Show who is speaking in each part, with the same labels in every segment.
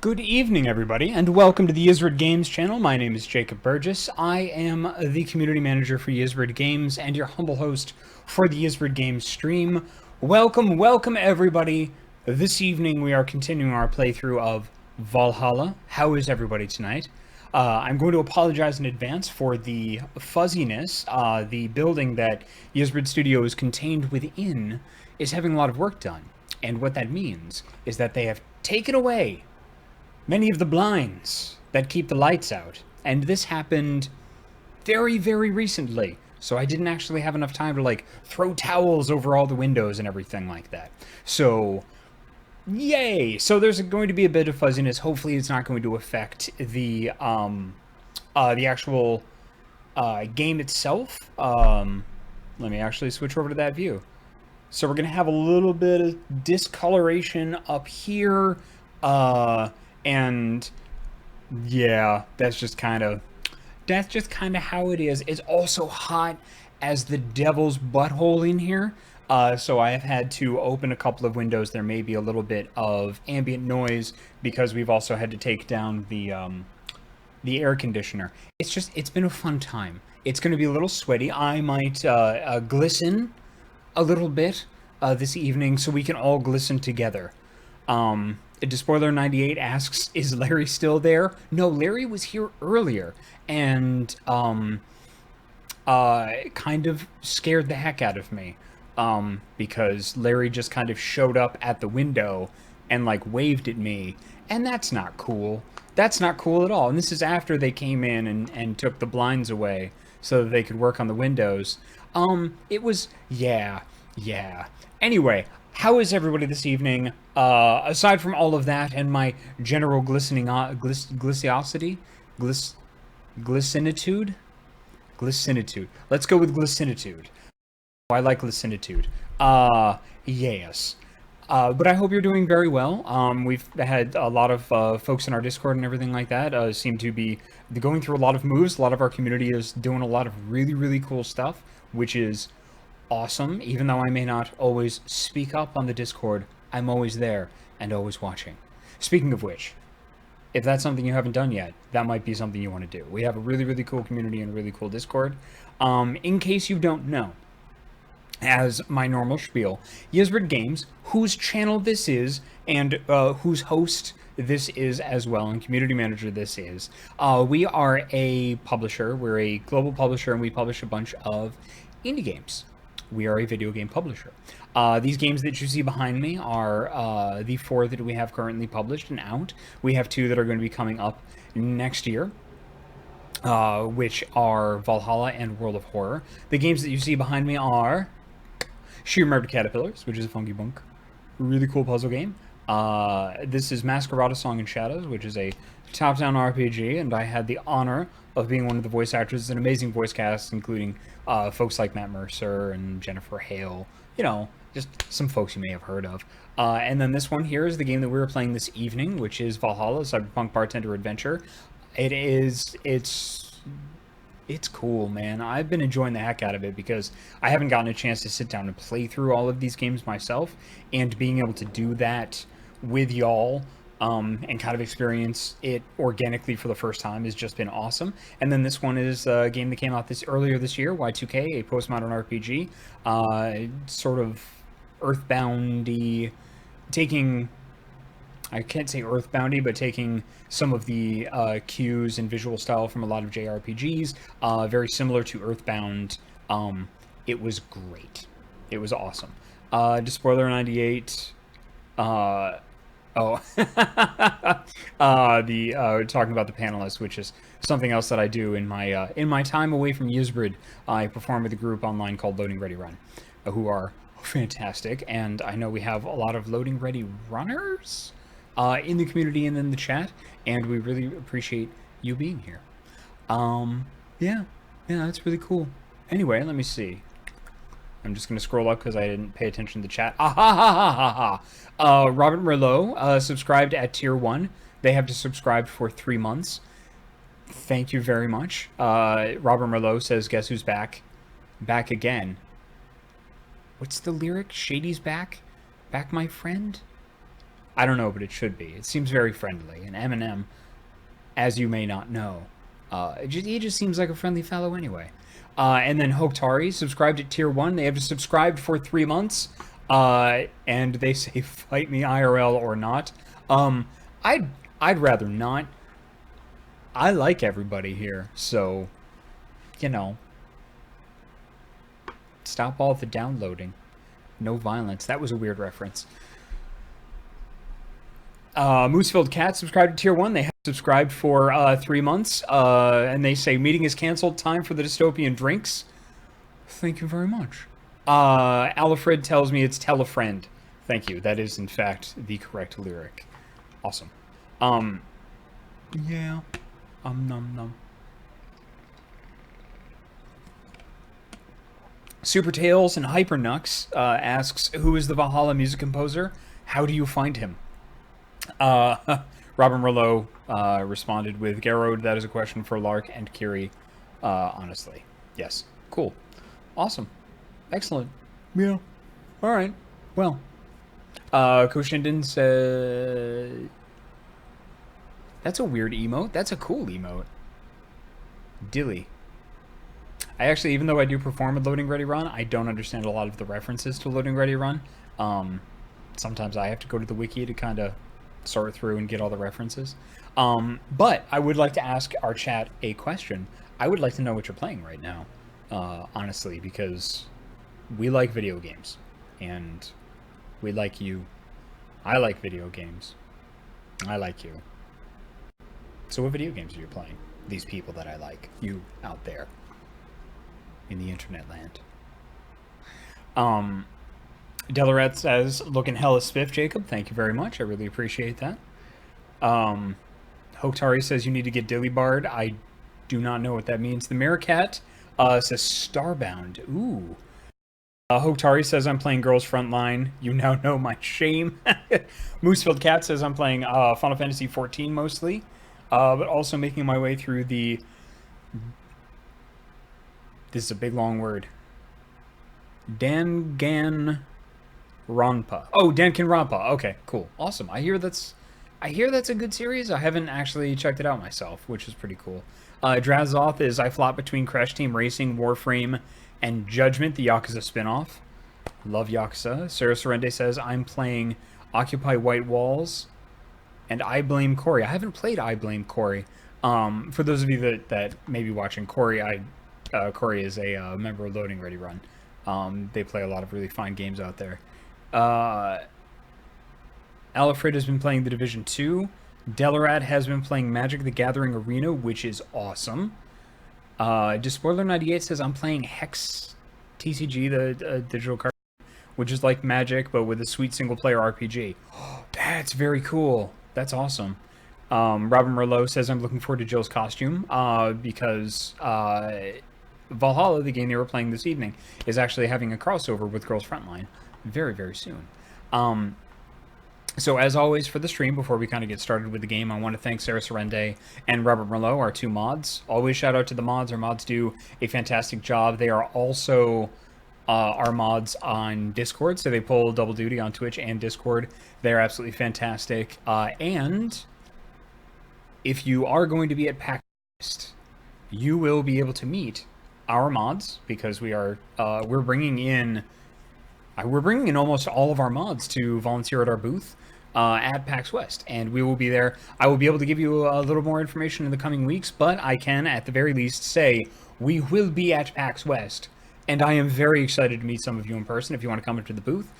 Speaker 1: Good evening, everybody, and welcome to the Ysbryd Games channel. My name is Jacob Burgess. I am the community manager for Ysbryd Games and your humble host for the Ysbryd Games stream. Welcome, everybody. This evening we are continuing our playthrough of Valhalla. How is everybody tonight? I'm going to apologize in advance for the fuzziness. The building that Ysbryd Studio is contained within is having a lot of work done. And what that means is that they have taken away many of the blinds that keep the lights out, and this happened very recently, so I didn't actually have enough time to throw towels over all the windows and everything like that. So yay! So there's going to be a bit of fuzziness. Hopefully it's not going to affect the actual game itself. Let me actually switch over to that view. So we're gonna have a little bit of discoloration up here, and yeah, that's just kind of how it is. It's also hot as the devil's butthole in here, so I have had to open a couple of windows. There may be a little bit of ambient noise because we've also had to take down the air conditioner. It's been a fun time. It's going to be a little sweaty. I might glisten a little bit this evening so we can all glisten together. Despoiler98 asks, is Larry still there? No, Larry was here earlier, and kind of scared the heck out of me, because Larry just kind of showed up at the window and waved at me, and that's not cool. That's not cool at all. And this is after they came in and took the blinds away so that they could work on the windows. It was, yeah. Anyway, how is everybody this evening? Aside from all of that and my general glicinitude? Let's go with glicinitude. I like glicinitude. Yes. But I hope you're doing very well. We've had a lot of folks in our Discord and everything like that seem to be going through a lot of moves. A lot of our community is doing a lot of really cool stuff, which is awesome. Even though I may not always speak up on the Discord, I'm always there and always watching. Speaking of which, if that's something you haven't done yet, that might be something you want to do. We have a really cool community and a really cool Discord. In case you don't know, as my normal spiel, Ysbryd Games, whose channel this is, and whose host this is as well, and community manager this is, we are a publisher. We're a global publisher, and we publish a bunch of indie games. We are a video game publisher. These games that you see behind me are the 4 that we have currently published and out. We have 2 that are going to be coming up next year, which are Valhalla and World of Horror. The games that you see behind me are Sheer Murder Caterpillars, which is a funky bunk, really cool puzzle game. This is Masquerade Song and Shadows, which is a top-down RPG, and I had the honor of being one of the voice actors. It's an amazing voice cast, including folks like Matt Mercer and Jennifer Hale, just some folks you may have heard of. And then this one here is the game that we were playing this evening, which is Valhalla, Cyberpunk Bartender Adventure. It's cool, man. I've been enjoying the heck out of it because I haven't gotten a chance to sit down and play through all of these games myself, and being able to do that with y'all and kind of experience it organically for the first time has just been awesome. And then this one is a game that came out earlier this year, Y2K, a postmodern RPG, sort of Earthboundy, I can't say Earthboundy, but taking some of the cues and visual style from a lot of JRPGs, very similar to Earthbound. It was great. It was awesome. Despoiler98, talking about the panelists, which is something else that I do in my time away from Ysbryd. I perform with a group online called Loading Ready Run, who are fantastic, and I know we have a lot of Loading Ready runners in the community and in the chat, and we really appreciate you being here. Yeah, that's really cool. Anyway, let me see. I'm just going to scroll up because I didn't pay attention to the chat. Robert Merlot subscribed at tier 1. They have to subscribe for 3 months. Thank you very much. Robert Merlot says, guess who's back? Back again. What's the lyric? Shady's back? Back, my friend? I don't know, but it should be. It seems very friendly. And Eminem, as you may not know, he just seems like a friendly fellow anyway. And then Hoktari subscribed at tier 1. They have subscribed for 3 months. And they say, fight me IRL or not. I'd rather not. I like everybody here, so, you know, stop all the downloading. No violence. That was a weird reference. Moosefield Cat subscribed to tier 1. They have subscribed for 3 months. And they say, meeting is canceled. Time for the dystopian drinks. Thank you very much. Alfred tells me it's tell a friend. Thank you. That is, in fact, the correct lyric. Awesome. Yeah. Num num. Super Tails and Hypernux asks, who is the Valhalla music composer? How do you find him? Robin Merlot responded with, Garrod, that is a question for Lark and Kiri, honestly. Yes. Cool. Awesome. Excellent. Yeah. Alright. Well. Koshinden said... That's a weird emote. That's a cool emote. Dilly. I actually, even though I do perform a Loading Ready Run, I don't understand a lot of the references to Loading Ready Run. Sometimes I have to go to the wiki to kind of sort through and get all the references. But I would like to ask our chat a question. I would like to know what you're playing right now, honestly, because we like video games, and we like you. I like video games. I like you. So what video games are you playing? These people that I like. You out there. In the internet land. Delaret says, looking hella spiff, Jacob. Thank you very much. I really appreciate that. Hoktari says you need to get Dillybard. I do not know what that means. The Meerkat says Starbound. Ooh. Hoktari says I'm playing Girls Frontline. You now know my shame. Moosefield Cat says I'm playing Final Fantasy XIV mostly. But also making my way through the... This is a big long word. Danganronpa. Oh, Danganronpa. Okay, cool. Awesome. I hear that's a good series. I haven't actually checked it out myself, which is pretty cool. Drazoth is I flop between Crash Team Racing, Warframe, and Judgment, the Yakuza spinoff. Love Yakuza. Sarah Sorende says I'm playing Occupy White Walls and I Blame Corey. I haven't played I Blame Corey. For those of you that may be watching, Corey is a member of Loading Ready Run. They play a lot of really fine games out there. Alfred has been playing The Division 2. Delarat has been playing Magic the Gathering Arena, which is awesome. Despoiler98 says I'm playing Hex TCG, the digital card, which is like Magic, but with a sweet single-player RPG. That's very cool. That's awesome. Robin Merlot says I'm looking forward to Jill's costume because Valhalla, the game they were playing this evening, is actually having a crossover with Girls Frontline very, very soon. So as always for the stream, before we kind of get started with the game, I want to thank Sarah Sorende and Robert Merlot, our two mods. Always shout out to the mods. Our mods do a fantastic job. They are also our mods on Discord, so they pull double duty on Twitch and Discord. They're absolutely fantastic. And if you are going to be at PAX West, you will be able to meet our mods, because we're bringing in almost all of our mods to volunteer at our booth at PAX West, and we will be there. I will be able to give you a little more information in the coming weeks, but I can at the very least say we will be at PAX West, and I am very excited to meet some of you in person if you want to come into the booth.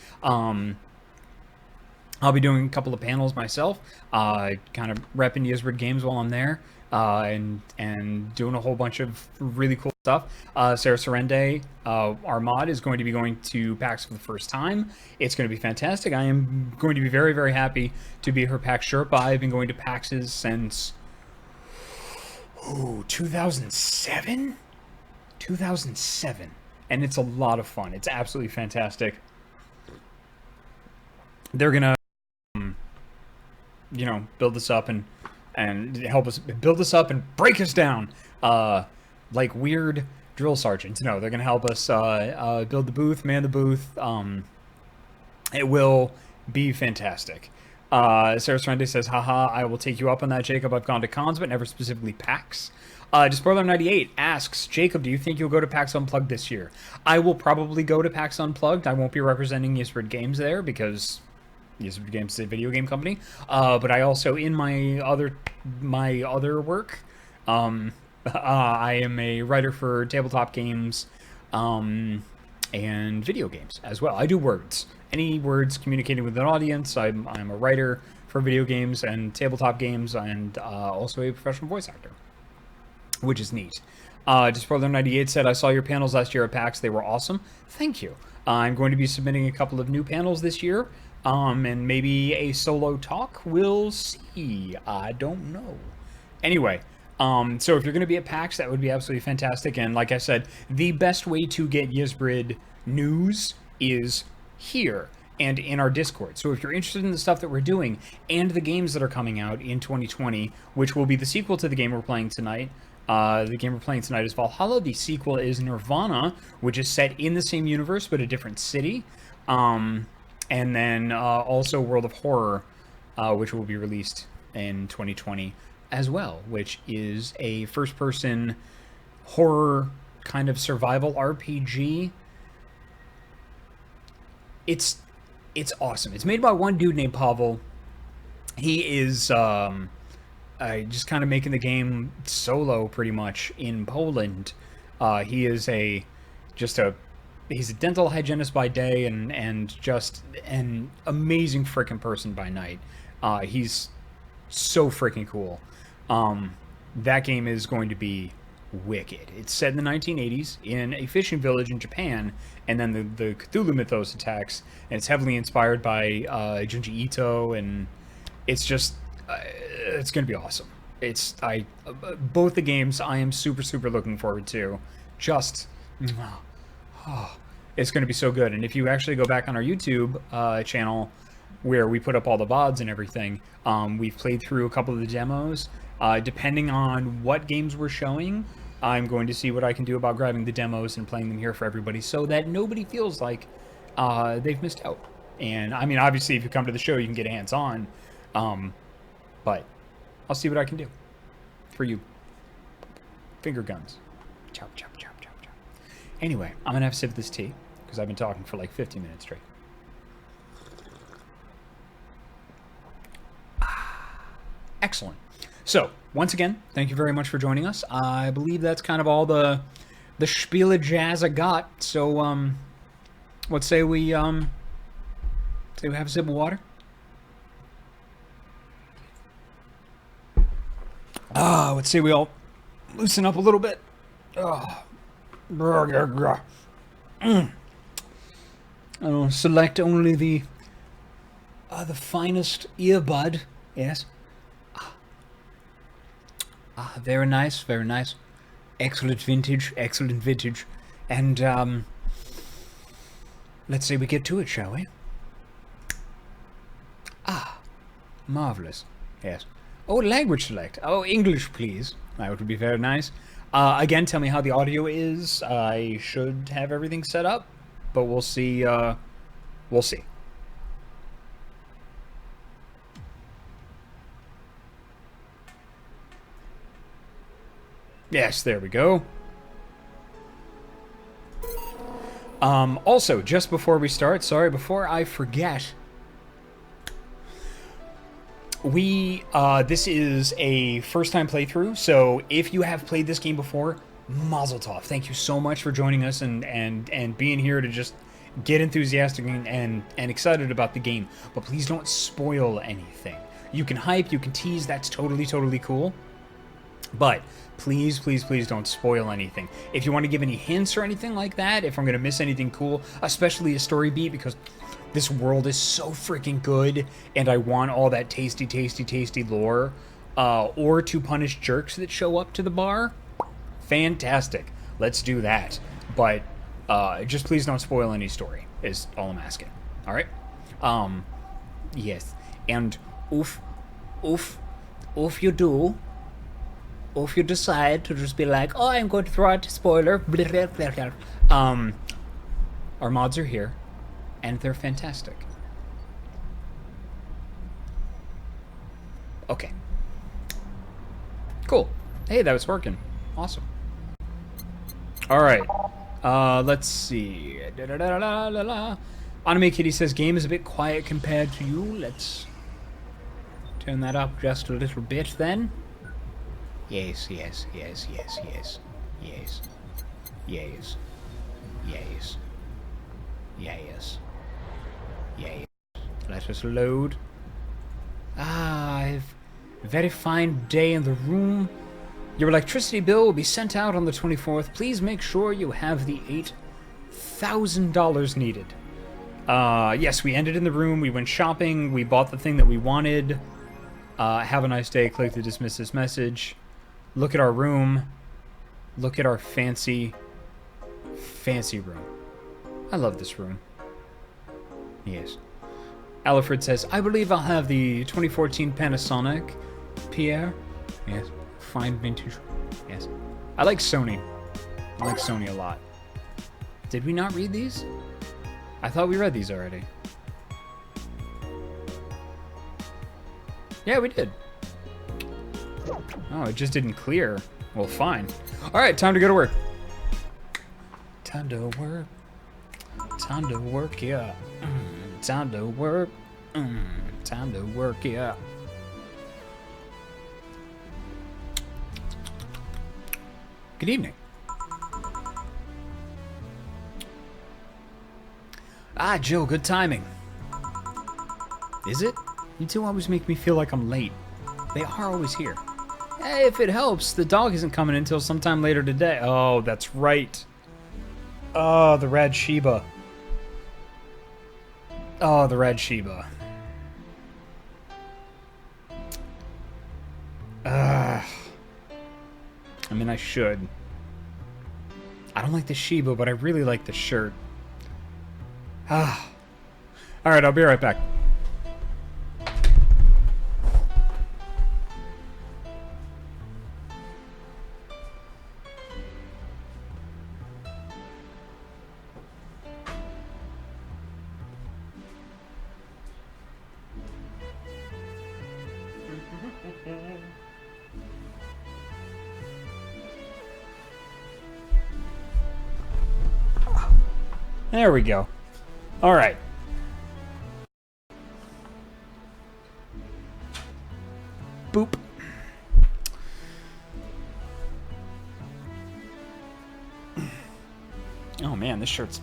Speaker 1: I'll be doing a couple of panels myself, kind of repping Ysbryd games while I'm there, and doing a whole bunch of really cool stuff. Sarah Sorende, our mod, is going to be going to PAX for the first time. It's going to be fantastic. I am going to be very, very happy to be her PAX Sherpa. I've been going to PAXs since 2007? 2007. And it's a lot of fun. It's absolutely fantastic. They're going to build us up and help us build us up and break us down like weird drill sergeants. No, they're gonna help us build the booth, man the booth. It will be fantastic. Sarah Strande says, haha, I will take you up on that, Jacob. I've gone to cons, but never specifically PAX. Despoiler98 asks, Jacob, do you think you'll go to PAX Unplugged this year? I will probably go to PAX Unplugged. I won't be representing Ysbryd Games there because Ysbryd Games is a video game company. But I also, in my other work, I am a writer for tabletop games and video games as well. I do words. Any words communicating with an audience. I'm a writer for video games and tabletop games, and also a professional voice actor, which is neat. Despoiler98 said, I saw your panels last year at PAX. They were awesome. Thank you. I'm going to be submitting a couple of new panels this year, and maybe a solo talk. We'll see. I don't know. Anyway, so if you're going to be at PAX, that would be absolutely fantastic. And like I said, the best way to get Ysbryd news is here and in our Discord. So if you're interested in the stuff that we're doing and the games that are coming out in 2020, which will be the sequel to the game we're playing tonight. The game we're playing tonight is Valhalla. The sequel is Nirvana, which is set in the same universe but a different city. And then also World of Horror, which will be released in 2020 as well, which is a first-person horror kind of survival RPG. It's awesome. It's made by one dude named Pavel. He is just kind of making the game solo pretty much in Poland. He is he's a dental hygienist by day and just an amazing freaking person by night. He's so freaking cool. That game is going to be wicked. It's set in the 1980s in a fishing village in Japan, and then the Cthulhu mythos attacks, and it's heavily inspired by Junji Ito, and it's just it's gonna be awesome. Both the games I am super looking forward to. Just it's gonna be so good. And if you actually go back on our YouTube channel where we put up all the VODs and everything, we've played through a couple of the demos. Depending on what games we're showing, I'm going to see what I can do about grabbing the demos and playing them here for everybody so that nobody feels like they've missed out. And, I mean, obviously, if you come to the show, you can get hands-on. But I'll see what I can do for you. Finger guns. Chop, chop, chop, chop, chop. Anyway, I'm going to have a sip of this tea because I've been talking for like 15 minutes straight. Excellent. So, once again, thank you very much for joining us. I believe that's kind of all the spiel of jazz I got. So, let's say we have a sip of water. Let's say we all loosen up a little bit. Select only the finest earbud. Yes. Very nice, very nice. Excellent vintage. And, let's say we get to it, shall we? Marvelous. Yes. Oh, language select. Oh, English, please. That would be very nice. Again, tell me how the audio is. I should have everything set up, but we'll see. We'll see. Yes, there we go. Also, just before we start, before I forget, this is a first-time playthrough, so if you have played this game before, mazel tov. Thank you so much for joining us and being here to just get enthusiastic and excited about the game. But please don't spoil anything. You can hype, you can tease, that's totally cool. But please don't spoil anything. If you want to give any hints or anything like that, if I'm going to miss anything cool, especially a story beat, because this world is so freaking good, and I want all that tasty lore, or to punish jerks that show up to the bar, fantastic. Let's do that. But just please don't spoil any story, is all I'm asking. All right? Yes. And if you do, or if you decide to just be like, oh, I'm going to throw out a spoiler, our mods are here, and they're fantastic. Okay. Cool. Hey, that was working. Awesome. All right. Let's see. Anime Kitty says game is a bit quiet compared to you. Let's turn that up just a little bit then. Yes, yes, yes, yes, yes. Yes. Yes. Yes. Yes. Yes. Let us load. I've a very fine day in the room. Your electricity bill will be sent out on the 24th. Please make sure you have the $8,000 needed. Yes, we ended in the room. We went shopping. We bought the thing that we wanted. Have a nice day. Click to dismiss this message. Look at our room. Look at our fancy room. I love this room. Yes. Alfred says, I believe I'll have the 2014 Panasonic Pierre. Yes. Fine vintage. Yes. I like Sony. I like Sony a lot. Did we not read these? I thought we read these already. Yeah, we did. Oh, it just didn't clear. Well, fine. Alright, time to go to work. Time to work. Time to work, yeah. Time to work. Time to work, yeah. Good evening. Ah, Jill, good timing. Is it? You two always make me feel like I'm late. They are always here. Hey, if it helps, the dog isn't coming until sometime later today. Oh, that's right. Oh, the Rad Shiba. Oh, the Rad Shiba. I mean, I should. I don't like the Shiba, but I really like the shirt. Alright, I'll be right back. There we go. All right. Boop. Oh man, this shirt's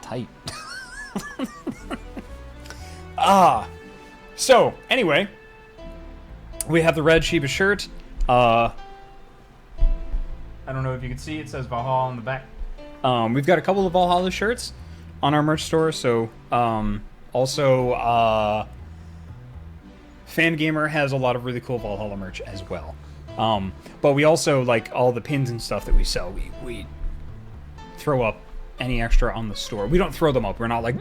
Speaker 1: tight. So anyway, we have the Red Shiba shirt. I don't know if you can see, it says Valhalla on the back. We've got a couple of Valhalla shirts on our merch store, so also Fangamer has a lot of really cool Valhalla merch as well. But we also, like, all the pins and stuff that we sell, we throw up any extra on the store. We don't throw them up. We're not like,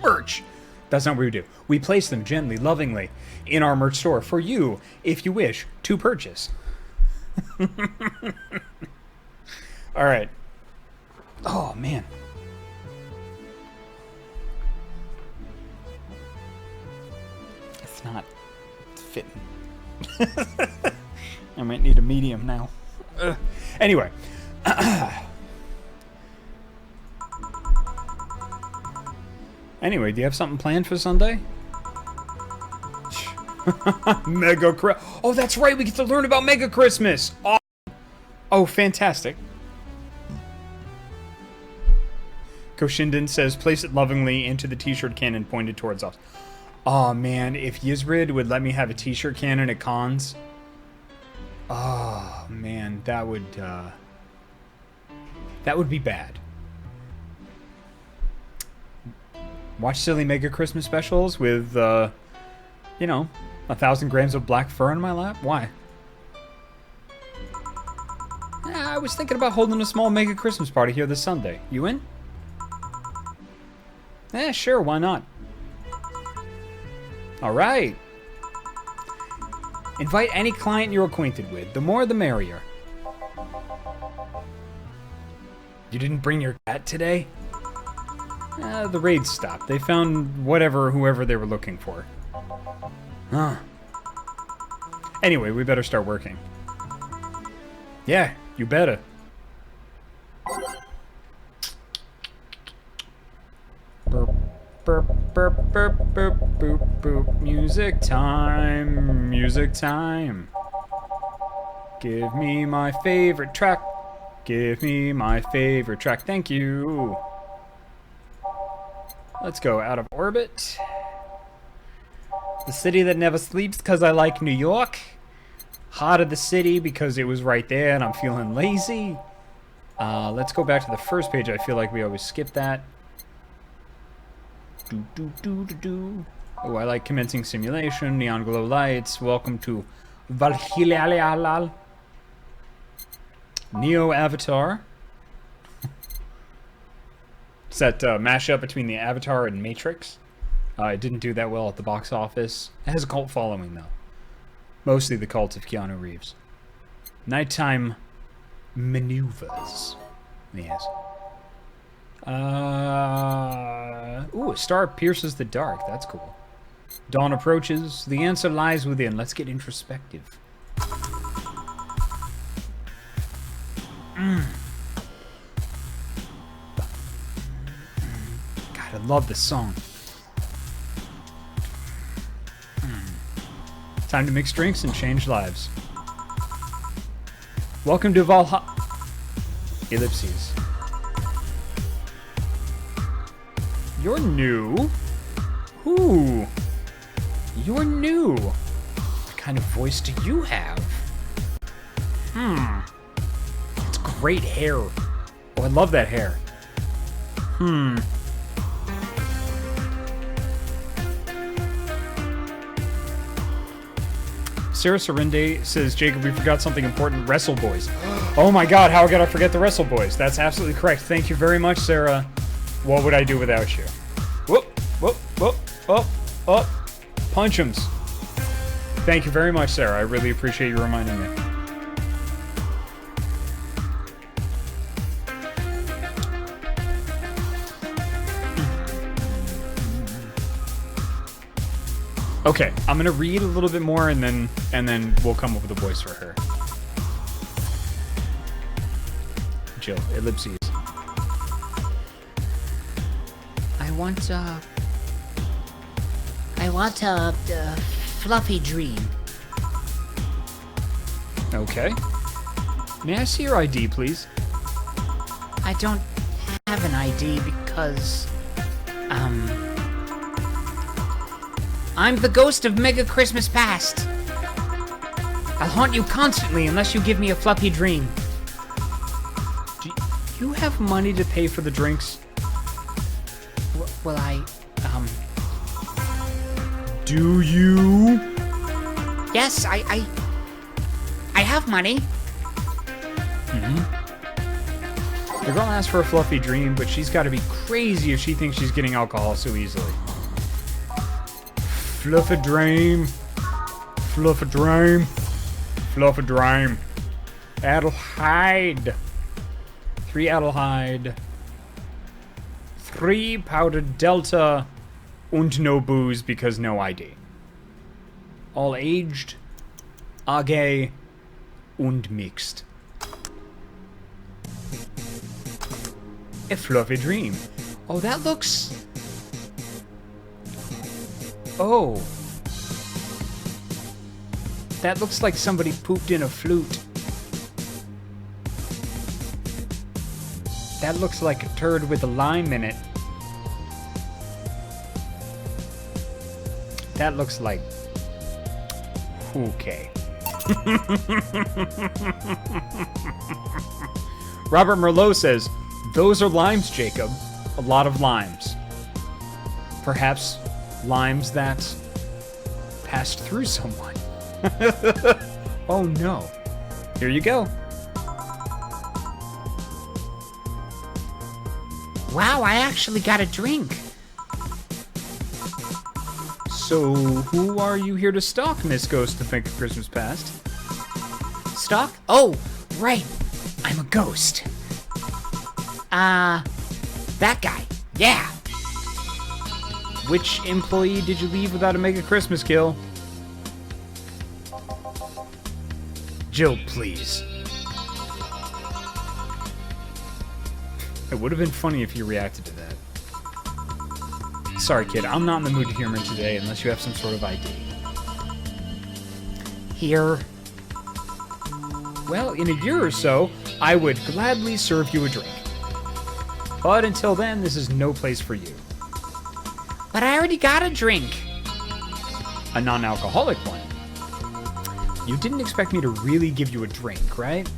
Speaker 1: merch. That's not what we do. We place them gently, lovingly in our merch store for you, if you wish, to purchase. All right. Oh, man. It's not fitting. I might need a medium now. Anyway. Anyway, do you have something planned for Sunday? Mega Christmas. Oh, that's right. We get to learn about Mega Christmas. Oh, fantastic. Koshinden says, place it lovingly into the t-shirt cannon pointed towards us. Oh, man. If Ysbryd would let me have a t-shirt cannon at cons. Oh, man. That would be bad. Watch silly Mega Christmas specials with, 1,000 grams of black fur in my lap? Why? I was thinking about holding a small Mega Christmas party here this Sunday. You in? Sure, why not? Alright. Invite any client you're acquainted with. The more, the merrier. You didn't bring your cat today? The raid stopped. They found whoever they were looking for. Huh. Anyway, we better start working. Yeah, you better. Burp, burp, burp, burp, burp, boop, boop. Music time, music time. Give me my favorite track. Give me my favorite track. Thank you. Let's go out of orbit. The city that never sleeps because I like New York. Heart of the city because it was right there and I'm feeling lazy. Let's go back to the first page. I feel like we always skip that. Oh, I like commencing simulation, neon glow lights. Welcome to Valhalla. Neo Avatar. It's that mashup between the Avatar and Matrix. It didn't do that well at the box office. It has a cult following, though. Mostly the cult of Keanu Reeves. Nighttime maneuvers. Yes. Ooh, a star pierces the dark. That's cool. Dawn approaches. The answer lies within. Let's get introspective. God, I love this song. Time to mix drinks and change lives. Welcome to Valhalla. Ellipses. You're new? Ooh. You're new. What kind of voice do you have? It's great hair. Oh, I love that hair. Sarah Serende says, Jacob, we forgot something important. Wrestle Boys. Oh my god, how could I forget the Wrestle Boys? That's absolutely correct. Thank you very much, Sarah. What would I do without you? Whoop, whoop, whoop, whoop, whoop. Punch 'ems. Thank you very much, Sarah. I really appreciate you reminding me. Okay, I'm gonna read a little bit more and then we'll come up with a voice for her. Jill, ellipses.
Speaker 2: I want a fluffy dream.
Speaker 1: Okay. May I see your ID, please?
Speaker 2: I don't have an ID because, I'm the ghost of Mega Christmas Past. I'll haunt you constantly unless you give me a fluffy dream.
Speaker 1: Do you have money to pay for the drinks?
Speaker 2: Well,
Speaker 1: Do you?
Speaker 2: Yes, I have money.
Speaker 1: The girl asked for a fluffy dream, but she's got to be crazy if she thinks she's getting alcohol so easily. Fluffy dream. Fluffy dream. Fluffy dream. Adelheid. 3 Adelheid. 3 powdered Delta. Und no booze because no ID. All aged. Age. Und mixed. A fluffy dream. Oh, that looks... Oh. That looks like somebody pooped in a flute. That looks like a turd with a lime in it. That looks like... Okay. Robert Merlot says, those are limes, Jacob. A lot of limes. Perhaps limes that passed through someone. Oh no. Here you go.
Speaker 2: Wow, I actually got a drink.
Speaker 1: So, who are you here to stalk, Miss Ghost of Mega Christmas Past?
Speaker 2: Stalk? Oh, right. I'm a ghost. That guy. Yeah.
Speaker 1: Which employee did you leave without a Mega Christmas kill? Jill, please. It would have been funny if you reacted to that. Sorry, kid, I'm not in the mood to humor today unless you have some sort of ID.
Speaker 2: Here.
Speaker 1: Well, in a year or so, I would gladly serve you a drink. But until then, this is no place for you.
Speaker 2: But I already got a drink.
Speaker 1: A non-alcoholic one. You didn't expect me to really give you a drink, right?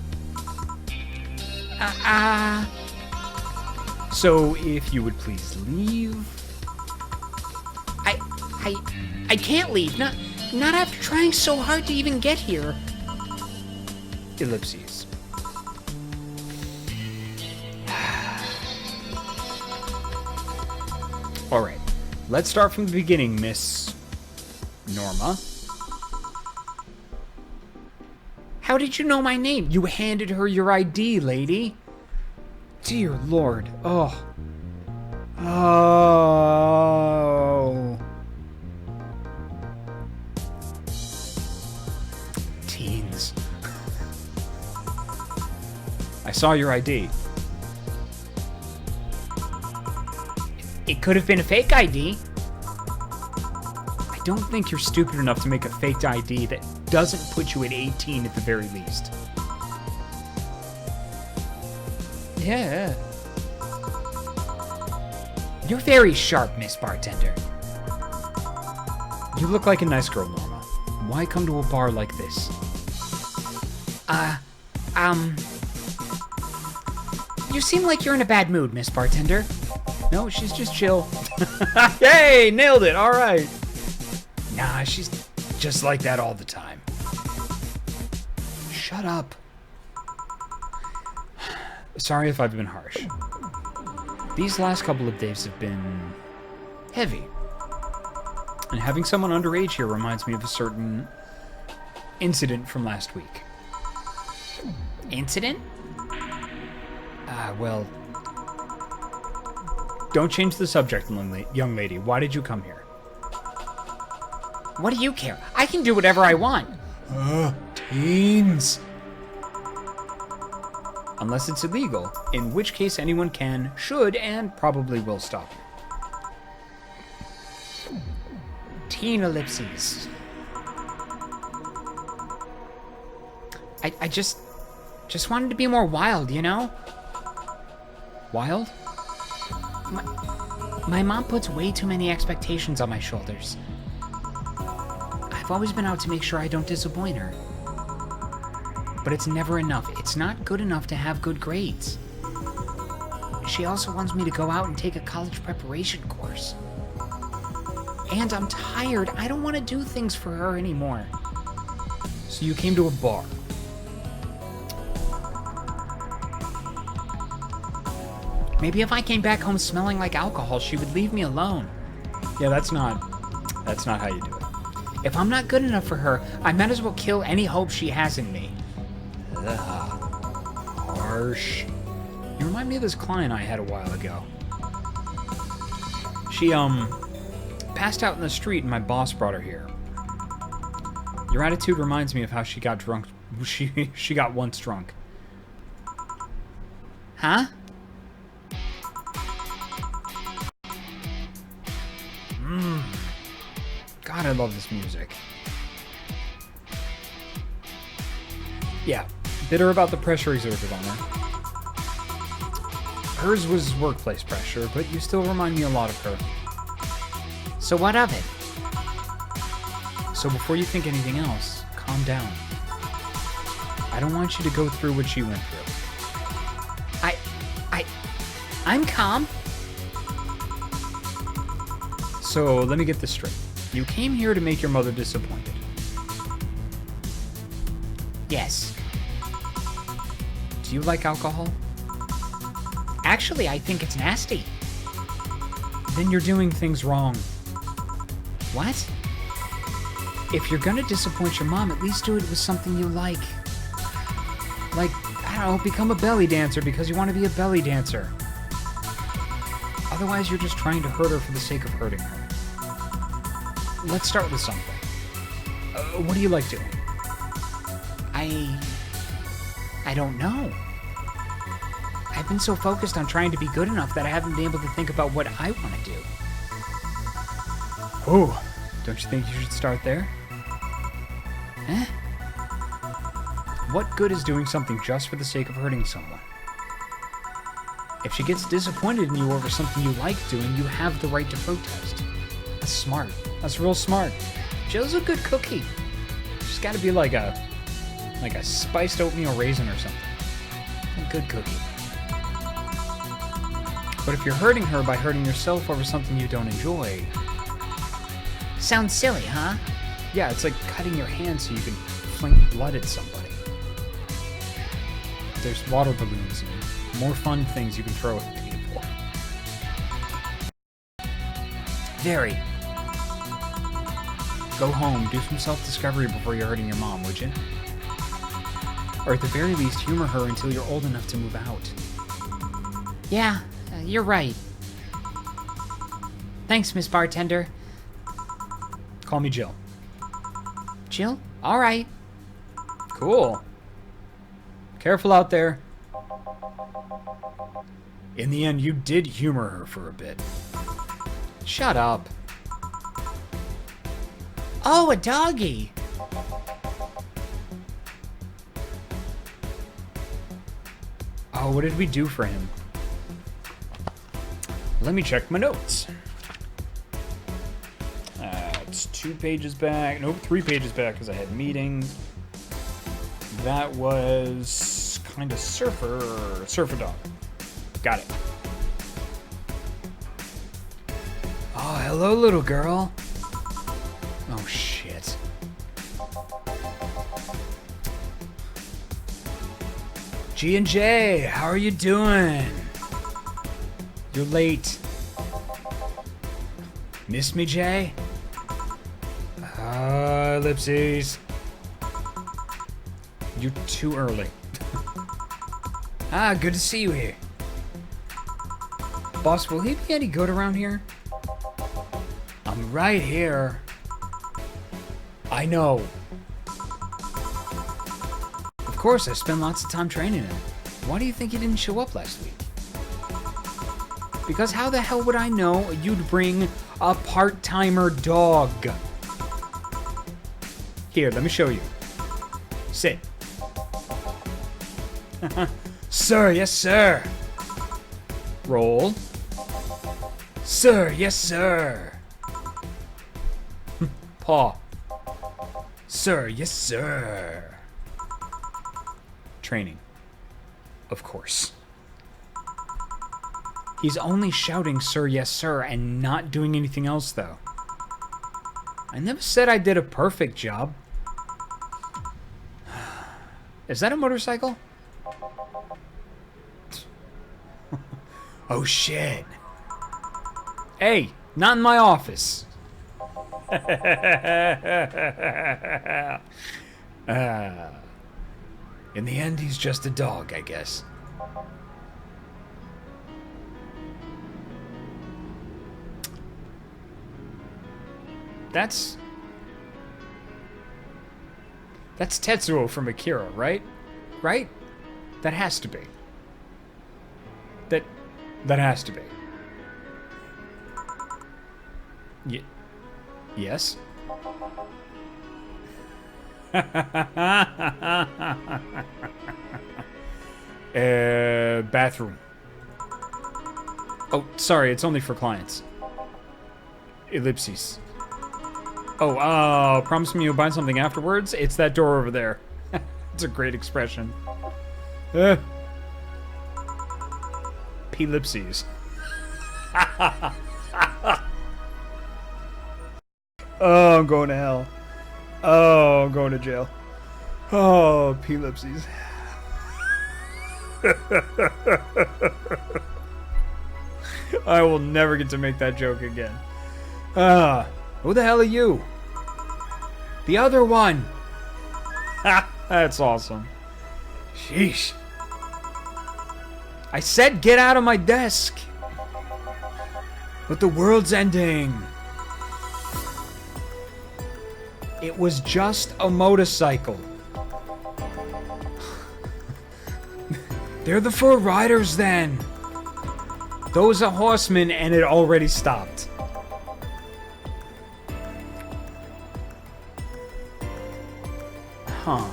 Speaker 1: So, if you would please leave...
Speaker 2: I can't leave. Not after trying so hard to even get here.
Speaker 1: Ellipses. Alright, let's start from the beginning, Miss Norma.
Speaker 2: How did you know my name?
Speaker 1: You handed her your ID, lady. Dear Lord. Oh. Teens. I saw your ID.
Speaker 2: It could have been a fake ID.
Speaker 1: I don't think you're stupid enough to make a fake ID that doesn't put you at 18 at the very least.
Speaker 2: Yeah. You're very sharp, Miss Bartender.
Speaker 1: You look like a nice girl, Norma. Why come to a bar like this?
Speaker 2: You seem like you're in a bad mood, Miss Bartender.
Speaker 1: No, she's just chill. Yay, nailed it, all right. Nah, she's just like that all the time. Shut up. Sorry if I've been harsh. These last couple of days have been heavy. And having someone underage here reminds me of a certain incident from last week.
Speaker 2: Incident?
Speaker 1: Well... Don't change the subject, young lady. Why did you come here?
Speaker 2: What do you care? I can do whatever I want.
Speaker 1: Teens. Unless it's illegal, in which case anyone can, should, and probably will stop you.
Speaker 2: Teen ellipses. I just wanted to be more wild, you know?
Speaker 1: Wild?
Speaker 2: My mom puts way too many expectations on my shoulders. I've always been out to make sure I don't disappoint her. But it's never enough. It's not good enough to have good grades. She also wants me to go out and take a college preparation course. And I'm tired. I don't want to do things for her anymore.
Speaker 1: So you came to a bar.
Speaker 2: Maybe if I came back home smelling like alcohol, she would leave me alone.
Speaker 1: Yeah, that's not how you do it.
Speaker 2: If I'm not good enough for her, I might as well kill any hope she has in me.
Speaker 1: Ugh. Harsh. You remind me of this client I had a while ago. She, passed out in the street and my boss brought her here. Your attitude reminds me of how she got drunk. She got once drunk.
Speaker 2: Huh?
Speaker 1: God, I love this music. Yeah, bitter about the pressure exerted on her. Hers was workplace pressure, but you still remind me a lot of her.
Speaker 2: So what of it?
Speaker 1: So before you think anything else, calm down. I don't want you to go through what she went through.
Speaker 2: I'm calm.
Speaker 1: So let me get this straight. You came here to make your mother disappointed.
Speaker 2: Yes.
Speaker 1: Do you like alcohol?
Speaker 2: Actually, I think it's nasty.
Speaker 1: Then you're doing things wrong.
Speaker 2: What?
Speaker 1: If you're gonna disappoint your mom, at least do it with something you like. Like, I don't know, become a belly dancer because you want to be a belly dancer. Otherwise, you're just trying to hurt her for the sake of hurting her. Let's start with something. What do you like doing?
Speaker 2: I I don't know. I've been so focused on trying to be good enough that I haven't been able to think about what I want to do.
Speaker 1: Oh, don't you think you should start there?
Speaker 2: Eh?
Speaker 1: What good is doing something just for the sake of hurting someone? If she gets disappointed in you over something you like doing, you have the right to protest. That's smart. That's real smart. Jill's a good cookie. She's got to be like a spiced oatmeal raisin or something. A good cookie. But if you're hurting her by hurting yourself over something you don't enjoy...
Speaker 2: Sounds silly, huh?
Speaker 1: Yeah, it's like cutting your hand so you can fling blood at somebody. There's water balloons and more fun things you can throw at people.
Speaker 2: Very.
Speaker 1: Go home, do some self-discovery before you're hurting your mom, would you? Or at the very least, humor her until you're old enough to move out.
Speaker 2: Yeah, you're right. Thanks, Miss Bartender.
Speaker 1: Call me Jill.
Speaker 2: Jill? All right.
Speaker 1: Cool. Careful out there. In the end, you did humor her for a bit. Shut up.
Speaker 2: Oh, a doggy.
Speaker 1: Oh, what did we do for him? Let me check my notes. It's 2 pages back. Nope, 3 pages back because I had meetings. That was kind of surfer dog. Got it. Oh, hello, little girl. Oh, shit. G&J, how are you doing? You're late. Miss me, Jay? Ellipses. You're too early. Good to see you here. Boss, will he be any good around here? I'm right here. I know. Of course, I spend lots of time training him. Why do you think he didn't show up last week? Because how the hell would I know you'd bring a part-timer dog? Here, let me show you. Sit. Sir, yes, sir. Roll. Sir, yes, sir. Paw. Sir, yes, sir. Training. Of course. He's only shouting, sir, yes, sir, and not doing anything else, though. I never said I did a perfect job. Is that a motorcycle? Oh, shit. Hey, not in my office. In the end, he's just a dog, I guess. That's Tetsuo from Akira, right? Right? That has to be. That has to be. Yes? Bathroom. Oh, sorry, it's only for clients. Ellipses. Oh, promise me you'll buy something afterwards? It's that door over there. It's a great expression. P-lipses. Oh, I'm going to hell. Oh, I'm going to jail. Oh, P-lipses. I will never get to make that joke again. Who the hell are you? The other one. That's awesome. Sheesh. I said get out of my desk. But the world's ending. It was just a motorcycle. They're the 4 riders then. Those are horsemen, and it already stopped. Huh.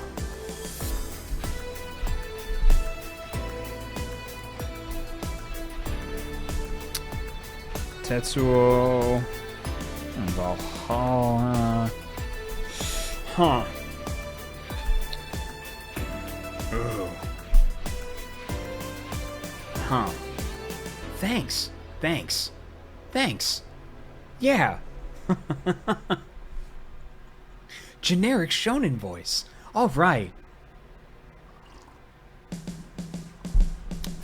Speaker 1: Tetsuo. Valhalla. Huh. Ooh. Huh. Thanks. Yeah. Generic shonen voice. All right.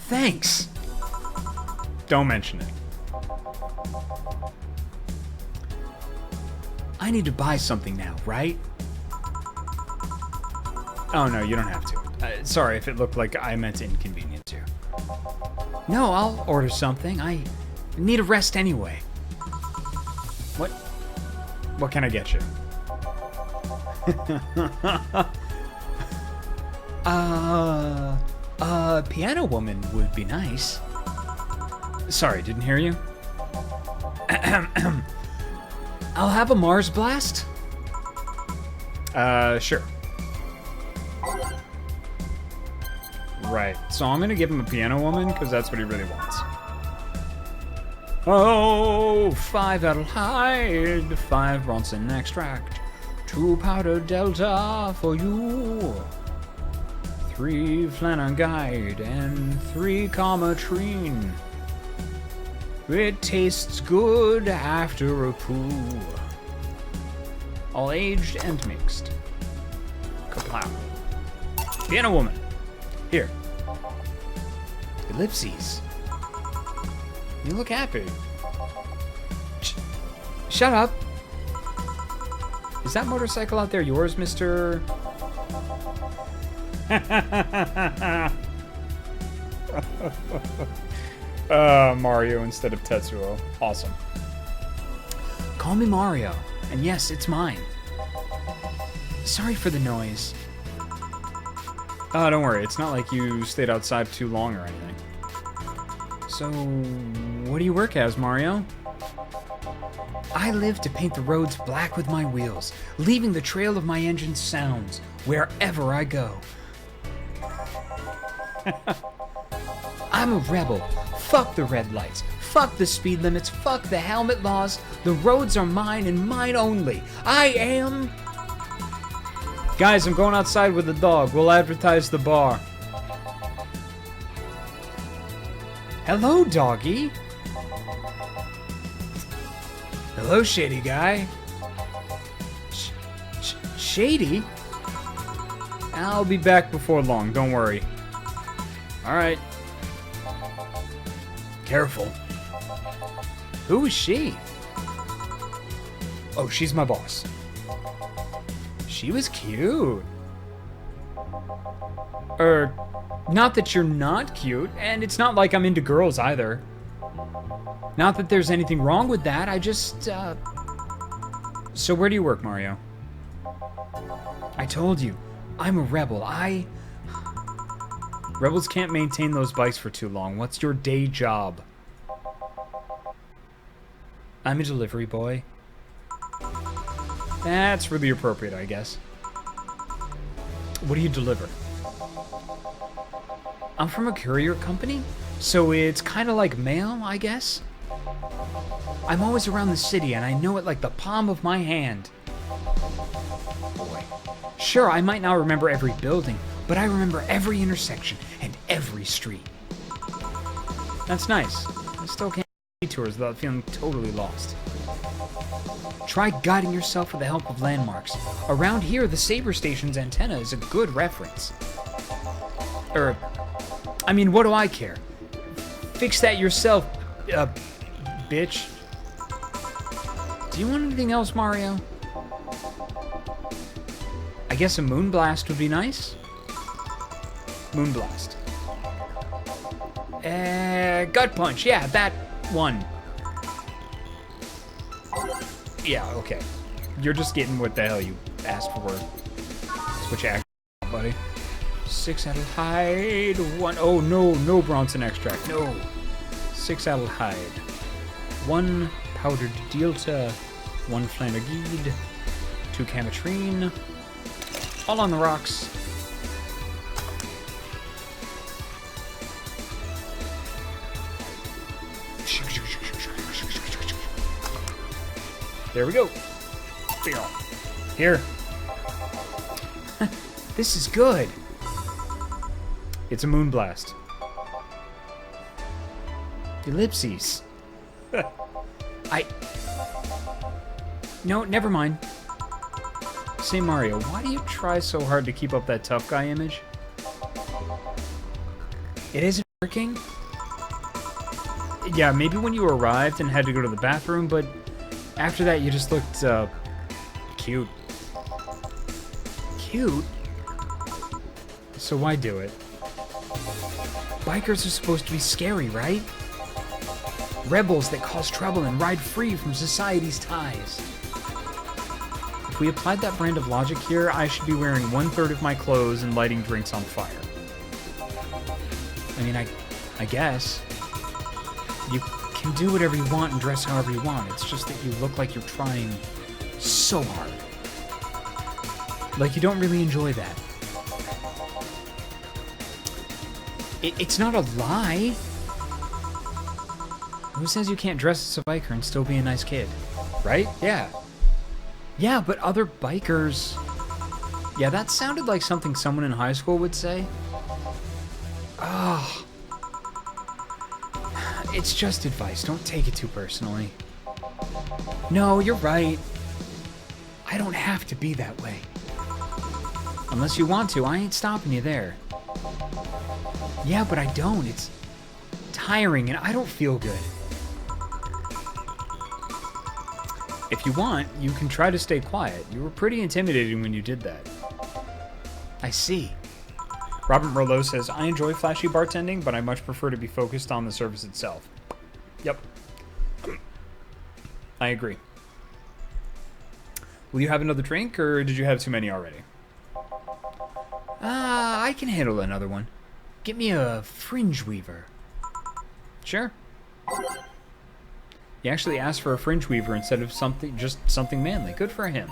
Speaker 1: Thanks. Don't mention it. I need to buy something now, right? Oh, no, you don't have to. Sorry if it looked like I meant to inconvenience you. No, I'll order something. I need a rest anyway. What can I get you? Piano woman would be nice. Sorry, didn't hear you. I'll have a Mars blast. Sure. Right, so I'm gonna give him a piano woman because that's what he really wants. Oh, 5 Adelhyde, 5 Bronson extract, 2 powder delta for you, 3 Flanner guide, and 3 Carmatrine. It tastes good after a poo. All aged and mixed. Kapow. Piano woman. Here. Ellipses. You look happy. Shut up. Is that motorcycle out there yours, Mr. Mario instead of Tetsuo. Awesome. Call me Mario. And yes, it's mine. Sorry for the noise. Don't worry. It's not like you stayed outside too long or anything. So, what do you work as, Mario? I live to paint the roads black with my wheels, leaving the trail of my engine's sounds wherever I go. I'm a rebel. Fuck the red lights. Fuck the speed limits. Fuck the helmet laws. The roads are mine and mine only. I am... Guys, I'm going outside with the dog. We'll advertise the bar. Hello, doggy. Hello, shady guy. Shady? I'll be back before long, don't worry. Alright. Careful. Who is she? Oh, she's my boss. She was cute. Not that you're not cute, and it's not like I'm into girls either. Not that there's anything wrong with that, I just, So where do you work, Mario? I told you, I'm a rebel. Rebels can't maintain those bikes for too long. What's your day job? I'm a delivery boy. That's really appropriate, I guess. What do you deliver? I'm from a courier company, so it's kind of like mail, I guess. I'm always around the city, and I know it like the palm of my hand. Boy. Sure, I might not remember every building, but I remember every intersection and every street. That's nice. I still can't do tours without feeling totally lost. Try guiding yourself with the help of landmarks. Around here, the Saber Station's antenna is a good reference. I mean, what do I care? Fix that yourself, bitch. Do you want anything else, Mario? I guess a moonblast would be nice. Moonblast. Gut punch. Yeah, that one. Yeah, okay. You're just getting what the hell you asked for. That's what you asked for, buddy. 6-aldehyde. 1. Oh no, no Bronson extract. No. 6-aldehyde. 1 powdered delta. 1 flanagide. 2 camitrine. All on the rocks. There we go. Here.
Speaker 2: This is good.
Speaker 1: It's a moonblast.
Speaker 2: Ellipses. No, never mind.
Speaker 1: Say, Mario, why do you try so hard to keep up that tough guy image?
Speaker 2: It isn't working?
Speaker 1: Yeah, maybe when you arrived and had to go to the bathroom, but after that you just looked, cute.
Speaker 2: Cute?
Speaker 1: So why do it?
Speaker 2: Bikers are supposed to be scary, right? Rebels that cause trouble and ride free from society's ties.
Speaker 1: If we applied that brand of logic here, I should be wearing 1/3 of my clothes and lighting drinks on fire.
Speaker 2: I mean, I guess. You can do whatever you want and dress however you want. It's just that you look like you're trying so hard. Like you don't really enjoy that. It's not a lie. Who says you can't dress as a biker and still be a nice kid?
Speaker 1: Right? Yeah.
Speaker 2: Yeah, but other bikers...
Speaker 1: Yeah, that sounded like something someone in high school would say.
Speaker 2: Ah. It's just advice. Don't take it too personally. No, you're right. I don't have to be that way. Unless you want to, I ain't stopping you there. Yeah, but I don't. It's tiring and I don't feel good.
Speaker 1: If you want, you can try to stay quiet. You were pretty intimidating when you did that.
Speaker 2: I see.
Speaker 1: Robert Merlot says, I enjoy flashy bartending, but I much prefer to be focused on the service itself. Yep. I agree. Will you have another drink, or did you have too many already?
Speaker 2: I can handle another one. Get me a fringe weaver.
Speaker 1: Sure. He actually asked for a fringe weaver instead of something manly. Good for him.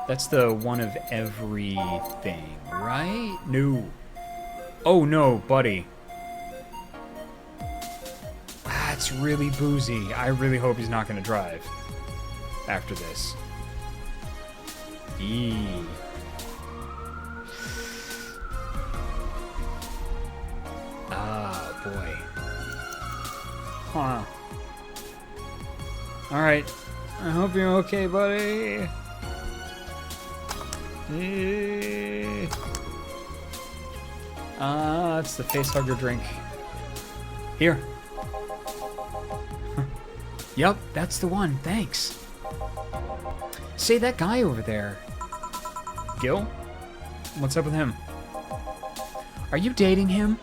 Speaker 1: That's the one of everything, right? No. Oh no, buddy. It's really boozy. I really hope he's not going to drive after this. Eee. Ah, boy. Huh. Alright. I hope you're okay, buddy. It's the face hugger drink. Here.
Speaker 2: Yup, that's the one. Thanks. Say, that guy over there.
Speaker 1: Gil? What's up with him?
Speaker 2: Are you dating him?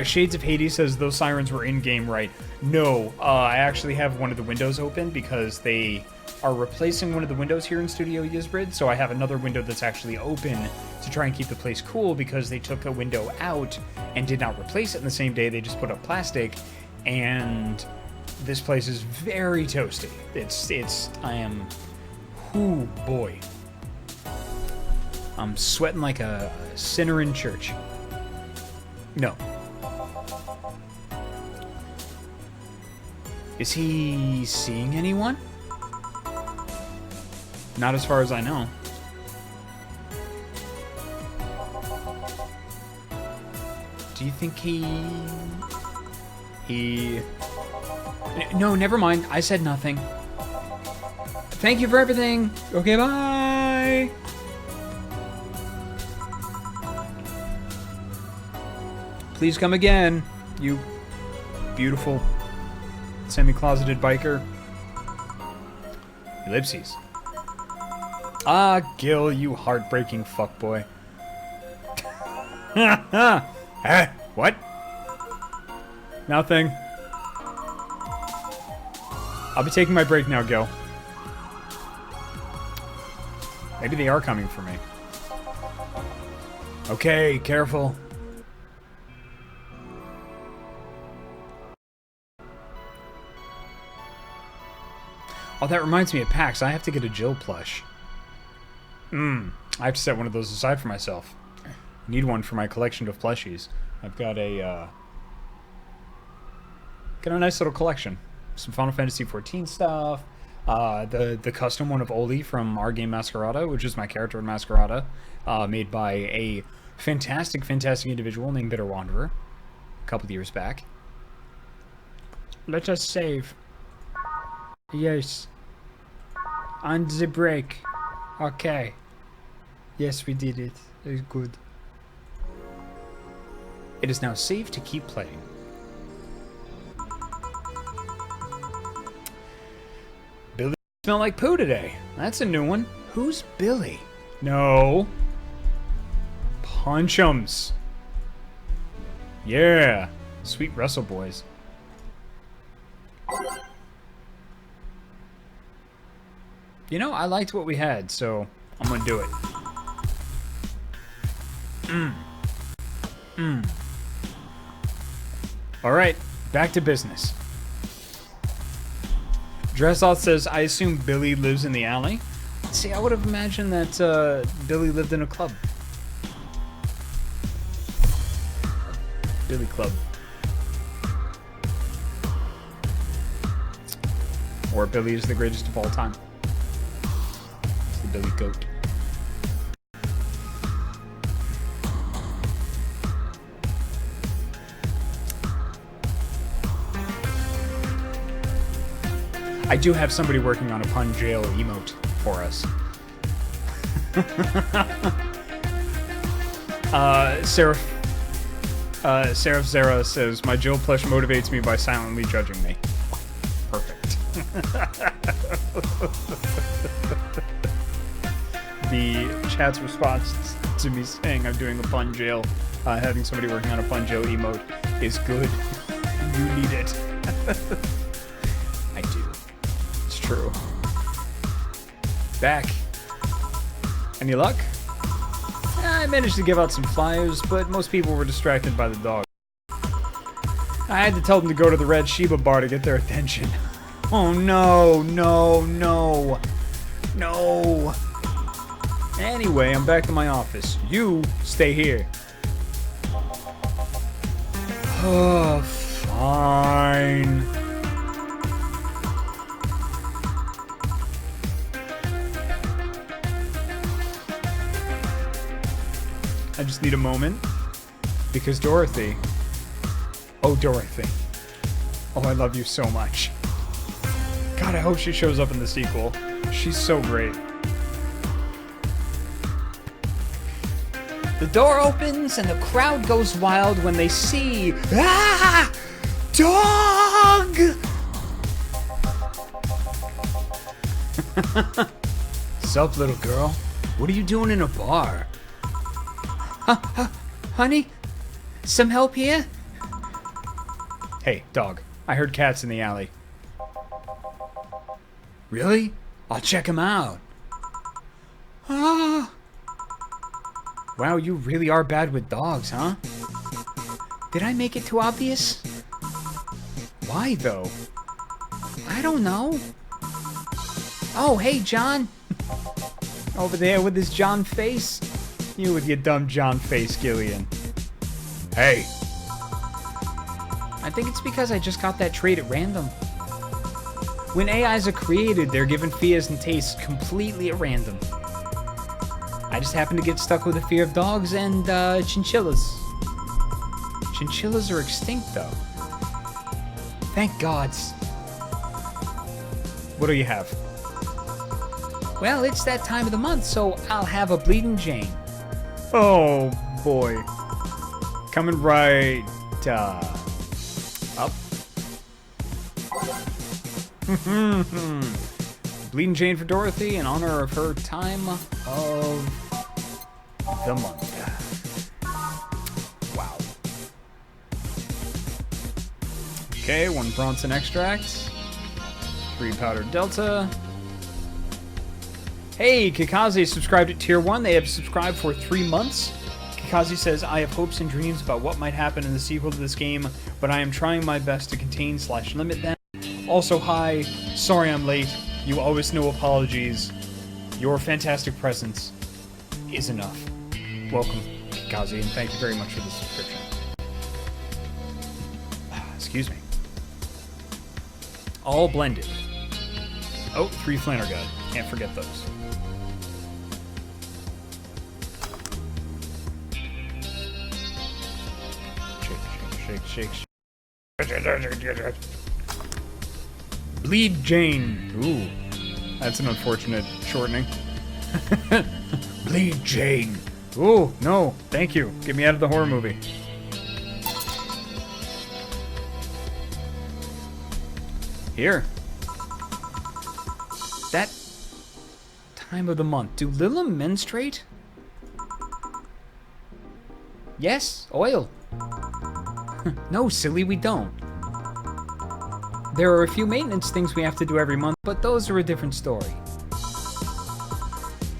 Speaker 1: Shades of Hades says those sirens were in-game, right? No, I actually have one of the windows open because they are replacing one of the windows here in Studio Ysbryd, so I have another window that's actually open to try and keep the place cool because they took a window out and did not replace it in the same day. They just put up plastic, and this place is very toasty. Ooh, boy. I'm sweating like a sinner in church. No. Is he seeing anyone? Not as far as I know. Do you think he... No, never mind. I said nothing. Thank you for everything. Okay, bye. Please come again, you beautiful semi-closeted biker. Ellipses. Ah, Gil, you heartbreaking fuckboy. What? Nothing. I'll be taking my break now, Gil. Maybe they are coming for me. Okay, careful. Oh, that reminds me of PAX. I have to get a Jill plush. I have to set one of those aside for myself. I need one for my collection of plushies. I've got a nice little collection. Some Final Fantasy XIV stuff. The custom one of Oli from our game Masquerada, which is my character in Masquerada, made by a fantastic individual named Bitter Wanderer a couple of years back. Let us save. Yes. On the break. Okay. Yes, we did it. It's good. It is now safe to keep playing. Billy smell like poo today. That's a new one. Who's Billy? No. Punch'ems. Yeah. Sweet Wrestle Boys. You know, I liked what we had, so I'm gonna do it. Alright, back to business. Dressoth says, I assume Billy lives in the alley. See, I would have imagined that Billy lived in a club. Billy Club. Or Billy is the greatest of all time. It's the Billy Goat. I do have somebody working on a pun jail emote for us. Seraph Zara says, my Jill plush motivates me by silently judging me. Perfect. The chat's response to me saying I'm doing a pun jail, having somebody working on a pun jail emote is good. You need it. I do. It's true. Back. Any luck? I managed to give out some flyers, but most people were distracted by the dog. I had to tell them to go to the Red Sheba bar to get their attention. Oh no, no, no, no. Anyway, I'm back to my office. You stay here. Oh, fine. I just need a moment. Because Dorothy. Oh, Dorothy. Oh, I love you so much. God, I hope she shows up in the sequel. She's so great.
Speaker 2: The door opens and the crowd goes wild when they see... Ah! Dog!
Speaker 1: Sup, little girl? What are you doing in a bar?
Speaker 2: Honey? Some help here?
Speaker 1: Hey, dog. I heard cats in the alley. Really? I'll check them out.
Speaker 2: Ah!
Speaker 1: Wow, you really are bad with dogs, huh?
Speaker 2: Did I make it too obvious?
Speaker 1: Why, though?
Speaker 2: I don't know. Oh, hey, John.
Speaker 1: Over there with his John face. You with your dumb John face, Gillian. Hey.
Speaker 2: I think it's because I just got that trait at random. When AIs are created, they're given fears and tastes completely at random. I just happen to get stuck with a fear of dogs and chinchillas. Chinchillas are extinct, though. Thank gods.
Speaker 1: What do you have?
Speaker 2: Well, it's that time of the month, so I'll have a Bleeding Jane.
Speaker 1: Oh, boy. Coming right up. Bleeding Jane for Dorothy in honor of her time of the month. Wow. Okay, 1 Bronson extract. 3 powdered Delta. Hey, Kakaze subscribed at tier 1. They have subscribed for 3 months. Kikazi says, I have hopes and dreams about what might happen in the sequel to this game, but I am trying my best to contain/limit them. Also, hi. Sorry I'm late. You always know apologies. Your fantastic presence is enough. Welcome, Kikazi, and thank you very much for the subscription. Excuse me. All blended. Oh, 3 Flannergut. Can't forget those. Shake. Bleed Jane. Ooh, that's an unfortunate shortening. Bleed Jane. Ooh, no, thank you. Get me out of the horror movie. Here. That time of the month. Do Lilim menstruate? Yes, oil. No, silly, we don't. There are a few maintenance things we have to do every month, but those are a different story.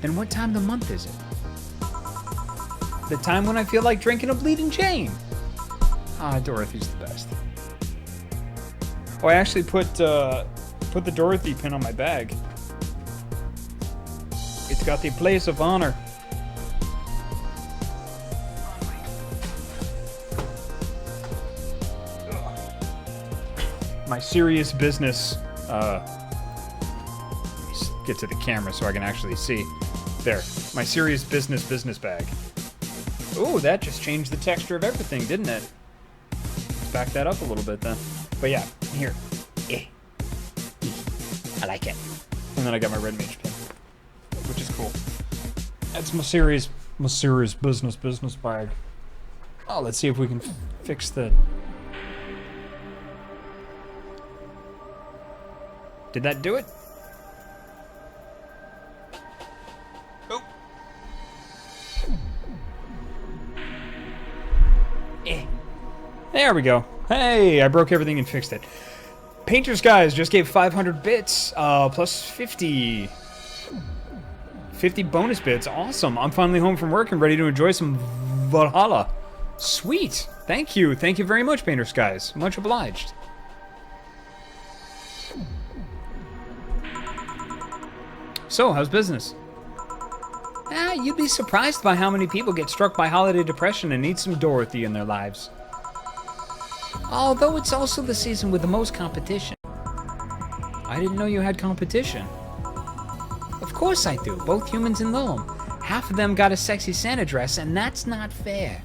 Speaker 1: Then what time of the month is it? The time when I feel like drinking a Bleeding Jane. Ah, Dorothy's the best. Oh, I actually put the Dorothy pin on my bag. It's got the place of honor. My serious business, get to the camera so I can actually see. There, my serious business bag. Ooh, that just changed the texture of everything, didn't it? Let's back that up a little bit then. But yeah, here. I like it. And then I got my red mage pin, which is cool. That's my serious business bag. Oh, let's see if we can fix the... Did that do it? Oh. There we go. Hey, I broke everything and fixed it. Painter's Guys just gave 500 bits, plus 50 bonus bits. Awesome. I'm finally home from work and ready to enjoy some Valhalla. Sweet. Thank you. Thank you very much, Painter's Guys. Much obliged. So, how's business? You'd be surprised by how many people get struck by holiday depression and need some Dorothy in their lives. Although it's also the season with the most competition. I didn't know you had competition. Of course I do, both humans and Lilim. Half of them got a sexy Santa dress, and that's not fair.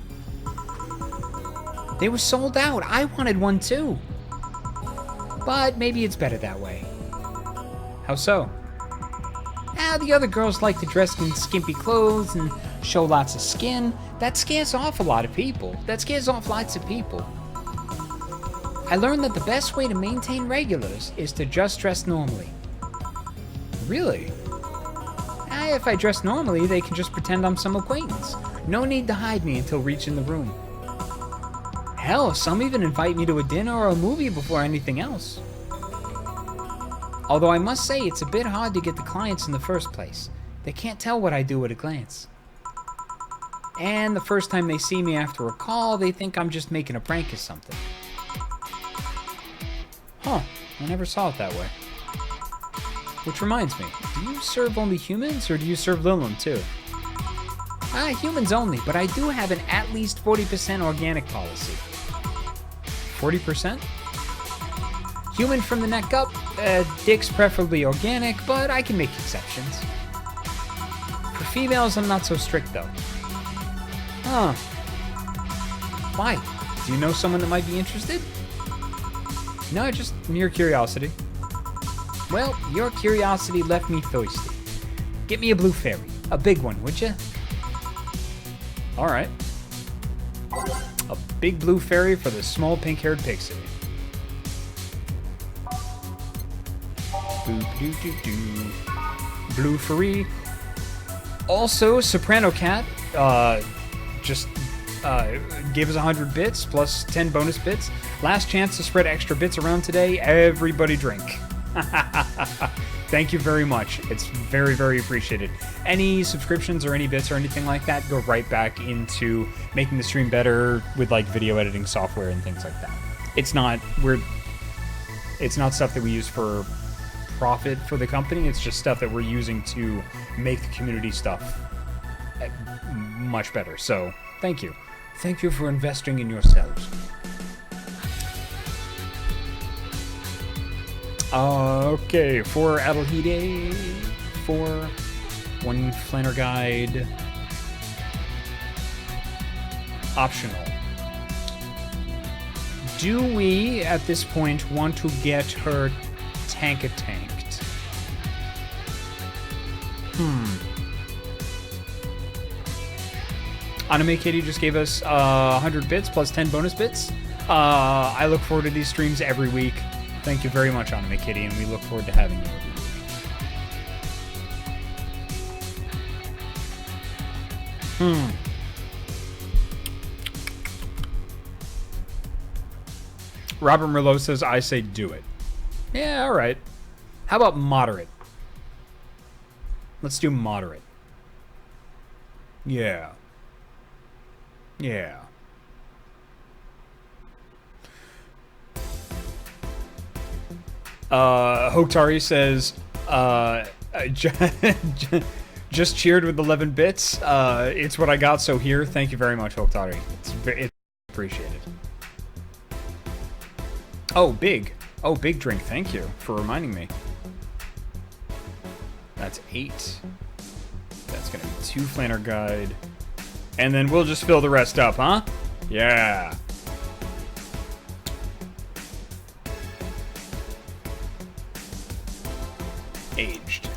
Speaker 1: They were sold out. I wanted one too. But maybe it's better that way. How so? The other girls like to dress in skimpy clothes and show lots of skin. That scares off a lot of people. That scares off lots of people. I learned that the best way to maintain regulars is to just dress normally. Really? If I dress normally, they can just pretend I'm some acquaintance. No need to hide me until reaching the room. Hell, some even invite me to a dinner or a movie before anything else. Although I must say, it's a bit hard to get the clients in the first place. They can't tell what I do at a glance. And the first time they see me after a call, they think I'm just making a prank or something. Huh, I never saw it that way. Which reminds me, do you serve only humans, or do you serve Lilim too? Humans only, but I do have an at least 40% organic policy. 40%? Human from the neck up, dicks preferably organic, but I can make exceptions. For females, I'm not so strict though. Huh. Why? Do you know someone that might be interested? No, just mere curiosity. Well, your curiosity left me thirsty. Get me a blue fairy. A big one, would you? Alright. A big blue fairy for the small pink-haired pixie. Boop-doo-doo-doo. Blue fairy. Also, Soprano Cat just gave us 100 bits plus 10 bonus bits. Last chance to spread extra bits around today. Everybody drink. Thank you very much. It's very, very appreciated. Any subscriptions or any bits or anything like that go right back into making the stream better with like video editing software and things like that. It's not stuff that we use for profit for the company. It's just stuff that we're using to make the community stuff much better. So thank you. Thank you for investing in yourselves. Okay, 4 Adelhide, 4, 1 Flanner Guide, optional. Do we, at this point, want to get her tanked? Anime Kitty just gave us 100 bits plus 10 bonus bits. I look forward to these streams every week. Thank you very much, Anime Kitty, and we look forward to having you every week. Robert Merlot says, I say do it. Yeah, alright. How about moderate? Let's do moderate. Yeah. Yeah. Hoktari says, just cheered with 11 bits. It's what I got, so here. Thank you very much, Hoktari. It's appreciated. Oh, big. Oh, big drink. Thank you for reminding me. That's 8. That's going to be 2 Flanner Guide. And then we'll just fill the rest up, huh? Yeah. Aged.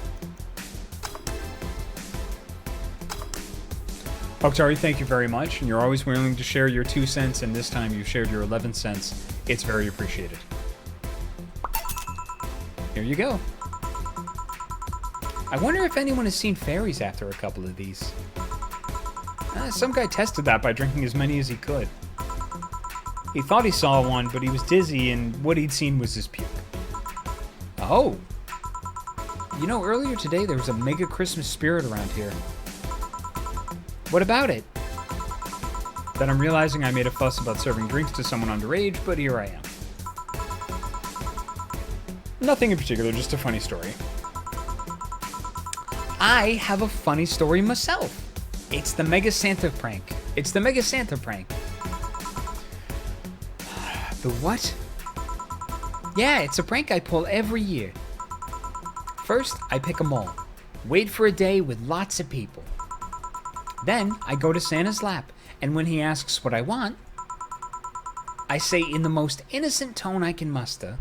Speaker 1: Hoktari, thank you very much. And you're always willing to share your 2 cents, and this time you shared your 11 cents. It's very appreciated. Here you go. I wonder if anyone has seen fairies after a couple of these. Some guy tested that by drinking as many as he could. He thought he saw one, but he was dizzy, and what he'd seen was his puke. Oh. You know, earlier today there was a mega Christmas spirit around here. What about it? Then I'm realizing I made a fuss about serving drinks to someone underage, but here I am. Nothing in particular, just a funny story. I have a funny story myself. It's the Mega Santa prank. It's the Mega Santa prank. The what? Yeah, it's a prank I pull every year. First, I pick a mall. Wait for a day with lots of people. Then, I go to Santa's lap, and when he asks what I want, I say in the most innocent tone I can muster,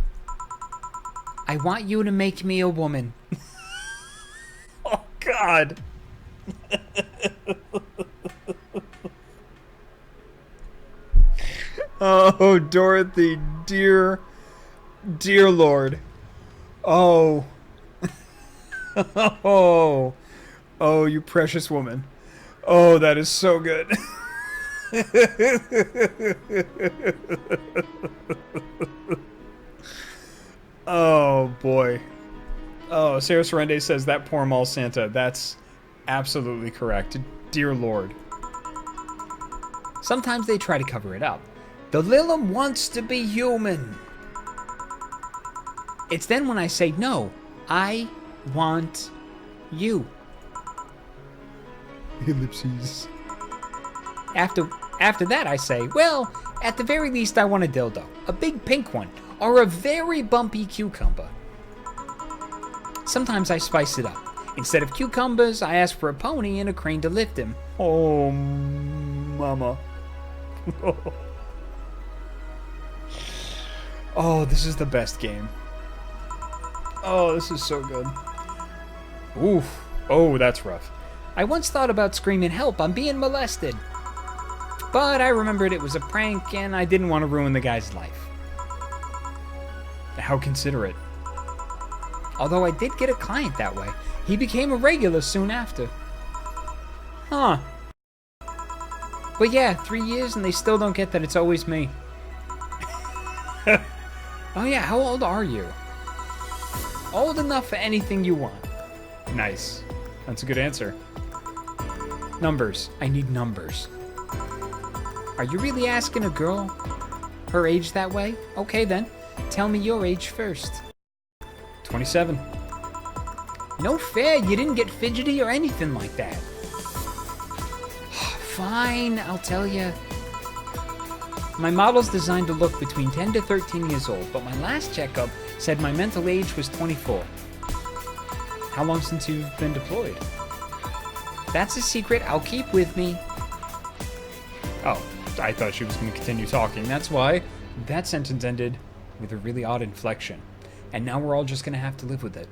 Speaker 1: I want you to make me a woman. Oh, God. Oh, Dorothy, dear Lord. Oh. Oh, you precious woman. Oh, that is so good. Oh, boy. Oh, Sarah Sorrende says that poor mall Santa. That's absolutely correct. Dear Lord. Sometimes they try to cover it up. The Lilum wants to be human. It's then when I say, no, I want you. Ellipses. After that, I say, well, at the very least, I want a dildo. A big pink one. Or a very bumpy cucumber. Sometimes I spice it up. Instead of cucumbers, I ask for a pony and a crane to lift him. Oh, mama. Oh, this is the best game. Oh, this is so good. Oof. Oh, that's rough. I once thought about screaming, help, I'm being molested. But I remembered it was a prank and I didn't want to ruin the guy's life. How considerate. Although I did get a client that way. He became a regular soon after. Huh. But yeah, 3 years and they still don't get that it's always me. Oh yeah, how old are you? Old enough for anything you want. Nice. That's a good answer. Numbers. I need numbers.
Speaker 2: Are you really asking a girl her age that way? Okay then. Tell me your age first.
Speaker 1: 27.
Speaker 2: No fair, you didn't get fidgety or anything like that. Fine, I'll tell you. My model's designed to look between 10 to 13 years old, but my last checkup said my mental age was 24.
Speaker 1: How long since you've been deployed?
Speaker 2: That's a secret I'll keep with me.
Speaker 1: Oh, I thought she was going to continue talking. That's why that sentence ended with a really odd inflection. And now we're all just going to have to live with it.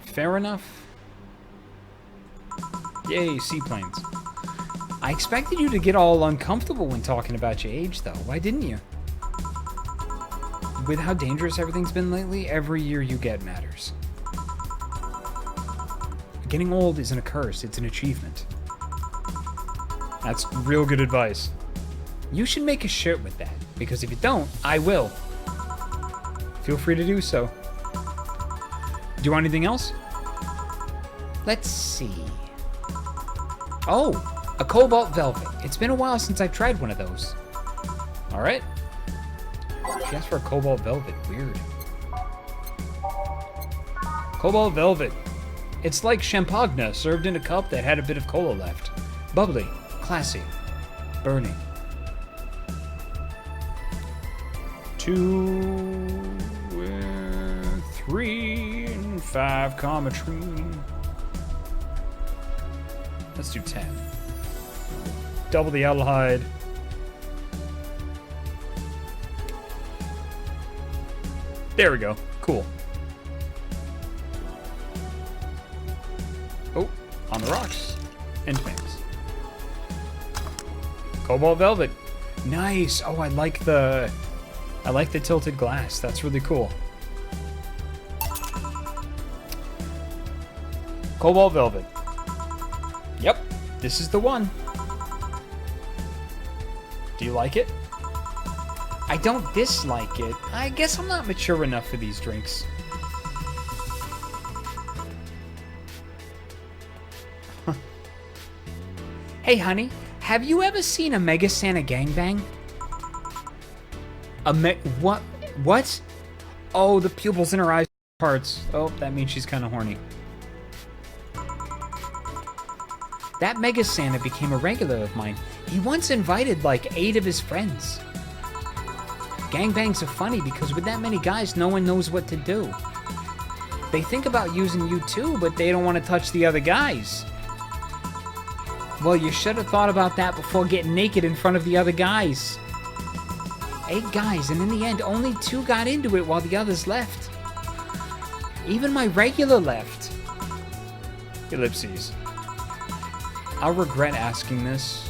Speaker 1: Fair enough. Yay, seaplanes. I expected you to get all uncomfortable when talking about your age, though. Why didn't you? With how dangerous everything's been lately, every year you get matters. Getting old isn't a curse, it's an achievement. That's real good advice. You should make a shirt with that, because if you don't, I will. Feel free to do so. Do you want anything else?
Speaker 2: Let's see. Oh, a Cobalt Velvet. It's been a while since I've tried one of those.
Speaker 1: All right. She asked for a Cobalt Velvet. Weird. Cobalt Velvet. It's like champagne served in a cup that had a bit of cola left. Bubbly, classy, burning. 2, 3, and 5 cometrine. Let's do 10. Double the aldehyde. There we go. Cool. Oh, on the rocks. And things. Cobalt Velvet. Nice. Oh, I like the tilted glass. That's really cool. Cobalt Velvet. Yep, this is the one. Do you like it?
Speaker 2: I don't dislike it.
Speaker 1: I guess I'm not mature enough for these drinks.
Speaker 2: Hey, honey, have you ever seen a Mega Santa gangbang?
Speaker 1: What? What? Oh, the pupils in her eyes parts. Oh, that means she's kind of horny.
Speaker 2: That Mega Santa became a regular of mine. He once invited like 8 of his friends. Gangbangs are funny because with that many guys, no one knows what to do. They think about using you too, but they don't want to touch the other guys. Well, you should have thought about that before getting naked in front of the other guys. 8 guys, and in the end, only 2 got into it while the others left. Even my regular left.
Speaker 1: Ellipses. I'll regret asking this,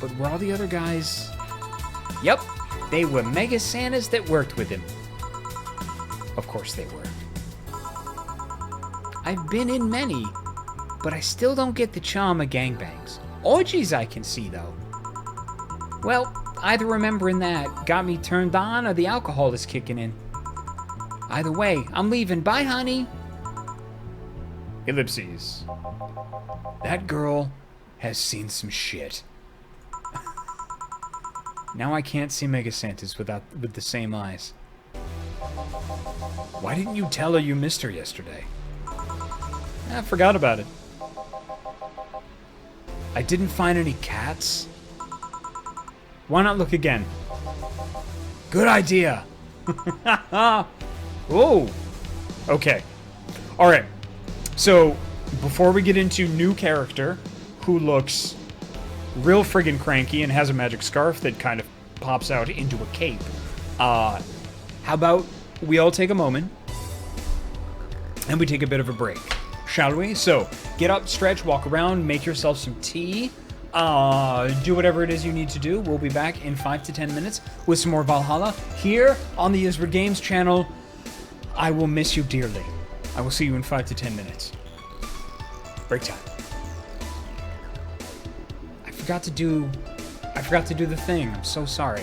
Speaker 1: but were all the other guys...
Speaker 2: Yep, they were Mega Santas that worked with him.
Speaker 1: Of course they were.
Speaker 2: I've been in many, but I still don't get the charm of gangbangs. Orgies I can see, though. Well, either remembering that got me turned on or the alcohol is kicking in. Either way, I'm leaving. Bye, honey.
Speaker 1: Ellipses. That girl has seen some shit. Now I can't see Mega Santas with the same eyes. Why didn't you tell her you missed her yesterday? I forgot about it. I didn't find any cats. Why not look again? Good idea. Oh. Okay. All right. So, before we get into new character who looks real friggin' cranky and has a magic scarf that kind of pops out into a cape, how about we all take a moment and we take a bit of a break, shall we? So, get up, stretch, walk around, make yourself some tea, do whatever it is you need to do. We'll be back in 5 to 10 minutes with some more Valhalla here on the Ysbryd Games channel. I will miss you dearly. I will see you in 5 to 10 minutes. Break time. I forgot to do the thing. I'm so sorry.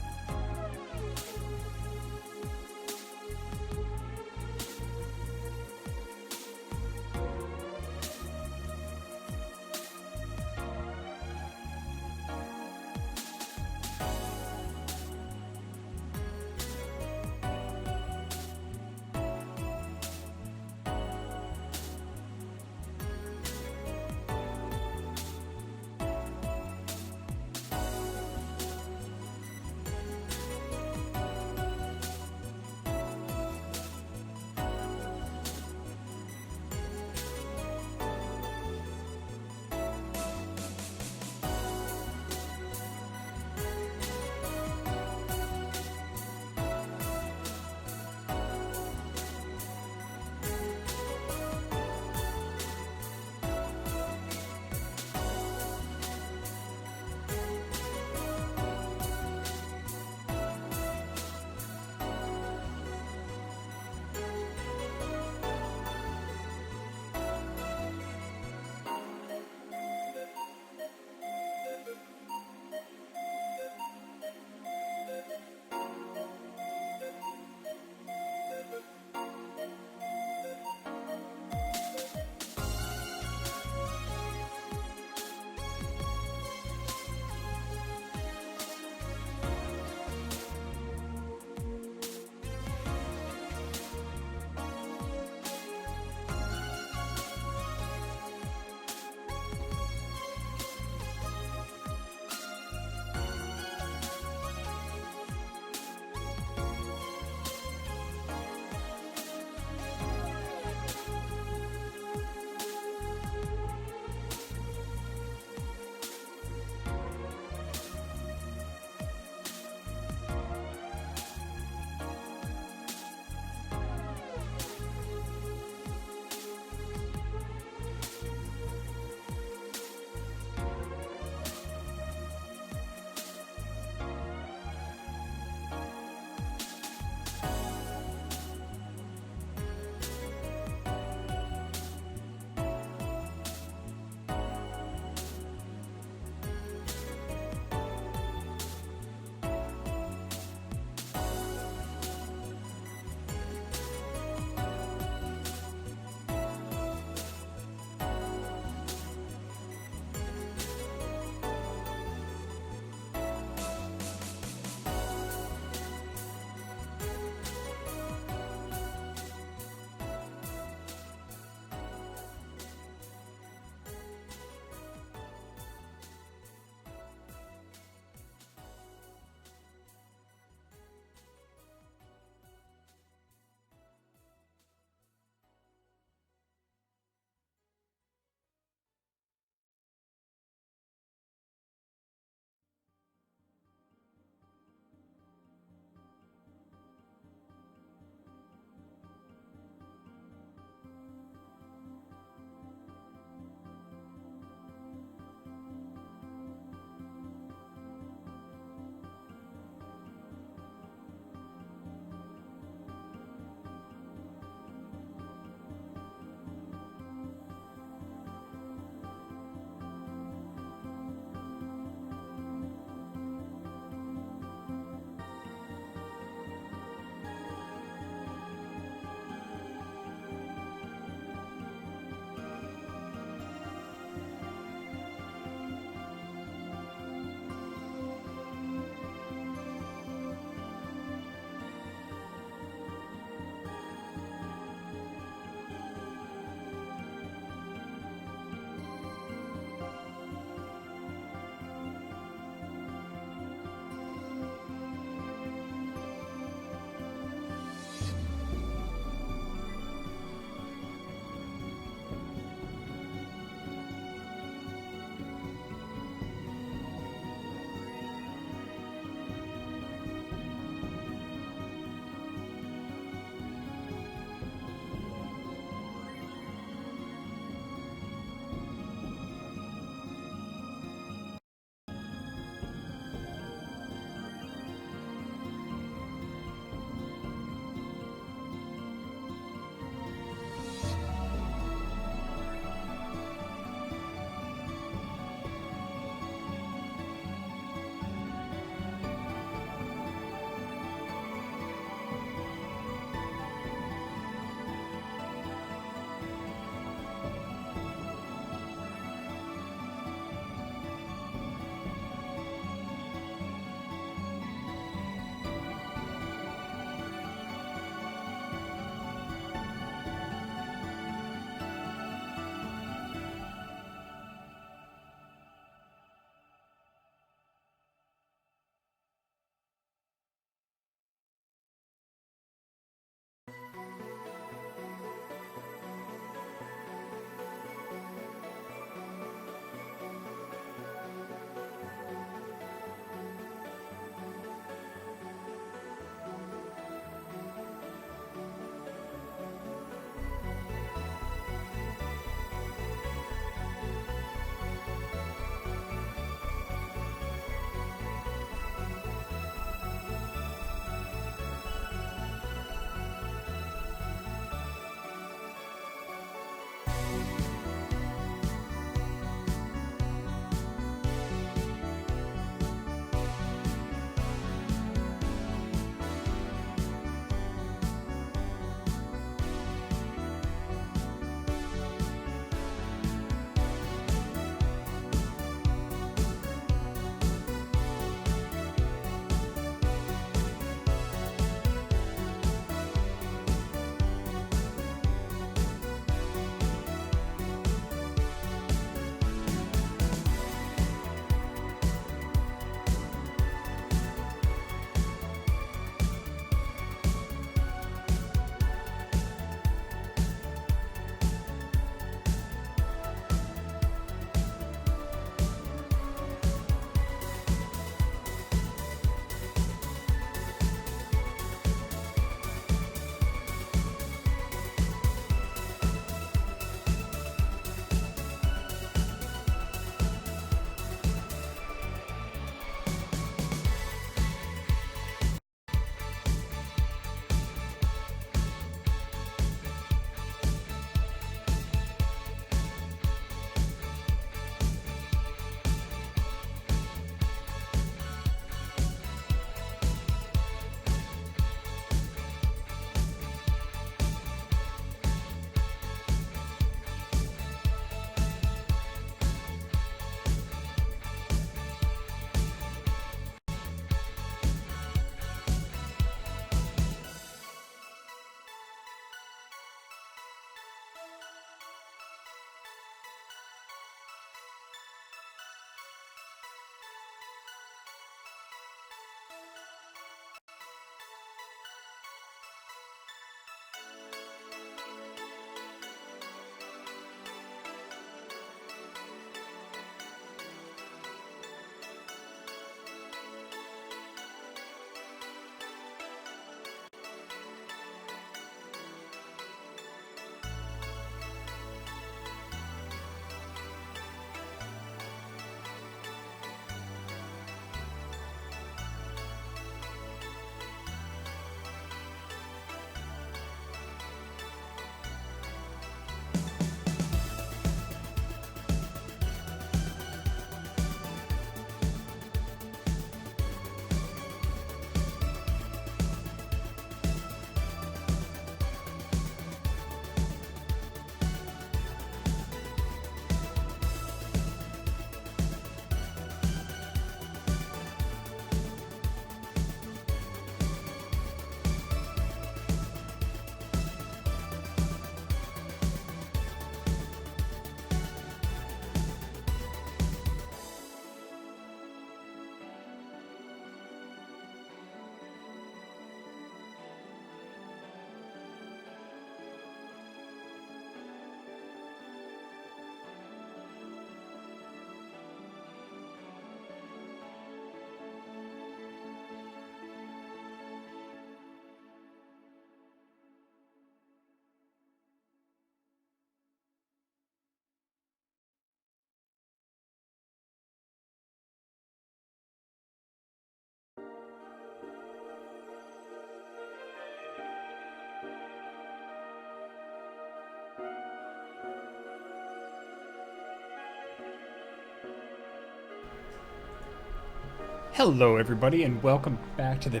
Speaker 1: Hello, everybody, and welcome back to the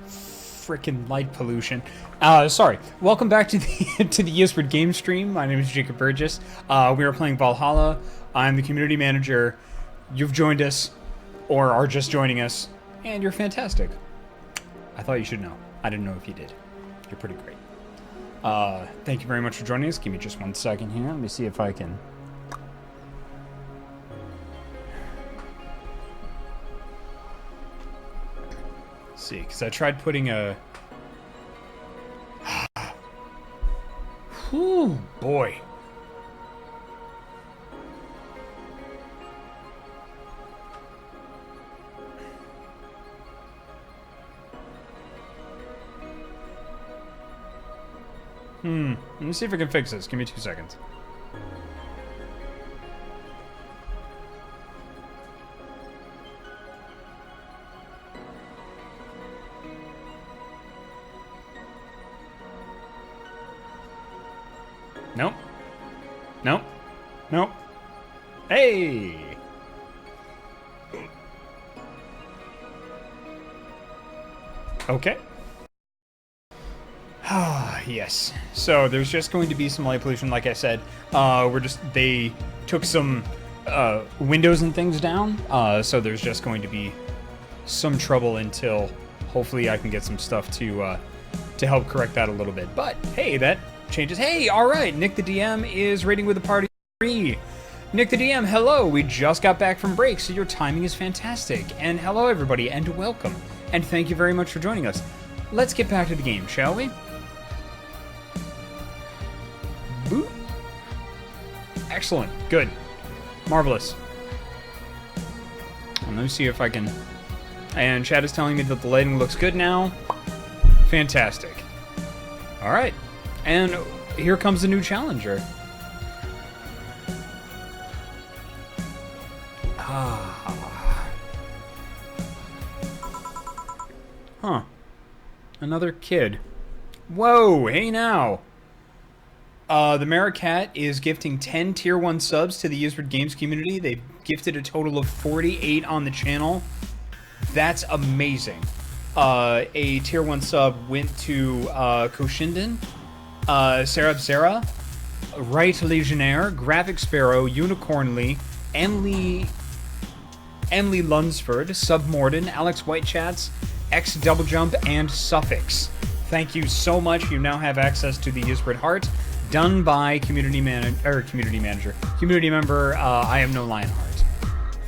Speaker 1: frickin' light pollution. Sorry. Welcome back to the to the Ysbryd game stream. My name is Jacob Burgess. We are playing Valhalla. I'm the community manager. You've joined us, or are just joining us, and you're fantastic. I thought you should know. I didn't know if you did. You're pretty great. Thank you very much for joining us. Give me just 1 second here. Let me see if I can... see, because I tried putting a... Whew, boy. Let me see if I can fix this. Give me 2 seconds. Nope. Nope. Nope. Hey! Okay. Yes. So there's just going to be some light pollution, like I said. They took some windows and things down, so there's just going to be some trouble until hopefully I can get some stuff to help correct that a little bit. But hey, that changes. Hey, all right, Nick the DM is raiding with the party 3. Nick the DM, hello. We just got back from break, so your timing is fantastic. And hello, everybody, and welcome. And thank you very much for joining us. Let's get back to the game, shall we? Boop. Excellent. Good. Marvelous. Let me see if I can... And chat is telling me that the lighting looks good now. Fantastic. Alright. And here comes the new challenger. Huh. Another kid. Whoa, hey now. The Maricat is gifting 10 tier 1 subs to the Ysbryd Games community. They've gifted a total of 48 on the channel. That's amazing. A tier 1 sub went to Koshinden, Serap Zera, Right Legionnaire, Graphic Sparrow, Unicornly, Emily Lunsford, Submorden, Alex Whitechats, X Double Jump, and Suffix. Thank you so much. You now have access to the Ysbryd Heart, done by community member I Am No Lionheart.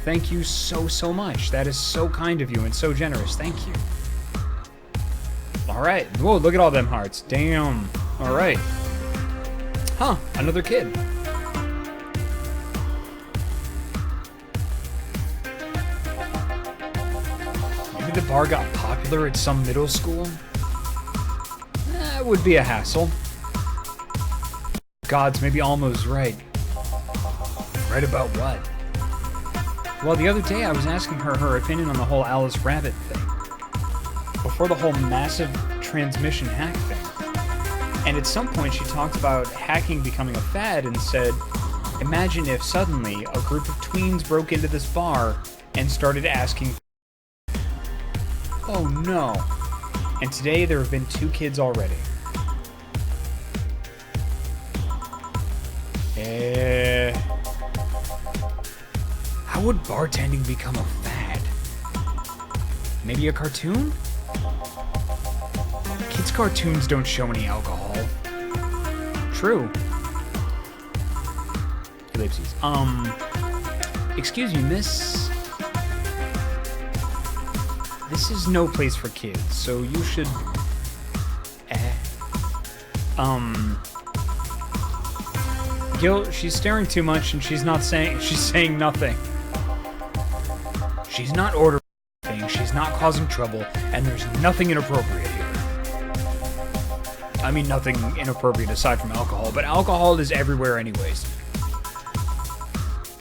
Speaker 1: Thank you so much. That is so kind of you and so generous. Thank you. All right. Whoa, look at all them hearts. Damn. All right. Huh, another kid. Maybe the bar got popular at some middle school? That would be a hassle. Gods, maybe Almo's right. Right about what? Well, the other day I was asking her opinion on the whole Alice Rabbit thing. Before the whole massive transmission hack thing. And at some point she talked about hacking becoming a fad and said, imagine if suddenly a group of tweens broke into this bar and started asking... Oh no. And today there have been 2 kids already. How would bartending become a fad? Maybe a cartoon? Kids' cartoons don't show any alcohol. True. Ellipses. Excuse me, miss. This is no place for kids, so you should... Gil, she's staring too much and she's saying nothing. She's not ordering anything, she's not causing trouble, and there's nothing inappropriate here. I mean, nothing inappropriate aside from alcohol, but alcohol is everywhere anyways.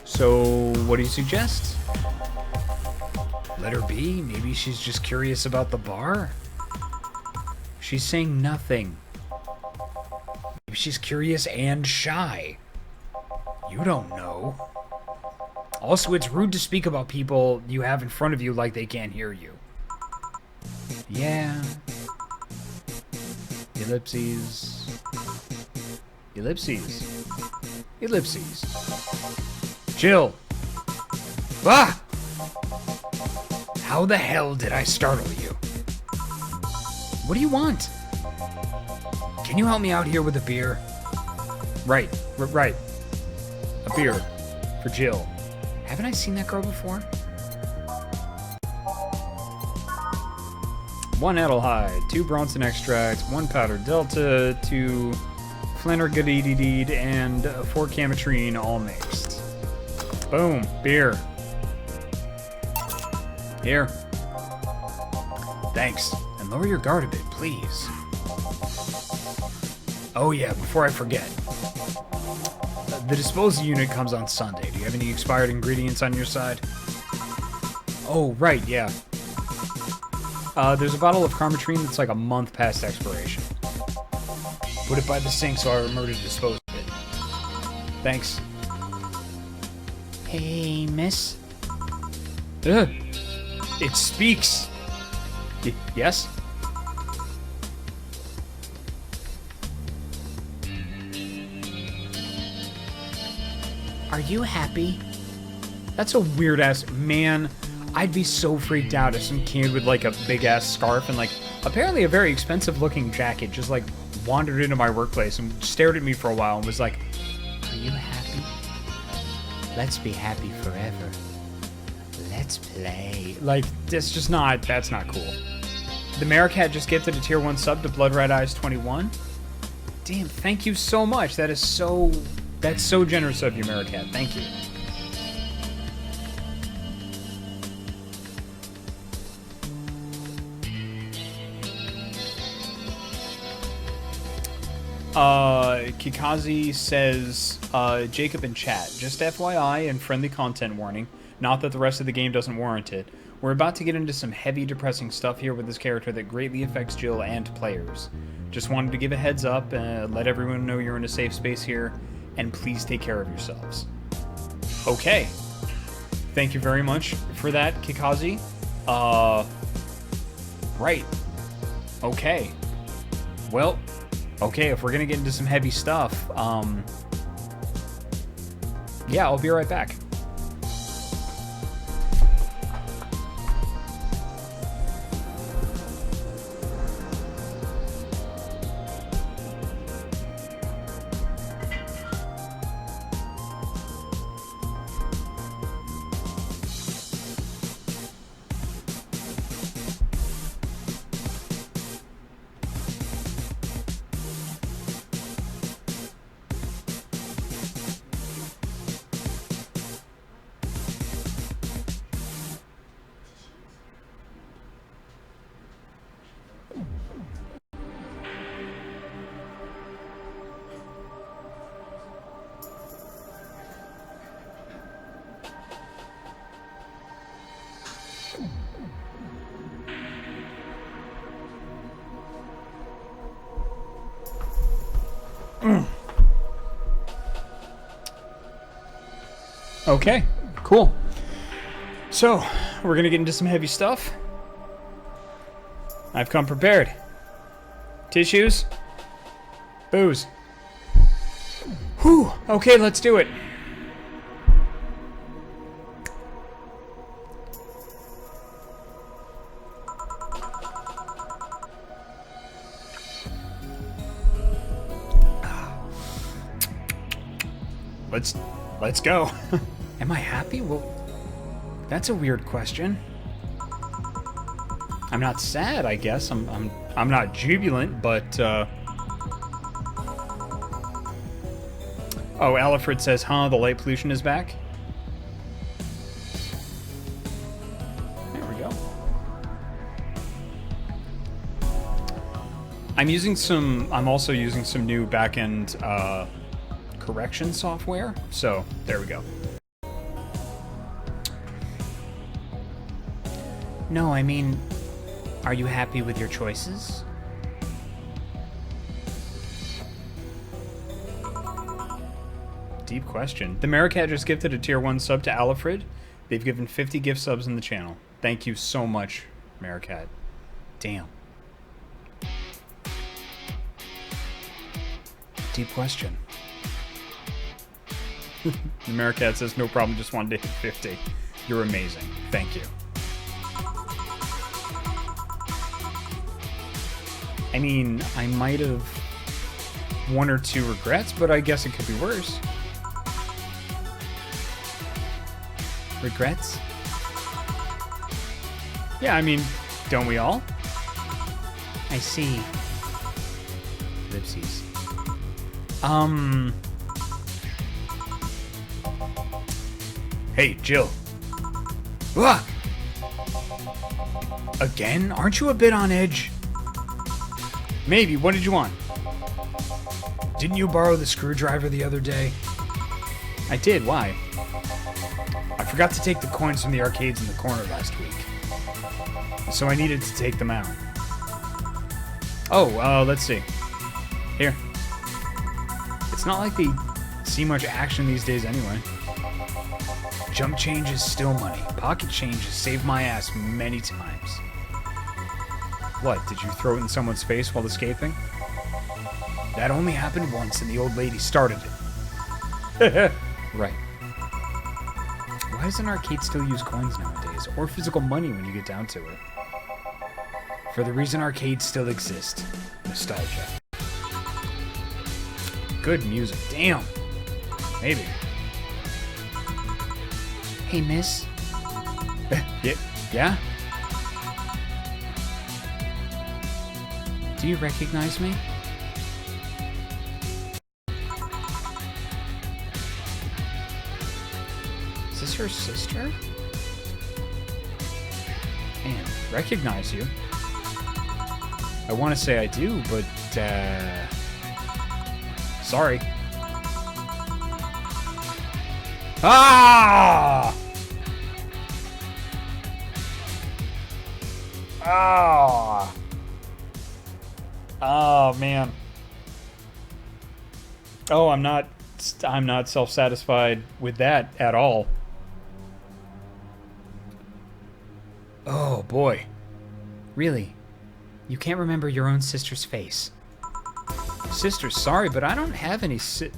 Speaker 1: So, what do you suggest? Let her be? Maybe she's just curious about the bar? She's saying nothing. Maybe she's curious and shy. You don't know. Also, it's rude to speak about people you have in front of you like they can't hear you. Yeah. Ellipses. Ellipses. Ellipses. Jill. Ah! How the hell did I startle you? What do you want? Can you help me out here with a beer? Right. A beer. For Jill. Haven't I seen that girl before? 1 Adelhyde, 2 Bronson extracts, 1 powdered delta, 2 Flannergadidid, and 4 Camitrine all mixed. Boom. Beer. Here. Thanks. And lower your guard a bit, please. Oh yeah, before I forget. The disposal unit comes on Sunday. Do you have any expired ingredients on your side? Oh, right, yeah. There's a bottle of Carmetrine that's like a month past expiration. Put it by the sink so I remember to dispose of it. Thanks.
Speaker 2: Hey, miss.
Speaker 1: Ugh. It speaks. Yes?
Speaker 2: Are you happy?
Speaker 1: That's a weird ass man. I'd be so freaked out if some kid with like a big ass scarf and like apparently a very expensive looking jacket just like wandered into my workplace and stared at me for a while and was like,
Speaker 2: Are you happy? Let's be happy forever. Let's play.
Speaker 1: Like, that's not cool. The Maricat just gifted a tier 1 sub to Blood Red Eyes 21. Damn, thank you so much. That's so generous of you, Maricat. Thank you. Kikazi says, Jacob in chat, just FYI and friendly content warning, not that the rest of the game doesn't warrant it. We're about to get into some heavy, depressing stuff here with this character that greatly affects Jill and players. Just wanted to give a heads up, let everyone know you're in a safe space here, and please take care of yourselves. Okay. Thank you very much for that, Kikazi. Right. Okay. Well, okay, if we're gonna get into some heavy stuff, yeah, I'll be right back. Okay, cool. So, we're gonna get into some heavy stuff. I've come prepared. Tissues. Booze. Whew, okay, let's do it. Let's go. Am I happy? Well, that's a weird question. I'm not sad, I guess. I'm not jubilant, but Oh, Alfred says, "Huh, the light pollution is back." There we go. I'm also using some new back-end correction software. So, there we go.
Speaker 2: No, I mean, are you happy with your choices?
Speaker 1: Deep question. The Maricat just gifted a tier 1 sub to Alfred. They've given 50 gift subs in the channel. Thank you so much, Maricat. Damn. Deep question. The Maricat says, no problem, just wanted to hit 50. You're amazing. Thank you. I mean, I might have 1 or 2 regrets, but I guess it could be worse.
Speaker 2: Regrets?
Speaker 1: Yeah, I mean, don't we all?
Speaker 2: I see. Ellipses.
Speaker 1: Hey, Jill. Ah! Again? Aren't you a bit on edge? Maybe. What did you want? Didn't you borrow the screwdriver the other day? I did. Why? I forgot to take the coins from the arcades in the corner last week. So I needed to take them out. Oh, let's see. Here. It's not like they see much action these days anyway. Jump change is still money. Pocket change has saved my ass many times. What, did you throw it in someone's face while escaping? That only happened once and the old lady started it.
Speaker 2: Right. Why does an arcade still use coins nowadays? Or physical money when you get down to it?
Speaker 1: For the reason arcades still exist. Nostalgia. Good music. Damn. Maybe.
Speaker 2: Hey, miss.
Speaker 1: Yeah?
Speaker 2: Do you recognize me?
Speaker 1: Is this your sister? Man, recognize you. I want to say I do, but, sorry. Ah! Ah! Oh, man. Oh, I'm not self-satisfied with that at all. Oh, boy.
Speaker 2: Really? You can't remember your own sister's face.
Speaker 1: Sister, sorry, but I don't have any
Speaker 2: Sister?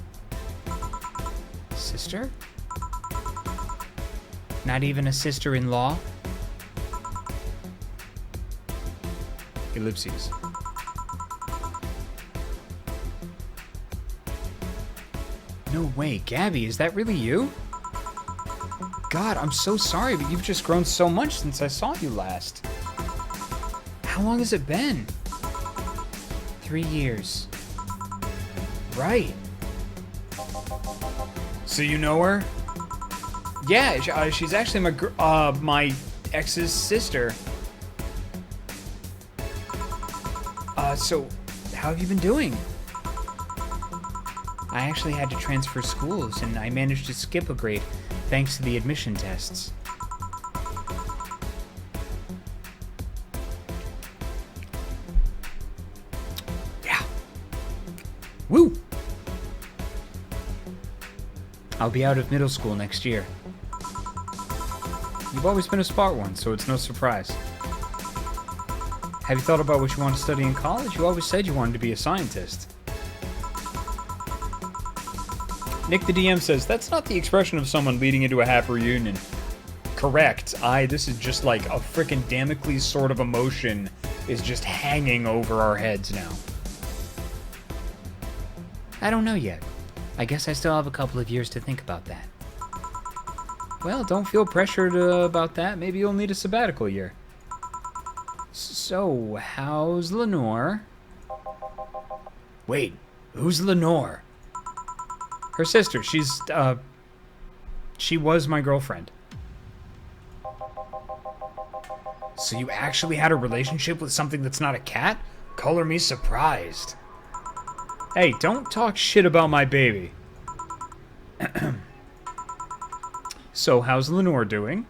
Speaker 2: Not even a sister-in-law?
Speaker 1: Ellipses. No way, Gabby, is that really you? God, I'm so sorry, but you've just grown so much since I saw you last. How long has it been?
Speaker 2: 3 years.
Speaker 1: Right. So you know her? Yeah, she's actually my ex's sister. So how have you been doing?
Speaker 2: I actually had to transfer schools, and I managed to skip a grade thanks to the admission tests.
Speaker 1: Yeah. Woo!
Speaker 2: I'll be out of middle school next year.
Speaker 1: You've always been a smart one, so it's no surprise. Have you thought about what you want to study in college? You always said you wanted to be a scientist. Nick the DM says, that's not the expression of someone leading into a happy reunion. Correct. This is just like a frickin' Damocles sword of emotion is just hanging over our heads now.
Speaker 2: I don't know yet. I guess I still have a couple of years to think about that.
Speaker 1: Well, don't feel pressured about that. Maybe you'll need a sabbatical year. So, how's Lenore? Wait, who's Lenore? Her sister. She was my girlfriend. So you actually had a relationship with something that's not a cat? Color me surprised. Hey, don't talk shit about my baby. So, how's Lenore doing?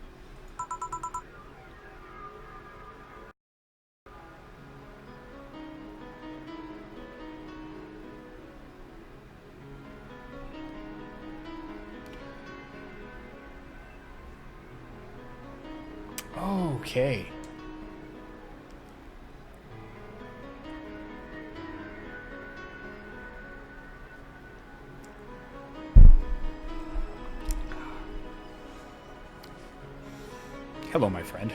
Speaker 1: Okay. Hello, my friend.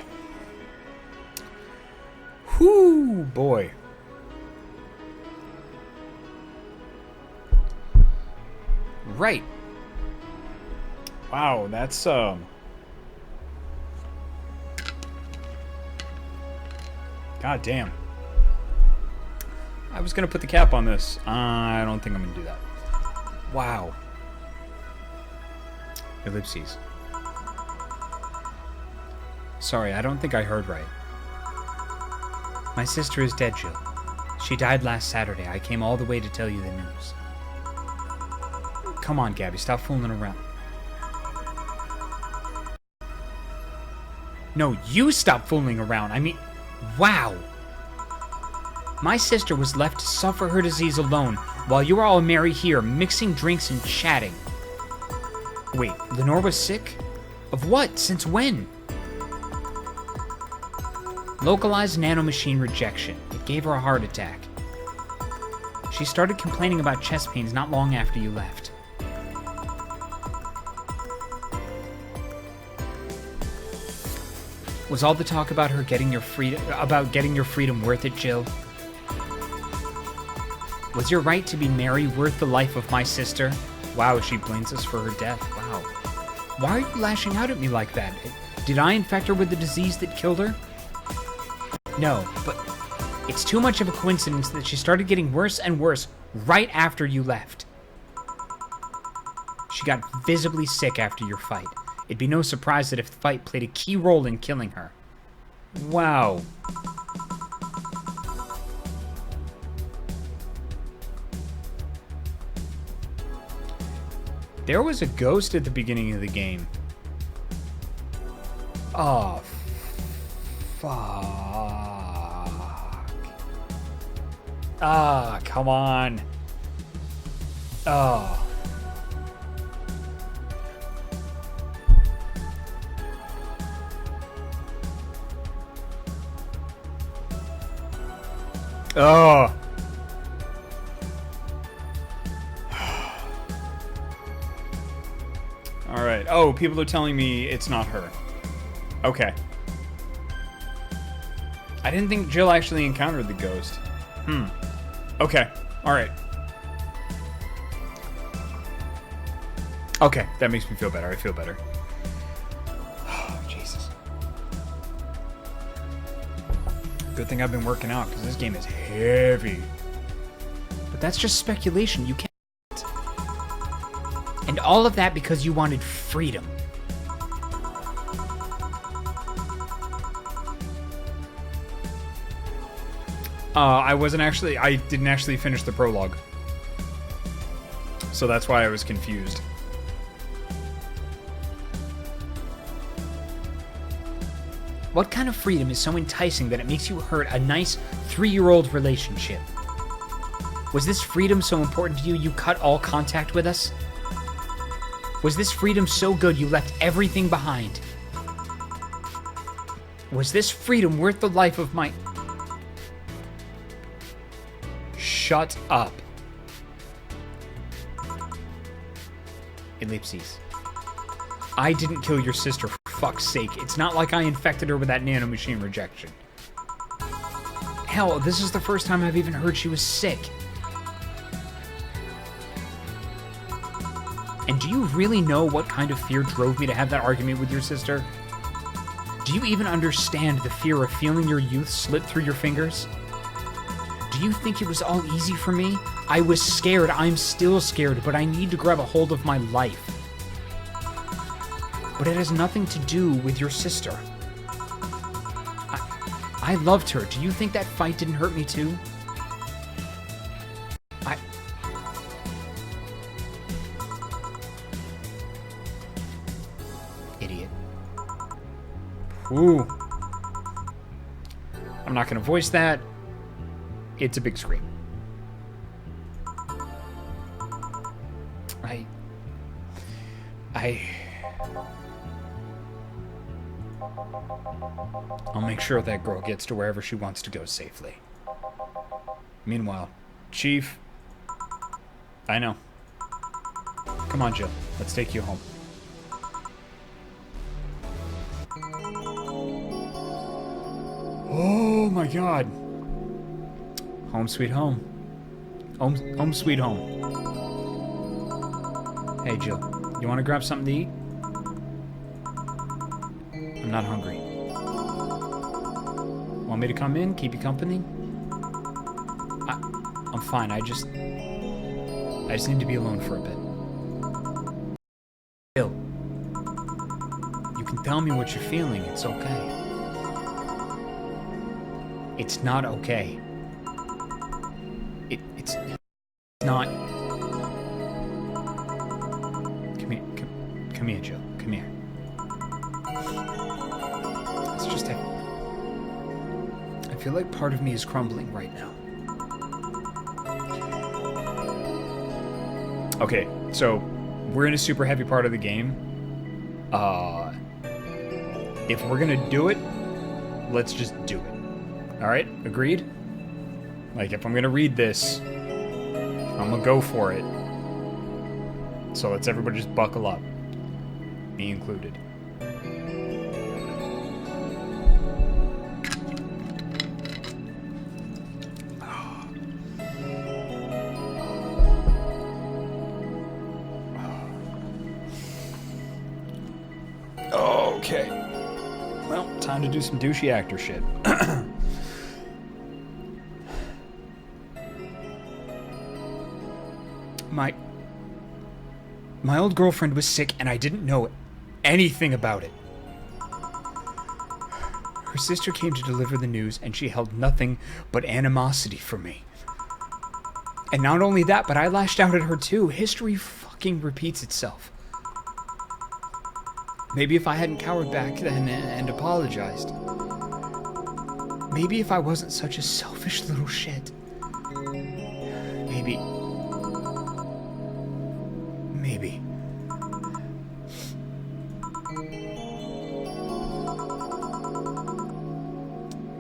Speaker 1: Whoo, boy. Right. Wow, that's God damn. I was gonna put the cap on this. I don't think I'm gonna do that. Wow. Ellipses. Sorry, I don't think I heard right.
Speaker 2: My sister is dead, Jill. She died last Saturday. I came all the way to tell you the news.
Speaker 1: Come on, Gabby, stop fooling around.
Speaker 2: No, you stop fooling around. I mean, wow. My sister was left to suffer her disease alone while you were all merry here, mixing drinks and chatting. Wait, Lenore was sick? Of what? Since when? Localized nanomachine rejection. It gave her a heart attack. She started complaining about chest pains not long after you left. Was all the talk about her getting your freedom worth it, Jill? Was your right to be merry worth the life of my sister?
Speaker 1: Wow, she blames us for her death. Wow.
Speaker 2: Why are you lashing out at me like that? Did I infect her with the disease that killed her? No, but it's too much of a coincidence that she started getting worse and worse right after you left. She got visibly sick after your fight. It'd be no surprise that if the fight played a key role in killing her.
Speaker 1: Wow. There was a ghost at the beginning of the game. Oh, fuck. Ah, come on. Oh. Oh. All right. Oh, people are telling me it's not her. Okay. I didn't think Jill actually encountered the ghost. Okay. All right. Okay, that makes me feel better. I feel better. Oh, Jesus. Good thing I've been working out, because this game is heavy.
Speaker 2: But that's just speculation. You can't. And all of that because you wanted freedom.
Speaker 1: I didn't actually finish the prologue. So that's why I was confused.
Speaker 2: What kind of freedom is so enticing that it makes you hurt a nice 3-year-old relationship? Was this freedom so important to you you cut all contact with us? Was this freedom so good you left everything behind? Was this freedom worth the life of my...
Speaker 1: Shut up.
Speaker 2: Ellipses.
Speaker 1: I didn't kill your sister, for fuck's sake. It's not like I infected her with that nanomachine rejection.
Speaker 2: Hell, this is the first time I've even heard she was sick. And do you really know what kind of fear drove me to have that argument with your sister? Do you even understand the fear of feeling your youth slip through your fingers? Do you think it was all easy for me? I was scared, I'm still scared, but I need to grab a hold of my life. But it has nothing to do with your sister. I loved her. Do you think that fight didn't hurt me too? Idiot.
Speaker 1: Ooh. I'm not going to voice that. It's a big scream. I'll make sure that girl gets to wherever she wants to go safely. Meanwhile, Chief... I know. Come on, Jill. Let's take you home. Oh my god. Home sweet home. Home sweet home. Hey, Jill. You want to grab something to eat? I'm not hungry. Want me to come in? Keep you company? I'm fine. I just need to be alone for a bit. Jill. You can tell me what you're feeling. It's okay. It's not okay. It's not. Come here, Jill. Come here. It's just I feel like part of me is crumbling right now. Okay, so we're in a super heavy part of the game. If we're gonna do it, let's just do it. Alright? Agreed? Like, if I'm gonna read this, I'm gonna go for it. So let's everybody just buckle up. Me included. Okay. Well, time to do some douchey actor shit. My old girlfriend was sick and I didn't know anything about it. Her sister came to deliver the news and she held nothing but animosity for me. And not only that, but I lashed out at her too. History fucking repeats itself. Maybe if I hadn't cowered back then and apologized. Maybe if I wasn't such a selfish little shit. Maybe.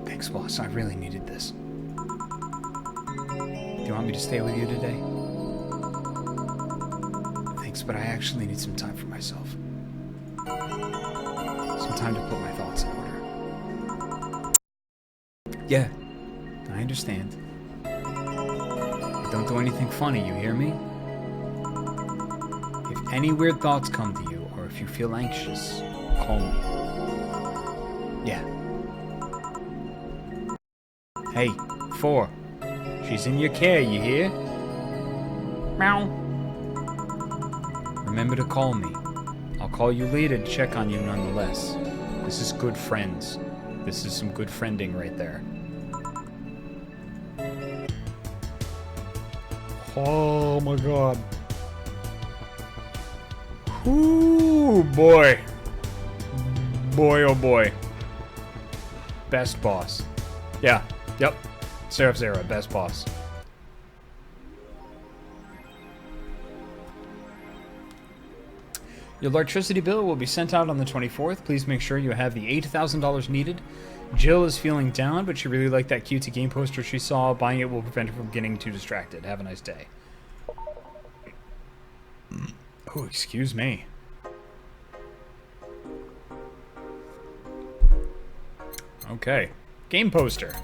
Speaker 1: Thanks, boss. I really needed this. Do you want me to stay with you today? Thanks, but I actually need some time for myself. Some time to put my thoughts in order. Yeah, I understand. But don't do anything funny, you hear me? If any weird thoughts come to you, or if you feel anxious, call me. Yeah. Hey, 4. She's in your care, you hear? Meow. Remember to call me. I'll call you later to check on you nonetheless. This is good friends. This is some good friending right there. Oh my god. Ooh, boy. Boy, oh boy. Best boss. Yeah, yep. Seraph Zera, best boss. Your electricity bill will be sent out on the 24th. Please make sure you have the $8,000 needed. Jill is feeling down, but she really liked that QT game poster she saw. Buying it will prevent her from getting too distracted. Have a nice day. Oh, excuse me. Okay. Game poster.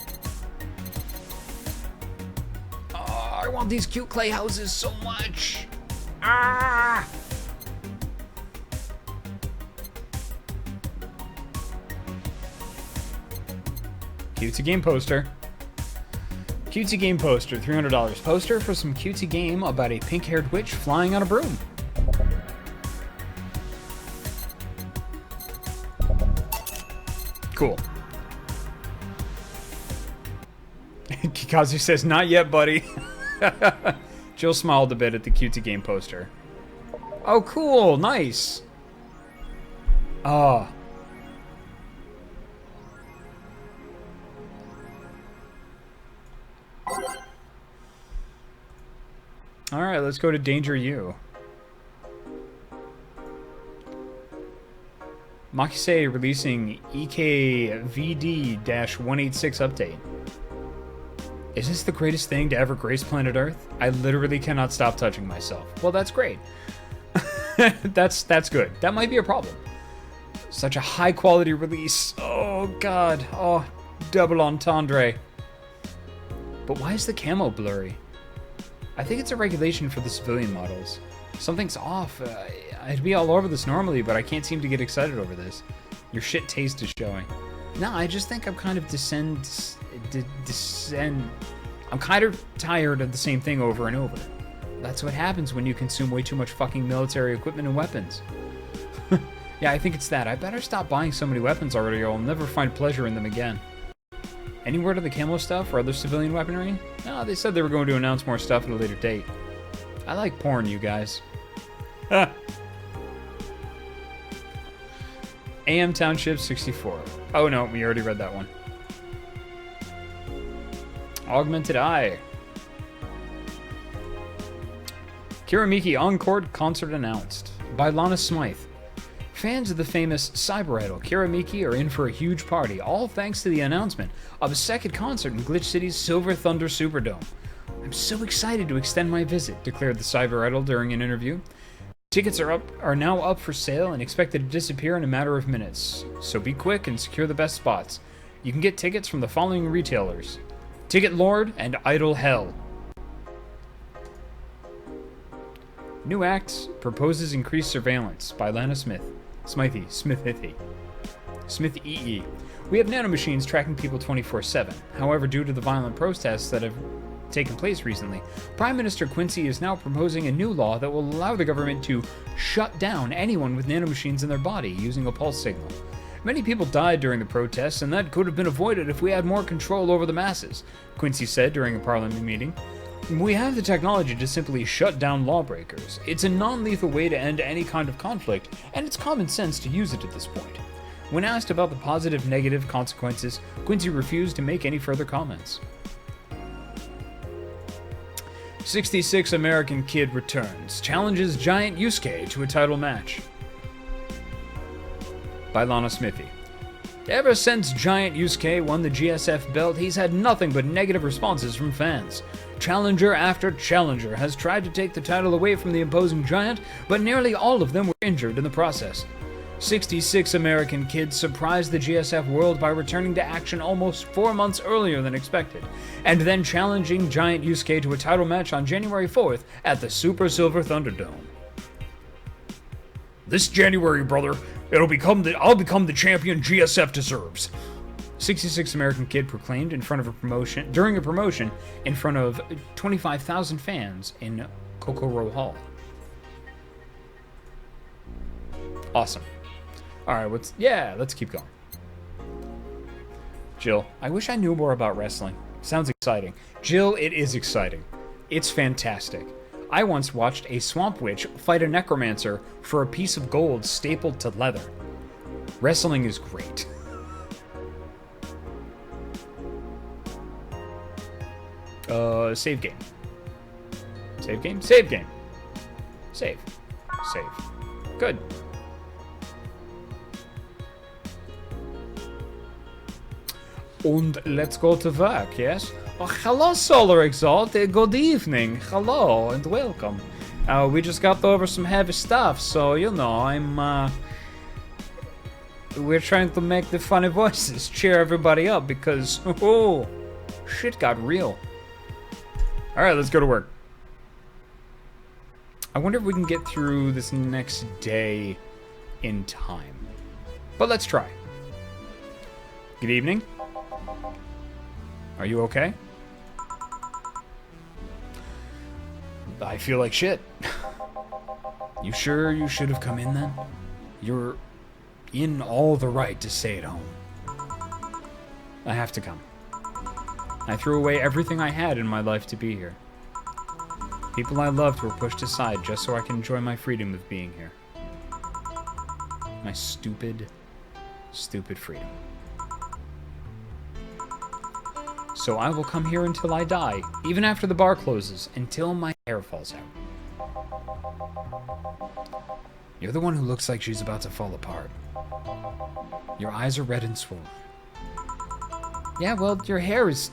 Speaker 1: Oh, I want these cute clay houses so much. Ah! Cutesy game poster. Cutesy game poster, $300. Poster for some cutesy game about a pink-haired witch flying on a broom. Cool. Kikazu says, not yet, buddy. Jill smiled a bit at the cutesy game poster. Oh, cool. Nice. Ah. Alright, let's go to Danger U. Makise releasing EKVD-186 update. Is this the greatest thing to ever grace planet Earth? I literally cannot stop touching myself. Well, that's great. That's good. That might be a problem. Such a high quality release. Oh god. Oh, double entendre. But why is the camo blurry? I think it's a regulation for the civilian models. Something's off. I'd be all over this normally, but I can't seem to get excited over this. Your shit taste is showing. No, I just think I'm kind of I'm kind of tired of the same thing over and over. That's what happens when you consume way too much fucking military equipment and weapons. Yeah, I think it's that. I better stop buying so many weapons already or I'll never find pleasure in them again. Any word of the camo stuff or other civilian weaponry? No, they said they were going to announce more stuff at a later date. I like porn, you guys. AM Township 64. Oh no, we already read that one. Augmented Eye. Kiramiki Encore concert announced by Lana Smythe. Fans of the famous cyber idol Kiramiki are in for a huge party, all thanks to the announcement of a second concert in Glitch City's Silver Thunder Superdome. I'm so excited to extend my visit, declared the cyber idol during an interview. Tickets are now up for sale and expected to disappear in a matter of minutes, so be quick and secure the best spots. You can get tickets from the following retailers: Ticket Lord and Idol Hell. New Act proposes increased surveillance by Lana Smith. Smithy. We have nanomachines tracking people 24/7. However, due to the violent protests that have taken place recently, Prime Minister Quincy is now proposing a new law that will allow the government to shut down anyone with nanomachines in their body using a pulse signal. Many people died during the protests, and that could have been avoided if we had more control over the masses, Quincy said during a parliament meeting. We have the technology to simply shut down lawbreakers. It's a non-lethal way to end any kind of conflict, and it's common sense to use it at this point. When asked about the positive-negative consequences, Quincy refused to make any further comments. 66 American Kid returns, challenges Giant Yusuke to a title match. By Lana Smithy. Ever since Giant Yusuke won the GSF belt, he's had nothing but negative responses from fans. Challenger after challenger has tried to take the title away from the imposing giant, but nearly all of them were injured in the process. 66 American Kids surprised the GSF world by returning to action almost 4 months earlier than expected, and then challenging Giant Yusuke to a title match on January 4th at the Super Silver Thunderdome. This January, brother, I'll become the champion GSF deserves. 66 American Kid proclaimed during a promotion in front of 25,000 fans in Kokoro Hall. Awesome. Alright, let's keep going. Jill, I wish I knew more about wrestling. Sounds exciting. Jill, it is exciting. It's fantastic. I once watched a swamp witch fight a necromancer for a piece of gold stapled to leather. Wrestling is great. Save game. Save game? Save game. Save. Save. Good. And let's go to work, yes? Oh, hello, Solar Exalt. Good evening. Hello and welcome. We just got over some heavy stuff, so, we're trying to make the funny voices cheer everybody up because, shit got real. Alright, let's go to work. I wonder if we can get through this next day in time. But let's try. Good evening. Are you okay? I feel like shit. You sure you should have come in then? You're in all the right to stay at home. I have to come. I threw away everything I had in my life to be here. People I loved were pushed aside just so I can enjoy my freedom of being here. My stupid, stupid freedom. So I will come here until I die, even after the bar closes, until my hair falls out. You're the one who looks like she's about to fall apart. Your eyes are red and swollen. Yeah, well, your hair is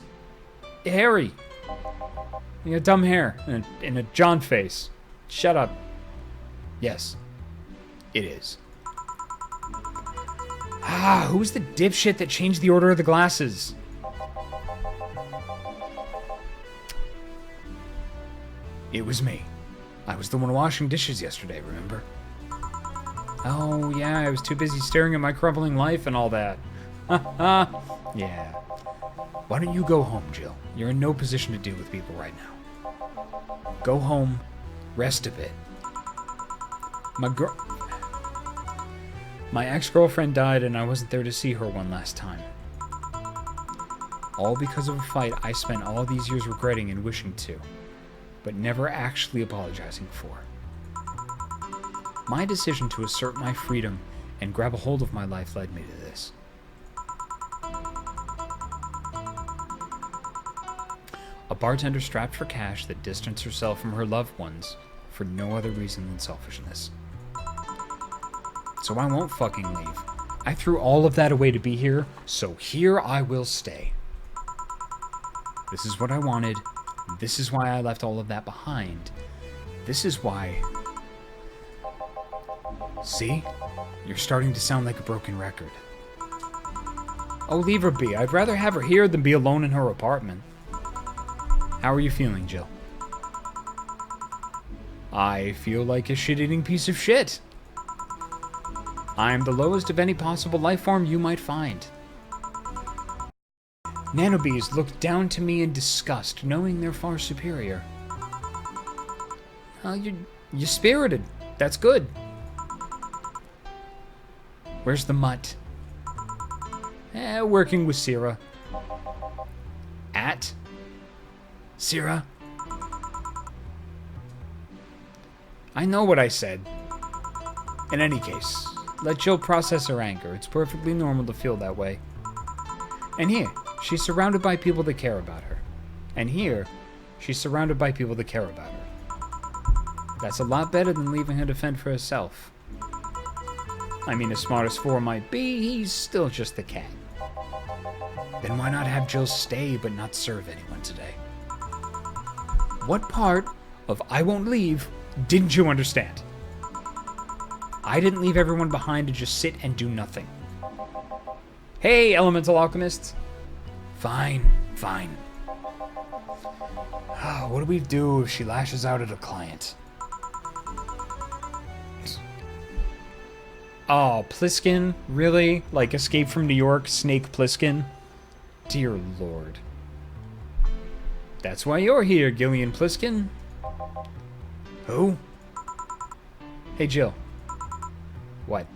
Speaker 1: hairy. You got dumb hair and a John face. Shut up. Yes, it is. Ah, who's the dipshit that changed the order of the glasses? It was me. I was the one washing dishes yesterday, remember? Oh, yeah, I was too busy staring at my crumbling life and all that. Yeah. Why don't you go home, Jill? You're in no position to deal with people right now. Go home, rest a bit. My ex-girlfriend died and I wasn't there to see her one last time. All because of a fight I spent all these years regretting and wishing to, but never actually apologizing for. My decision to assert my freedom and grab a hold of my life led me to this. A bartender strapped for cash that distanced herself from her loved ones for no other reason than selfishness. So I won't fucking leave. I threw all of that away to be here, so here I will stay. This is what I wanted. This is why I left all of that behind. This is why... See? You're starting to sound like a broken record. Oh, leave her be. I'd rather have her here than be alone in her apartment. How are you feeling, Jill? I feel like a shit-eating piece of shit. I'm the lowest of any possible life form you might find. Nanobees look down to me in disgust, knowing they're far superior. You're spirited. That's good. Where's the mutt? Working with Sierra. At? Sierra? I know what I said. In any case, let Jill process her anger. It's perfectly normal to feel that way. And here, she's surrounded by people that care about her. And here, she's surrounded by people that care about her. That's a lot better than leaving her to fend for herself. I mean, as smart as 4 might be, he's still just the cat. Then why not have Jill stay but not serve anyone today? What part of I won't leave didn't you understand? I didn't leave everyone behind to just sit and do nothing. Hey, Elemental Alchemists. Fine, fine. What do we do if she lashes out at a client? Oh, Pliskin? Really? Like Escape from New York, Snake Pliskin? Dear Lord. That's why you're here, Gillian Pliskin. Who? Hey, Jill. What?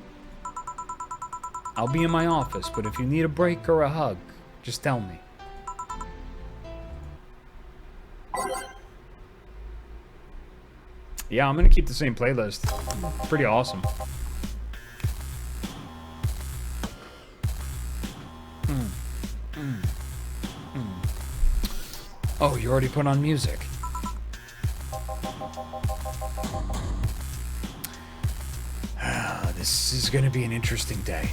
Speaker 1: I'll be in my office, but if you need a break or a hug, just tell me. Yeah, I'm gonna keep the same playlist. Pretty awesome. Oh, you already put on music. This is gonna be an interesting day.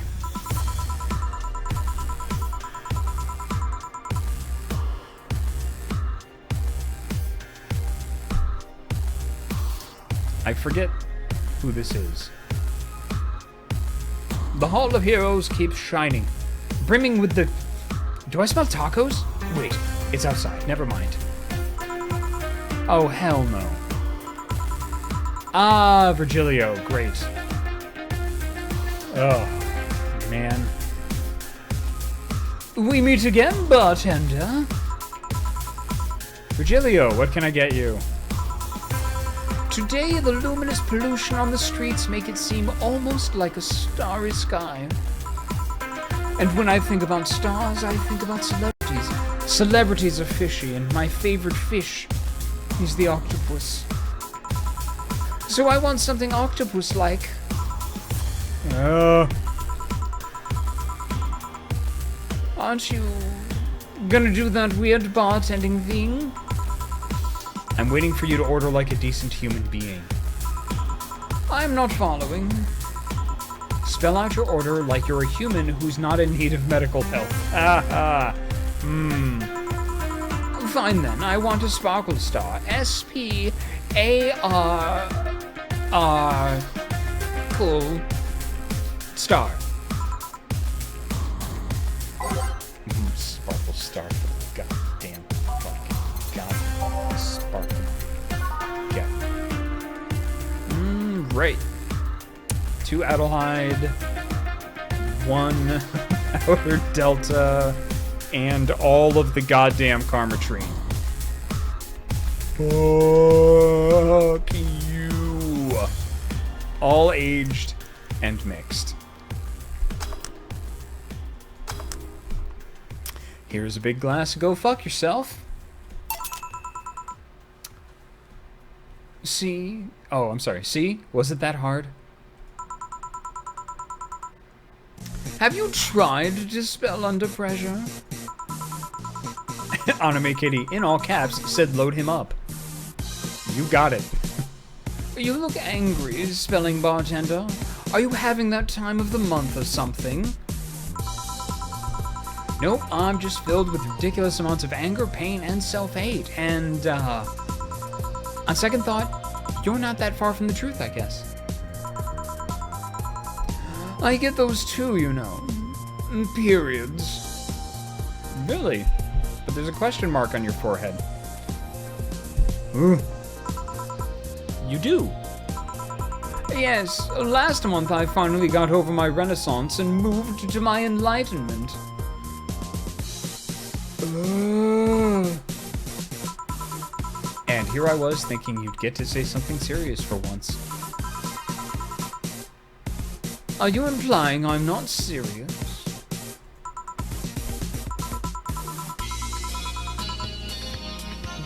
Speaker 1: I forget who this is. The Hall of Heroes keeps shining, brimming with the... Do I smell tacos? Wait, it's outside. Never mind. Oh, hell no. Ah, Virgilio. Great. Oh, man. We meet again, bartender. Virgilio, what can I get you? Today, the luminous pollution on the streets make it seem almost like a starry sky. And when I think about stars, I think about celebrities. Celebrities are fishy, and my favorite fish is the octopus. So I want something octopus-like. Aren't you gonna do that weird bartending thing? I'm waiting for you to order like a decent human being. I'm not following. Spell out your order like you're a human who's not in need of medical help. Fine then, I want a sparkle star. S-P-A-R-R. Cool. Star. Sparkle star. Goddamn fucking god. Sparkle. Yeah. Right. 2 Adelheid, 1 Outer Delta, and all of the goddamn Karma Tree. Fuck you. All aged and mixed. Here's a big glass. Go fuck yourself. See? Oh, I'm sorry. See? Was it that hard? Have you tried to spell under pressure? Anime Kitty, in all caps, said load him up. You got it. You look angry, spelling bartender. Are you having that time of the month or something? Nope, I'm just filled with ridiculous amounts of anger, pain, and self-hate. And, on second thought, you're not that far from the truth, I guess. I get those too, you know. Periods. Really? But there's a question mark on your forehead. Ooh. You do? Yes, last month I finally got over my renaissance and moved to my enlightenment. And here I was thinking you'd get to say something serious for once. Are you implying I'm not serious?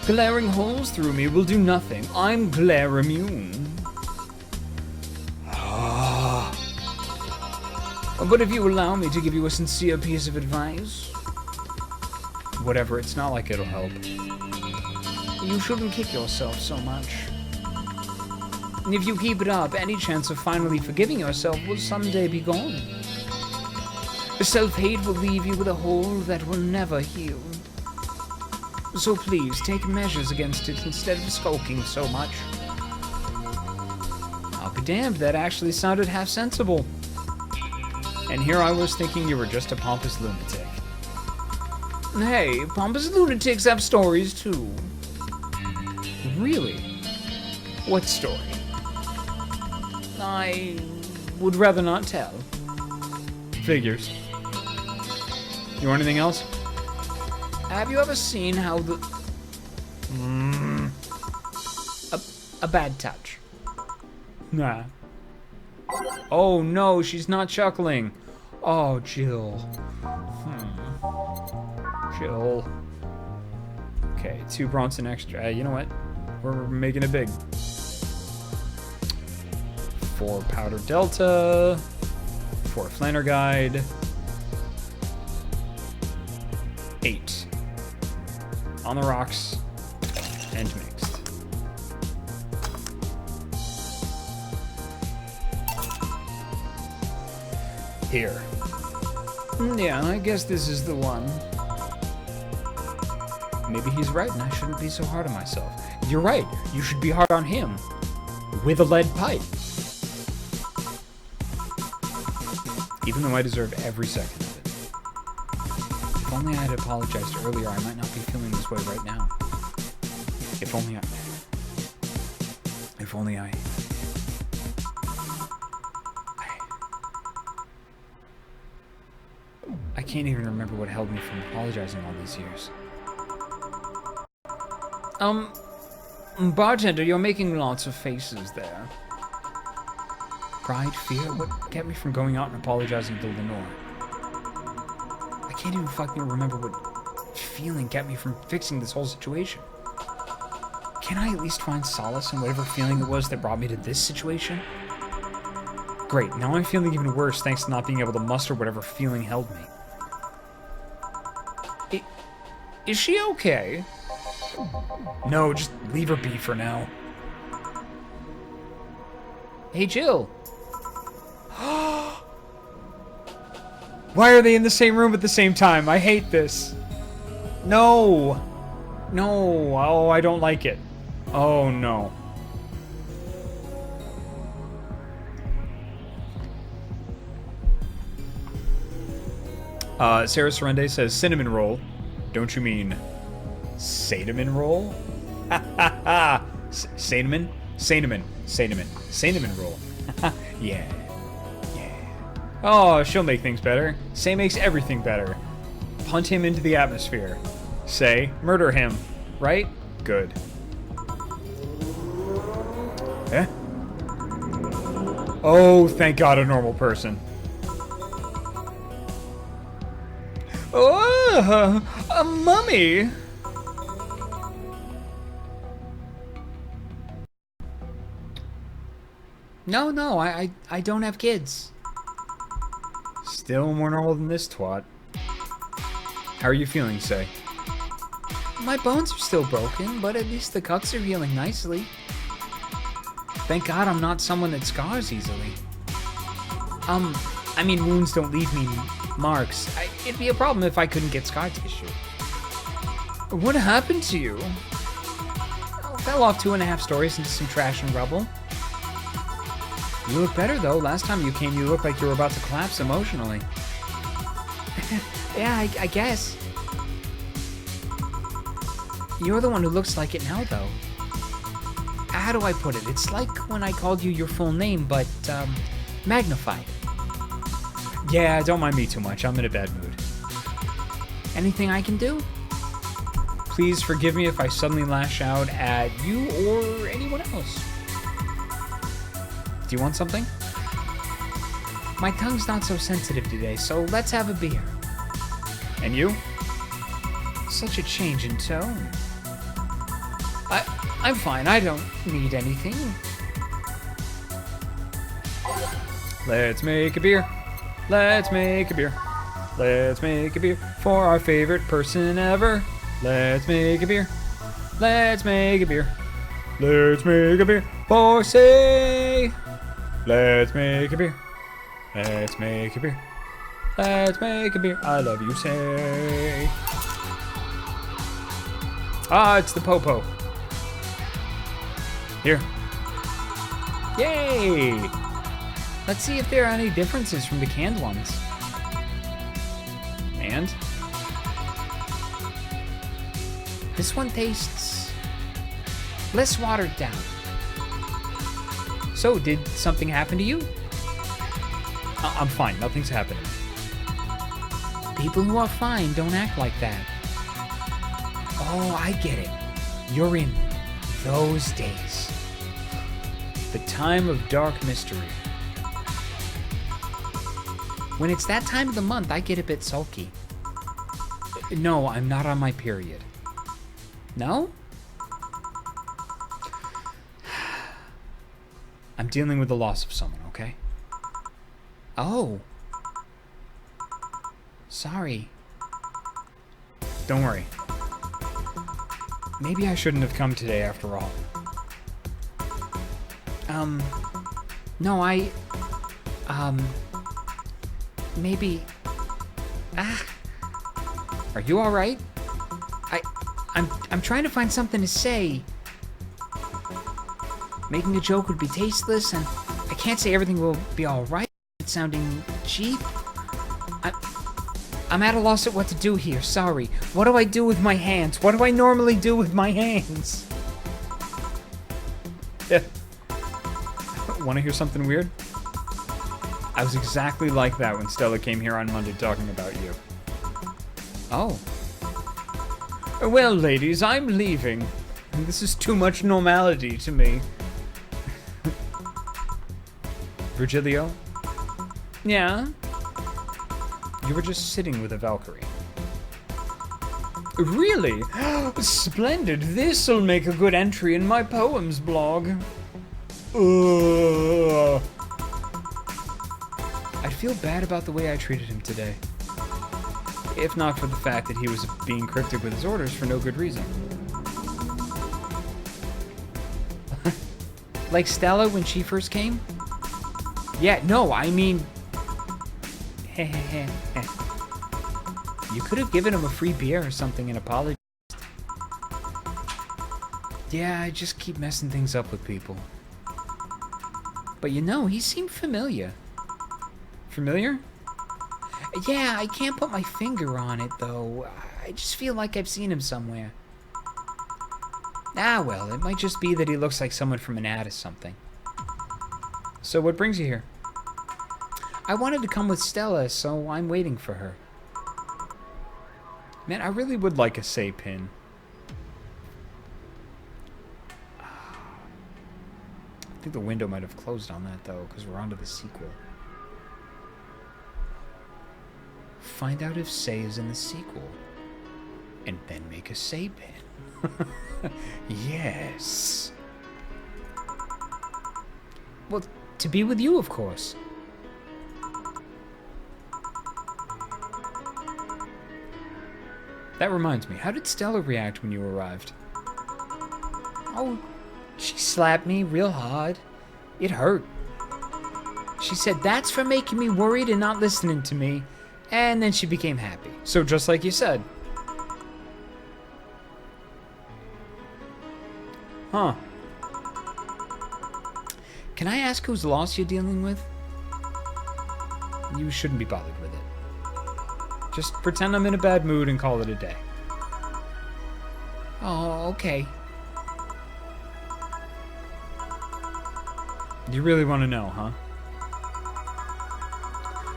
Speaker 1: Glaring holes through me will do nothing. I'm glare immune. But if you allow me to give you a sincere piece of advice... Whatever, it's not like it'll help. You shouldn't kick yourself so much. If you keep it up, any chance of finally forgiving yourself will someday be gone. Self-hate will leave you with a hole that will never heal. So please, take measures against it instead of skulking so much. I'll be damned, that actually sounded half sensible. And here I was thinking you were just a pompous lunatic. Hey, pompous lunatics have stories too. Really? What story? I would rather not tell. Figures. You want anything else? Have you ever seen how the... A bad touch. Nah. Oh no, she's not chuckling. Oh, Jill. Jill. Okay, 2 Bronson extra. You know what? We're making it big. 4 Powder Delta. 4 Flanner Guide. 8. On the rocks. And mixed. Here. Yeah, I guess this is the one. Maybe he's right and I shouldn't be so hard on myself. You're right. You should be hard on him. With a lead pipe. Even though I deserve every second of it. If only I had apologized earlier, I might not be feeling this way right now. If only I... I can't even remember what held me from apologizing all these years. Bartender, you're making lots of faces there. Pride, fear, what kept me from going out and apologizing to Lenore? I can't even fucking remember what feeling kept me from fixing this whole situation. Can I at least find solace in whatever feeling it was that brought me to this situation? Great, now I'm feeling even worse thanks to not being able to muster whatever feeling held me. Is she okay? No, just leave her be for now. Hey, Jill. Why are they in the same room at the same time? I hate this. No. No. Oh, I don't like it. Oh, no. Sarah Sorende says, cinnamon roll. Don't you mean cinnamon roll? Ha ha ha. Cinnamon? Cinnamon. Cinnamon. Cinnamon roll. Yeah. Oh, she'll make things better. Say makes everything better. Punt him into the atmosphere. Say, murder him. Right? Good. Eh? Oh, thank God, a normal person. Oh, a mummy.
Speaker 2: No, I don't have kids.
Speaker 1: Still more normal than this twat. How are you feeling, Say?
Speaker 2: My bones are still broken, but at least the cuts are healing nicely. Thank God I'm not someone that scars easily. I mean, wounds don't leave me marks. It'd be a problem if I couldn't get scar tissue.
Speaker 1: What happened to you?
Speaker 2: I fell off 2.5 stories into some trash and rubble.
Speaker 1: You look better, though. Last time you came, you looked like you were about to collapse emotionally.
Speaker 2: Yeah, I guess. You're the one who looks like it now, though. How do I put it? It's like when I called you your full name, but, magnified.
Speaker 1: Yeah, don't mind me too much. I'm in a bad mood.
Speaker 2: Anything I can do?
Speaker 1: Please forgive me if I suddenly lash out at you or anyone else. Do you want something?
Speaker 2: My tongue's not so sensitive today, so let's have a beer.
Speaker 1: And you?
Speaker 2: Such a change in tone. I'm fine. I don't need anything.
Speaker 1: Let's make a beer. Let's make a beer. Let's make a beer for our favorite person ever. Let's make a beer. Let's make a beer. Let's make a beer for Say. Let's make a beer. Let's make a beer. Let's make a beer. I love you, Say. Ah, it's the Popo. Here. Yay!
Speaker 2: Let's see if there are any differences from the canned ones.
Speaker 1: And?
Speaker 2: This one tastes less watered down.
Speaker 1: So, did something happen to you? I'm fine. Nothing's happening.
Speaker 2: People who are fine don't act like that. Oh, I get it. You're in those days.
Speaker 1: The time of dark mystery.
Speaker 2: When it's that time of the month, I get a bit sulky.
Speaker 1: No, I'm not on my period.
Speaker 2: No?
Speaker 1: I'm dealing with the loss of someone, okay?
Speaker 2: Oh. Sorry.
Speaker 1: Don't worry. Maybe I shouldn't have come today after all.
Speaker 2: No, maybe...
Speaker 1: Are you alright?
Speaker 2: I'm trying to find something to say. Making a joke would be tasteless, and I can't say everything will be alright. It's sounding cheap. I'm at a loss at what to do here, sorry. What do I do with my hands? What do I normally do with my hands?
Speaker 1: Yeah. Want to hear something weird? I was exactly like that when Stella came here on Monday talking about you.
Speaker 2: Oh.
Speaker 1: Well, ladies, I'm leaving. This is too much normality to me. Virgilio?
Speaker 2: Yeah?
Speaker 1: You were just sitting with a Valkyrie. Really? Splendid. This'll make a good entry in my poems blog. I'd feel bad about the way I treated him today. If not for the fact that he was being cryptic with his orders for no good reason.
Speaker 2: Like Stella when she first came?
Speaker 1: Yeah, no, I mean... You could have given him a free beer or something and apologized. Yeah, I just keep messing things up with people. But you know, he seemed familiar. Familiar? Yeah, I can't put my finger on it, though. I just feel like I've seen him somewhere. Ah, well, it might just be that he looks like someone from an ad or something. So what brings you here? I wanted to come with Stella, so I'm waiting for her. Man, I really would like a say pin. I think the window might have closed on that, though, because we're on to the sequel. Find out if Say is in the sequel. And then make a Say pin. Yes. Well, to be with you, of course. That reminds me, how did Stella react when you arrived? Oh, she slapped me real hard. It hurt. She said, that's for making me worried and not listening to me. And then she became happy. So just like you said. Huh. Can I ask whose loss you're dealing with? You shouldn't be bothered with it. Just pretend I'm in a bad mood and call it a day. Oh, okay. You really want to know, huh?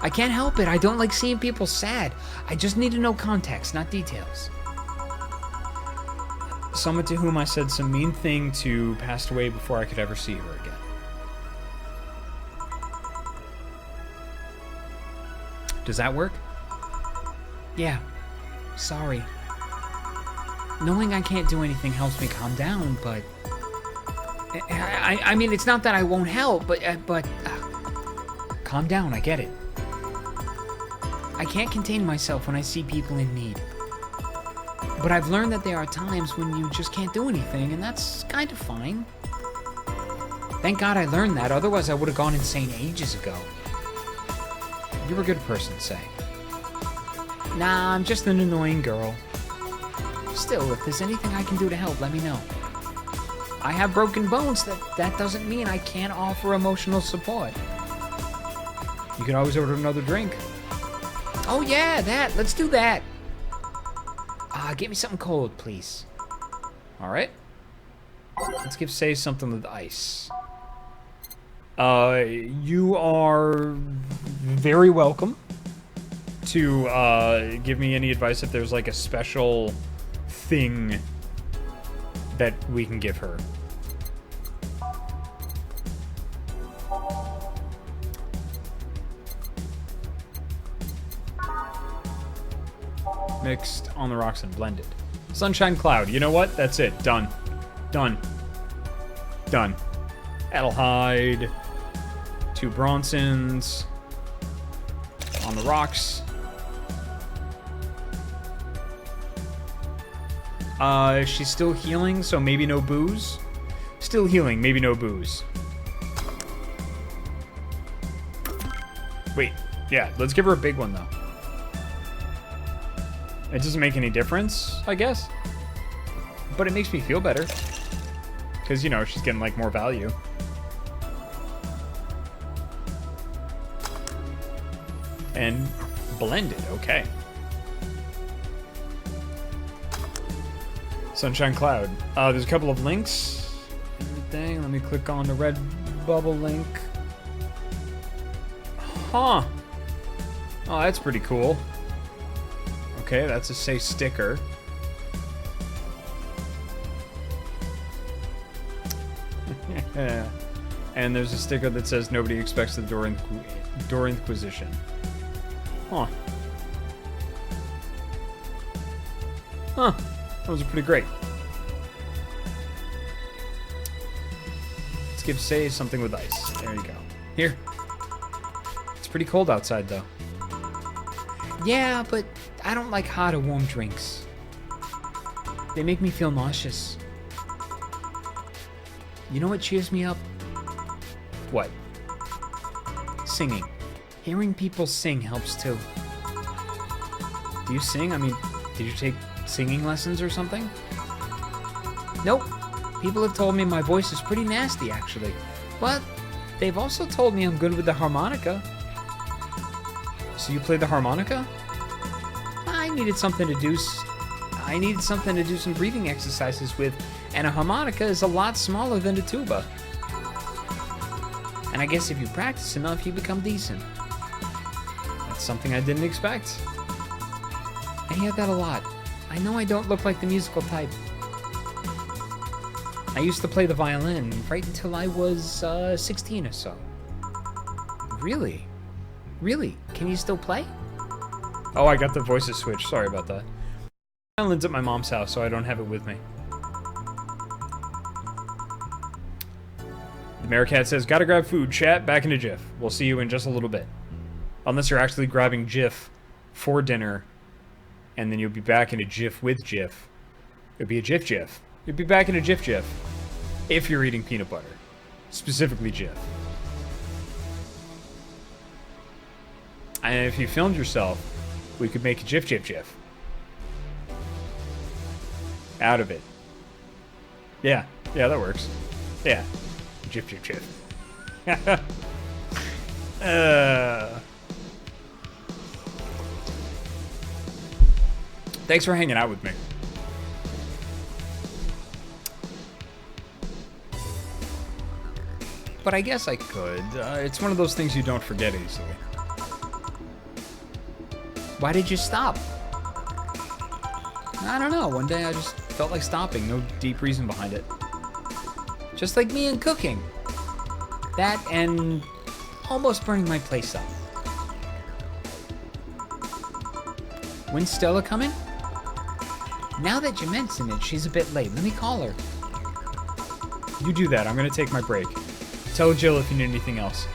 Speaker 1: I can't help it. I don't like seeing people sad. I just need to know context, not details. Someone to whom I said some mean thing to passed away before I could ever see her again. Does that work? Yeah. Sorry. Knowing I can't do anything helps me calm down, but... I mean, it's not that I won't help, but calm down, I get it. I can't contain myself when I see people in need. But I've learned that there are times when you just can't do anything, and that's kind of fine. Thank God I learned that, otherwise I would have gone insane ages ago. You're a good person, Say. Nah, I'm just an annoying girl. Still, if there's anything I can do to help, let me know. I have broken bones. That doesn't mean I can't offer emotional support. You can always order another drink. Oh yeah, that. Let's do that. Get me something cold, please. All right. Let's give Say something with ice. You are very welcome to give me any advice if there's like a special thing that we can give her. Mixed, on the rocks, and blended. Sunshine Cloud. You know what? That's it. Done. Done. Done. Adelhyde. 2 Bronsons. On the rocks. She's still healing, so maybe no booze. Still healing, maybe no booze. Wait, yeah, let's give her a big one, though. It doesn't make any difference, I guess. But it makes me feel better. Because, you know, she's getting, like, more value. And blended, okay. Sunshine Cloud. There's a couple of links. Everything. Let me click on the red bubble link. Huh. Oh, that's pretty cool. Okay, that's a Say sticker. And there's a sticker that says nobody expects the Door Inquisition. Huh. Huh. Those are pretty great. Let's give Say something with ice. There you go. Here. It's pretty cold outside, though. Yeah, but I don't like hot or warm drinks. They make me feel nauseous. You know what cheers me up? What? singing. Hearing people sing helps too. Do you sing? I mean, did you take singing lessons or something?
Speaker 2: Nope. People have told me my voice is pretty nasty, actually. But they've also told me I'm good with the harmonica.
Speaker 1: So you play the harmonica?
Speaker 2: I needed something to do some breathing exercises with, and a harmonica is a lot smaller than a tuba. And I guess if you practice enough, you become decent.
Speaker 1: That's something I didn't expect.
Speaker 2: I hear that a lot. I know I don't look like the musical type. I used to play the violin right until I was 16 or so.
Speaker 1: Really?
Speaker 2: Really? Can you still play?
Speaker 1: Oh, I got the voices switched. Sorry about that. Violin's at my mom's house, so I don't have it with me. The Meerkat says, gotta grab food, chat. Back into Jif. We'll see you in just a little bit. Unless you're actually grabbing Jif for dinner, and then you'll be back into Jif with Jif. It'll be a Jif. You'll be back into Jif. If you're eating peanut butter. Specifically Jif. And if you filmed yourself, we could make a Jif. Out of it. Yeah, that works. Yeah. Jif. Thanks for hanging out with me. But I guess I could. It's one of those things you don't forget easily.
Speaker 2: Why did you stop?
Speaker 1: I don't know. One day I just felt like stopping. No deep reason behind it.
Speaker 2: Just like me and cooking. That and almost burning my place up. When's Stella coming? Now that you mention it, she's a bit late. Let me call her.
Speaker 1: You do that. I'm going to take my break. Tell Jill if you need anything else.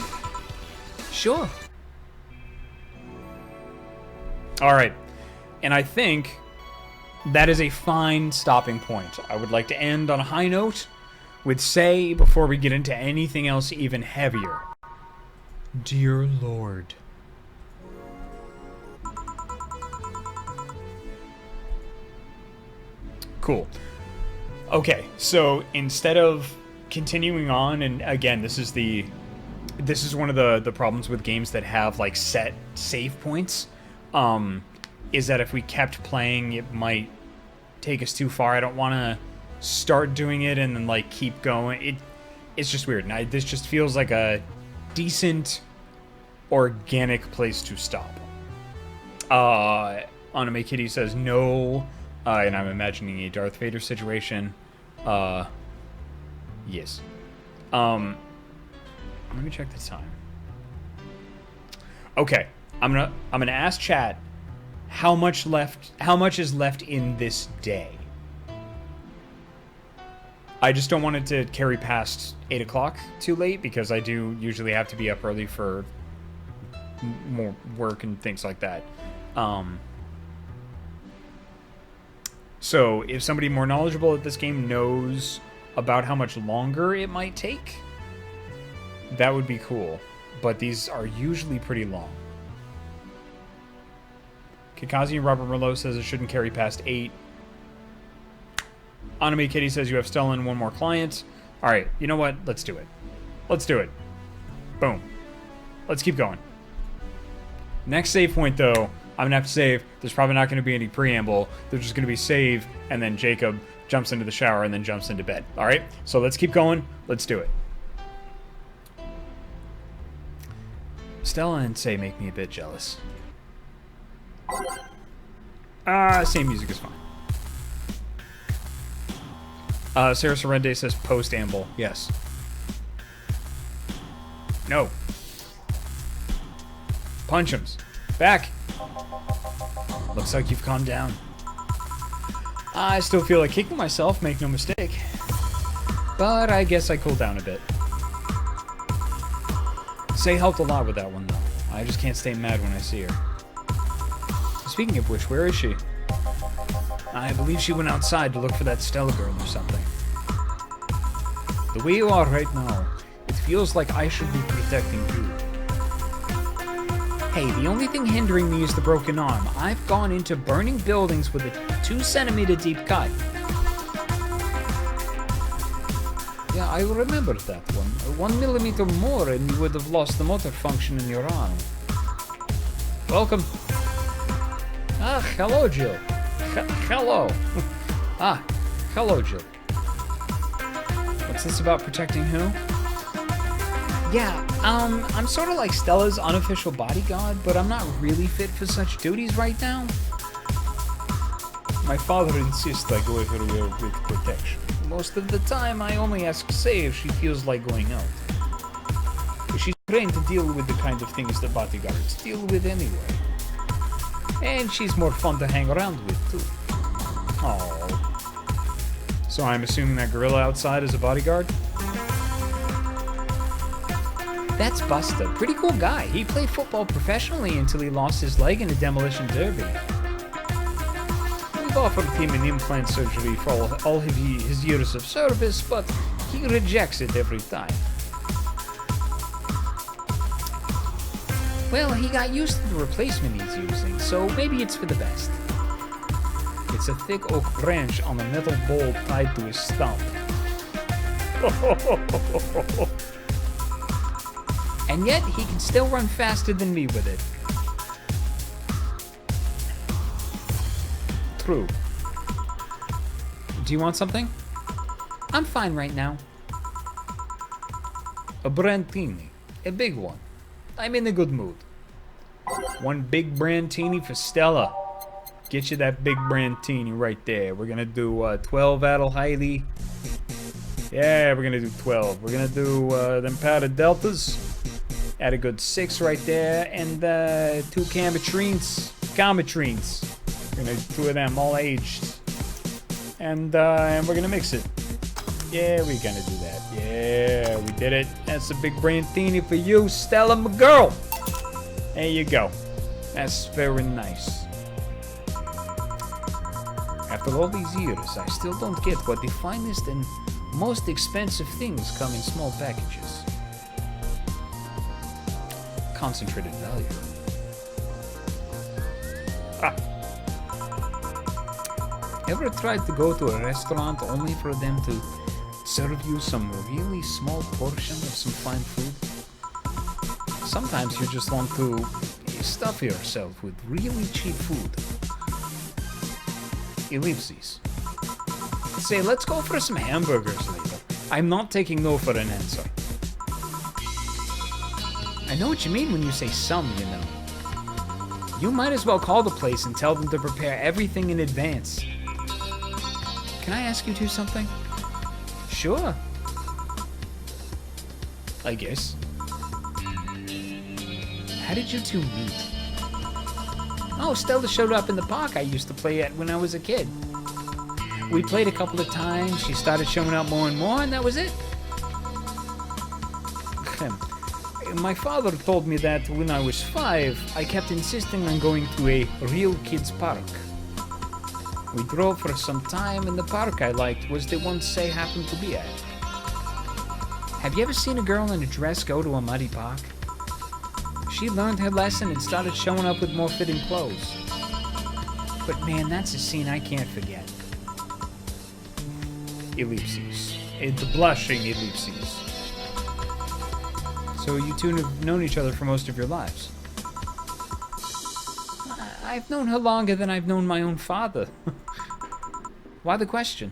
Speaker 2: Sure.
Speaker 1: All right. And I think that is a fine stopping point. I would like to end on a high note with say, before we get into anything else even heavier. Dear Lord. Cool. Okay, so instead of continuing on, and again, this is one of the problems with games that have like set save points, is that if we kept playing, it might take us too far. I don't want to start doing it and then like keep going. It's just weird. And this just feels like a decent, organic place to stop. Anime Kitty says no, and I'm imagining a Darth Vader situation. Yes. Let me check the time. Okay, I'm gonna ask chat how much is left in this day. I just don't want it to carry past 8 o'clock too late, because I do usually have to be up early for more work and things like that. So if somebody more knowledgeable at this game knows about how much longer it might take, that would be cool. But these are usually pretty long. Kikazi and Robert Merlot says it shouldn't carry past 8. Anime Kitty says you have Stella and one more client. Alright, you know what? Let's do it. Let's do it. Boom. Let's keep going. Next save point, though, I'm going to have to save. There's probably not going to be any preamble. There's just going to be save, and then Jacob jumps into the shower and then jumps into bed. Alright? So let's keep going. Let's do it. Stella and Say make me a bit jealous. Same music is fine. Sarah Sorrende says post-amble. Yes. No. Punch-ems. Back. Looks like you've calmed down. I still feel like kicking myself, make no mistake. But I guess I cooled down a bit. Say helped a lot with that one, though. I just can't stay mad when I see her. Speaking of which, where is she? I believe she went outside to look for that Stella girl or something. The way you are right now, it feels like I should be protecting you.
Speaker 2: Hey, the only thing hindering me is the broken arm. I've gone into burning buildings with a 2-centimeter deep cut.
Speaker 1: Yeah, I remember that one. 1 millimeter more and you would have lost the motor function in your arm. Welcome. Ah, hello, Jill. Hello. Ah, hello, Jill. What's this about protecting who?
Speaker 2: Yeah, I'm sort of like Stella's unofficial bodyguard, but I'm not really fit for such duties right now.
Speaker 1: My father insists I go everywhere with protection. Most of the time, I only ask Say if she feels like going out. She's trained to deal with the kind of things that bodyguards deal with anyway. And she's more fun to hang around with, too. Oh. So I'm assuming that gorilla outside is a bodyguard?
Speaker 2: That's Buster. Pretty cool guy. He played football professionally until he lost his leg in a demolition derby.
Speaker 1: We've offered him an implant surgery for all of his years of service, but he rejects it every time.
Speaker 2: Well, he got used to the replacement he's using, so maybe it's for the best.
Speaker 1: It's a thick oak branch on a metal bowl tied to his stump.
Speaker 2: And yet, he can still run faster than me with it.
Speaker 1: True. Do you want something?
Speaker 2: I'm fine right now.
Speaker 1: A brandtini. A big one. I'm in a good mood. One big brandtini for Stella. Get you that big brandtini right there. We're gonna do 12 Adel Heidi. Yeah, we're gonna do 12. We're gonna do them powdered deltas. Add a good 6 right there. And 2 Camatrines. We're gonna do 2 of them, all aged. And we're gonna mix it. Yeah, we're gonna do that. Yeah, we did it. That's a big brandtini for you, Stella, my girl. There you go. That's very nice. After all these years, I still don't get what the finest and most expensive things come in small packages. Concentrated value. Ah. Ever tried to go to a restaurant only for them to serve you some really small portion of some fine food? Sometimes you just want to stuff yourself with really cheap food. Ellipses. Say, let's go for some hamburgers later. I'm not taking no for an answer.
Speaker 2: I know what you mean when you say some, you know. You might as well call the place and tell them to prepare everything in advance. Can I ask you two something?
Speaker 1: Sure. I guess.
Speaker 2: How did you two meet? Oh, Stella showed up in the park I used to play at when I was a kid. We played a couple of times, she started showing up more and more, and that was it.
Speaker 1: My father told me that when I was 5, I kept insisting on going to a real kids park. We drove for some time, and the park I liked was the one Say happened to be at.
Speaker 2: Have you ever seen a girl in a dress go to a muddy park? She learned her lesson and started showing up with more fitting clothes. But man, that's a scene I can't forget.
Speaker 1: Ellipses. The blushing ellipses. So you two have known each other for most of your lives?
Speaker 2: I've known her longer than I've known my own father. Why the question?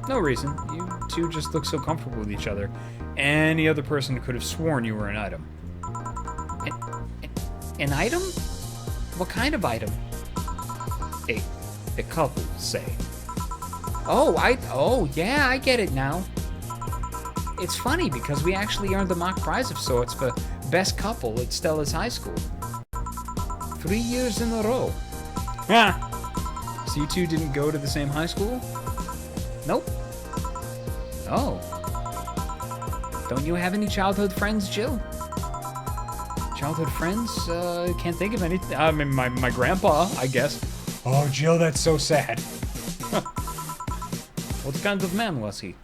Speaker 1: No reason. You two just look so comfortable with each other. Any other person could have sworn you were an item.
Speaker 2: An item? What kind of item?
Speaker 1: A couple, say.
Speaker 2: Oh, yeah, I get it now. It's funny because we actually earned a mock prize of sorts for best couple at Stella's high school.
Speaker 1: 3 years in a row. Ah! So you two didn't go to the same high school?
Speaker 2: Nope. Oh. Don't you have any childhood friends, Jill?
Speaker 1: Childhood friends? Can't think of anything. I mean, my grandpa, I guess. Oh, Jill, that's so sad. What kind of man was he?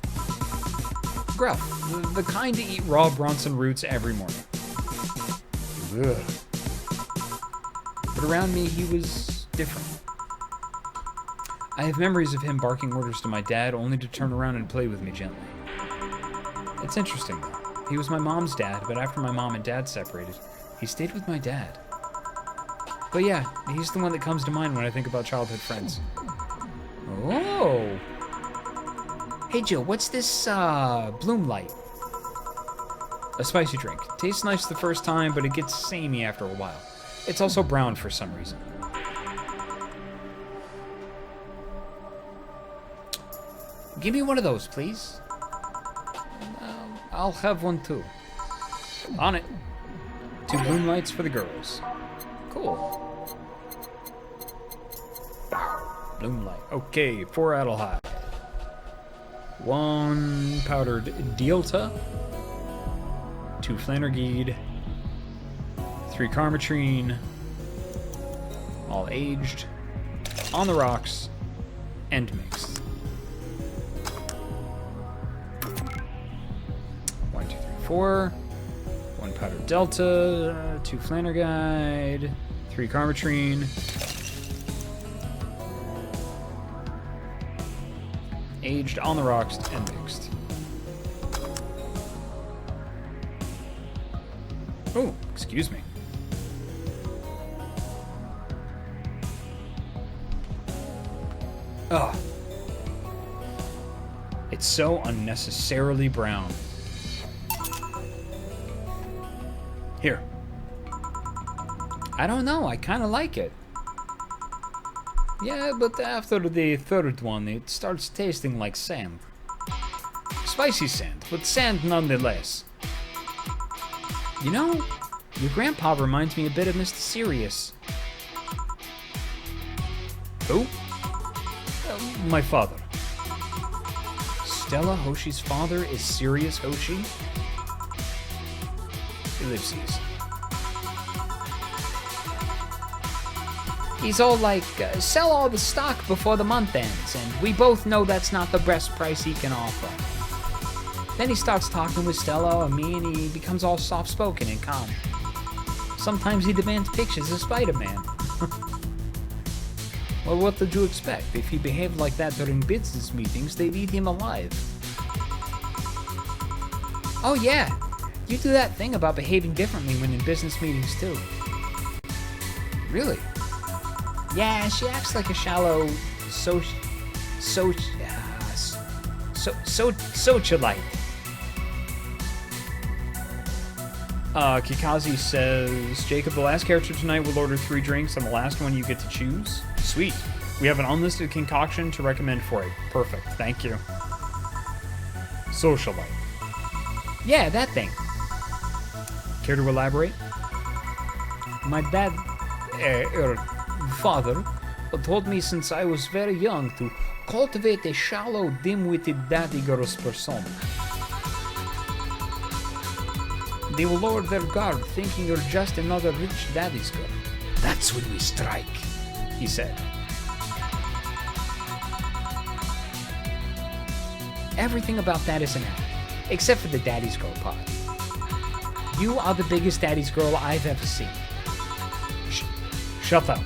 Speaker 2: Gruff. The kind to eat raw Bronson roots every morning.
Speaker 1: Ugh. But around me, he was different. I have memories of him barking orders to my dad only to turn around and play with me gently. It's interesting, though. He was my mom's dad, but after my mom and dad separated, he stayed with my dad. But yeah, he's the one that comes to mind when I think about childhood friends. Oh!
Speaker 2: Hey, Jill, what's this, bloom light?
Speaker 1: A spicy drink. Tastes nice the first time, but it gets samey after a while. It's also brown for some reason.
Speaker 2: Give me one of those, please.
Speaker 1: I'll have one too. On it. 2 bloom lights for the girls. Cool. Bloom light. Okay, 4 Adelheid. 1 powdered Dealta. 2 Flannergeed. 3 Karmatrine. All aged. On the rocks. And mixed. 1, 2, 3, 4. 1 powdered Delta. 2 Flannerguide. 3 Karmatrine. Aged, on the rocks, and mixed. Oh, excuse me. Ugh. It's so unnecessarily brown. Here. I don't know, I kind of like it. Yeah, but after the third one, it starts tasting like sand. Spicy sand, but sand nonetheless. You know, your grandpa reminds me a bit of Mr. Sirius. Who? My father. Stella Hoshi's father is Sirius Hoshi? Ellipses.
Speaker 2: He's all like, sell all the stock before the month ends, and we both know that's not the best price he can offer. Then he starts talking with Stella or me, and he becomes all soft-spoken and calm. Sometimes he demands pictures of Spider-Man.
Speaker 1: Well, what did you expect? If he behaved like that during business meetings, they'd eat him alive.
Speaker 2: Oh yeah, you do that thing about behaving differently when in business meetings too.
Speaker 1: Really?
Speaker 2: Yeah, she acts like a shallow socialite.
Speaker 1: Kikazi says, Jacob, the last character tonight will order 3 drinks, and the last one you get to choose. Sweet. We have an unlisted concoction to recommend for it. Perfect. Thank you. Socialite.
Speaker 2: Yeah, that thing.
Speaker 1: Care to elaborate?
Speaker 2: My dad, father, told me since I was very young to cultivate a shallow, dim-witted daddy girl's persona. They will lower their guard, thinking you're just another rich daddy's girl. That's when we strike, he said. Everything about that is an act, except for the daddy's girl part. You are the biggest daddy's girl I've ever seen.
Speaker 1: Shut up.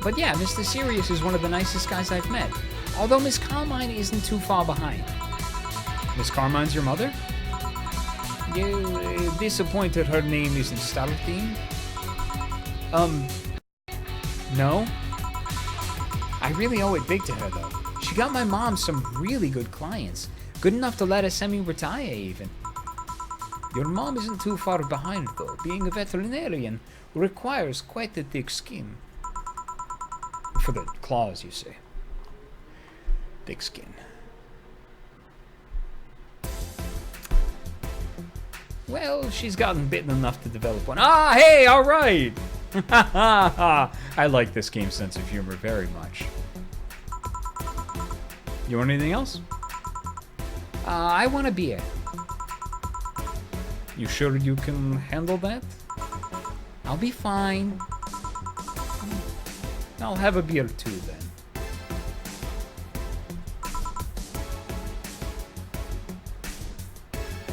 Speaker 2: But yeah, Mr. Sirius is one of the nicest guys I've met, although Miss Carmine isn't too far behind.
Speaker 1: Miss Carmine's your mother?
Speaker 2: You're disappointed her name isn't starting?
Speaker 1: No.
Speaker 2: I really owe it big to her, though. She got my mom some really good clients. Good enough to let her semi-retire, even. Your mom isn't too far behind, though. Being a veterinarian requires quite a thick skin.
Speaker 1: For the claws, you say. Thick skin.
Speaker 2: Well, she's gotten bitten enough to develop one.
Speaker 1: Ah, hey, all right. I like this game's sense of humor very much. You want anything else?
Speaker 2: I want a beer.
Speaker 1: You sure you can handle that?
Speaker 2: I'll be fine.
Speaker 1: I'll have a beer too, then.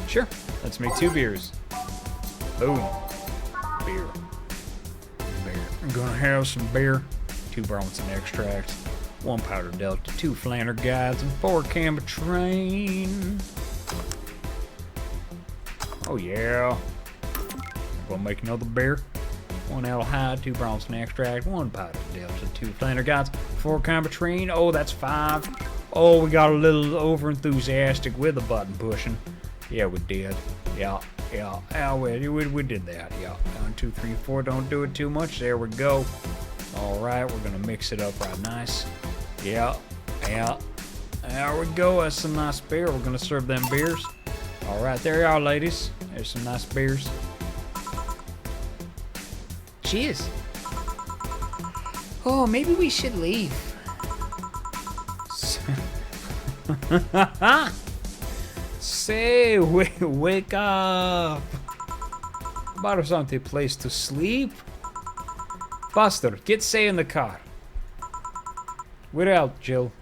Speaker 1: Sure, let's make 2 beers. Boom. beer. Beer. I'm gonna have some beer. 2 Bronson extracts. 1 powder delta. 2 flanner guides. And 4 camber train. Oh yeah. I'm gonna make another beer. 1 aldehyde, 2 Bronson extract, 1 powder delta, 2 flanner guides, 4 camber train. Oh, that's 5. Oh, we got a little over enthusiastic with the button pushing. Yeah, we did. Yeah. We did that. Yeah. 1, 2, 3, 4. Don't do it too much. There we go. All right, we're gonna mix it up right nice. Yeah. There we go. That's some nice beer. We're gonna serve them beers. All right, there you are, ladies. There's some nice beers.
Speaker 2: Cheers. Oh, maybe we should leave.
Speaker 1: Say, wake up. About something place to sleep. Buster, get Say in the car. We're out, Jill.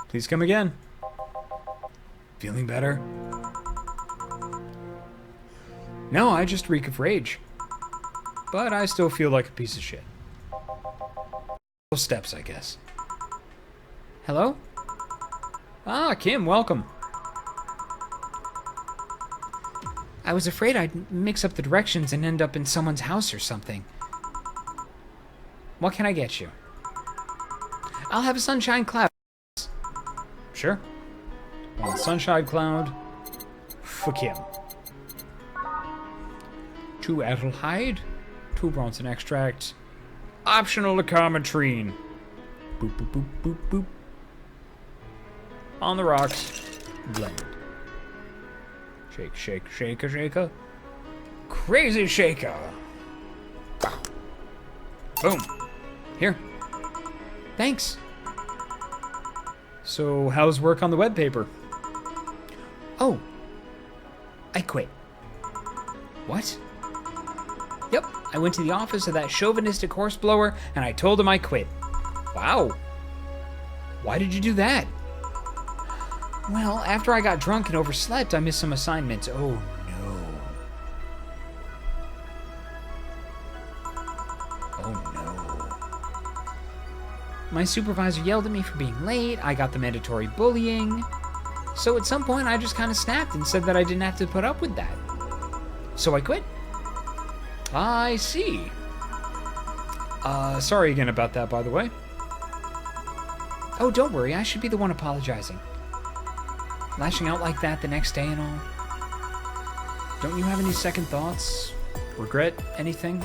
Speaker 1: Please come again. Feeling better? No, I just reek of rage. But I still feel like a piece of shit. Steps, I guess.
Speaker 2: Hello?
Speaker 1: Ah, Kim, welcome.
Speaker 2: I was afraid I'd mix up the directions and end up in someone's house or something. What can I get you? I'll have a sunshine cloud.
Speaker 1: Sure. 1 sunshine cloud for Kim. 2 Adelheid. 2 Bronson extracts. Optional to Carmetrine. Boop, boop, boop, boop, boop. On the rocks. Blend. Shake, shake, shaker, shaker. Crazy shaker. Boom. Here.
Speaker 2: Thanks.
Speaker 1: So, how's work on the web paper?
Speaker 2: Oh. I quit.
Speaker 1: What?
Speaker 2: Yep, I went to the office of that chauvinistic horseblower and I told him I quit.
Speaker 1: Wow. Why did you do that?
Speaker 2: Well, after I got drunk and overslept, I missed some assignments. Oh, no.
Speaker 1: Oh, no.
Speaker 2: My supervisor yelled at me for being late. I got the mandatory bullying. So at some point, I just kind of snapped and said that I didn't have to put up with that. So I quit.
Speaker 1: I see. Sorry again about that, by the way.
Speaker 2: Oh, don't worry. I should be the one apologizing. Lashing out like that the next day and all.
Speaker 1: Don't you have any second thoughts? Regret anything?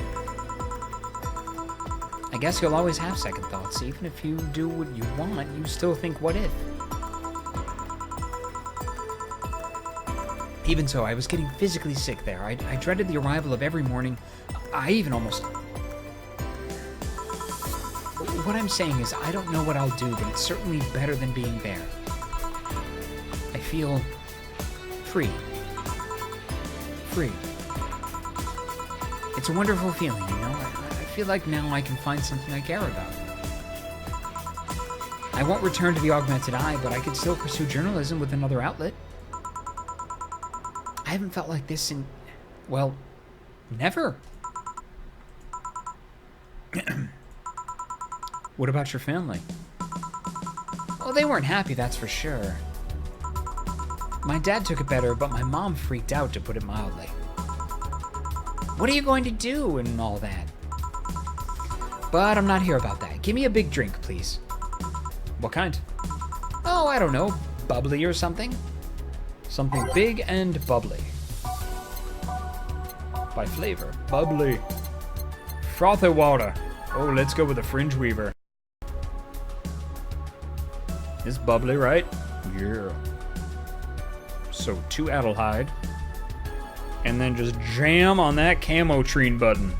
Speaker 2: I guess you'll always have second thoughts. Even if you do what you want, you still think, what if? Even so, I was getting physically sick there. I dreaded the arrival of every morning. I even almost... What I'm saying is, I don't know what I'll do, but it's certainly better than being there. I feel... free. Free. It's a wonderful feeling, you know? I feel like now I can find something I care about. I won't return to the augmented eye, but I could still pursue journalism with another outlet. I haven't felt like this in... well, never.
Speaker 1: What about your family?
Speaker 2: Well, they weren't happy, that's for sure. My dad took it better, but my mom freaked out, to put it mildly. What are you going to do and all that? But I'm not here about that. Give me a big drink, please.
Speaker 1: What kind?
Speaker 2: Oh, I don't know. Bubbly or something?
Speaker 1: Something big and bubbly. By flavor. Bubbly. Frothy water. Oh, let's go with a Fringe Weaver. It's bubbly, right? Yeah. So 2 Adelheid. And then just jam on that Camotrine button.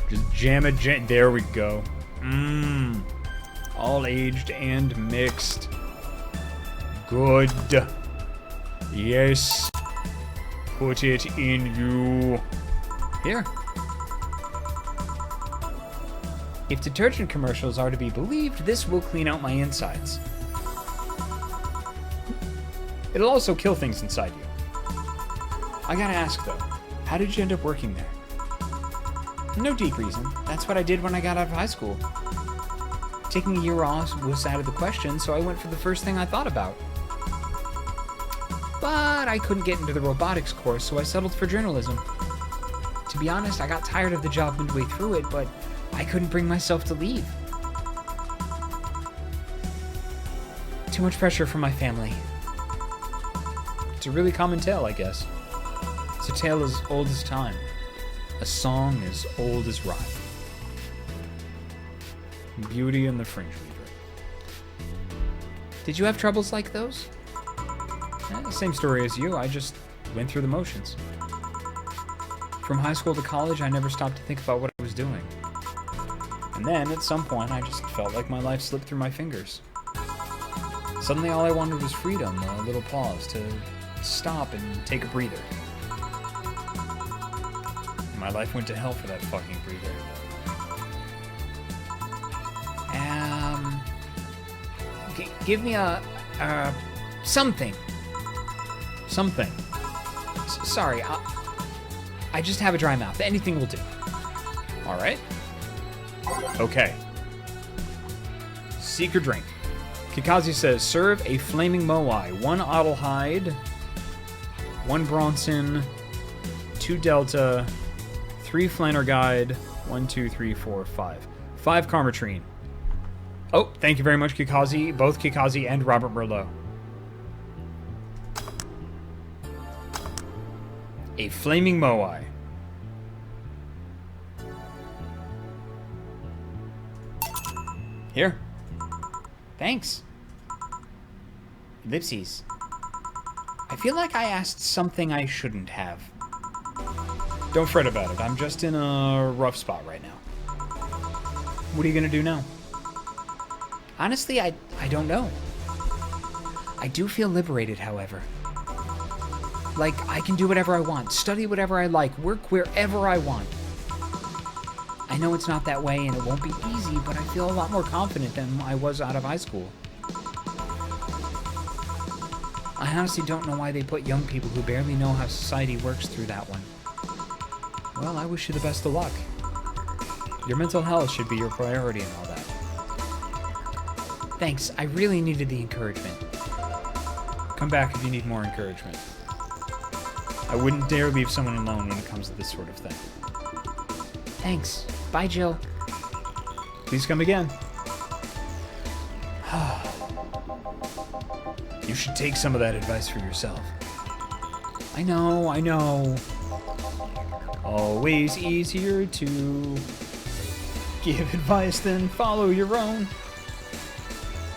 Speaker 1: Just jam it, there we go. Mmm. All aged and mixed. Good. Yes. Put it in you. Here.
Speaker 2: If detergent commercials are to be believed, this will clean out my insides.
Speaker 1: It'll also kill things inside you. I gotta ask though, how did you end up working there?
Speaker 2: No deep reason. That's what I did when I got out of high school. Taking a year off was out of the question, so I went for the first thing I thought about. But I couldn't get into the robotics course, so I settled for journalism. To be honest, I got tired of the job midway through it, but I couldn't bring myself to leave. Too much pressure from my family.
Speaker 1: It's a really common tale, I guess. It's a tale as old as time. A song as old as rhyme. Beauty and the Fringe Weaver.
Speaker 2: Did you have troubles like those?
Speaker 1: Same story as you, I just went through the motions. From high school to college, I never stopped to think about what I was doing. And then, at some point, I just felt like my life slipped through my fingers. Suddenly, all I wanted was freedom, a little pause, to stop and take a breather. My life went to hell for that fucking breather.
Speaker 2: Give me a something.
Speaker 1: Something.
Speaker 2: Sorry, I just have a dry mouth. Anything will do.
Speaker 1: Alright. Okay. Seek or drink. Kikazi says, serve a flaming moai, 1 Ottle Hide, 1 Bronson, 2 Delta, 3 Flanner Guide, 1, 2, 3, 4, 5. 5 Karmatrine. Oh, thank you very much, Kikazi. Both Kikazi and Robert Merlot. A flaming moai. Here.
Speaker 2: Thanks. Lipsies. I feel like I asked something I shouldn't have.
Speaker 1: Don't fret about it. I'm just in a rough spot right now. What are you gonna do now?
Speaker 2: Honestly, I don't know. I do feel liberated, however. Like, I can do whatever I want, study whatever I like, work wherever I want. I know it's not that way and it won't be easy, but I feel a lot more confident than I was out of high school. I honestly don't know why they put young people who barely know how society works through that one.
Speaker 1: Well, I wish you the best of luck. Your mental health should be your priority and all that.
Speaker 2: Thanks, I really needed the encouragement.
Speaker 1: Come back if you need more encouragement. I wouldn't dare leave someone alone when it comes to this sort of thing.
Speaker 2: Thanks. Bye, Jill.
Speaker 1: Please come again. You should take some of that advice for yourself.
Speaker 2: I know.
Speaker 1: Always easier to give advice than follow your own.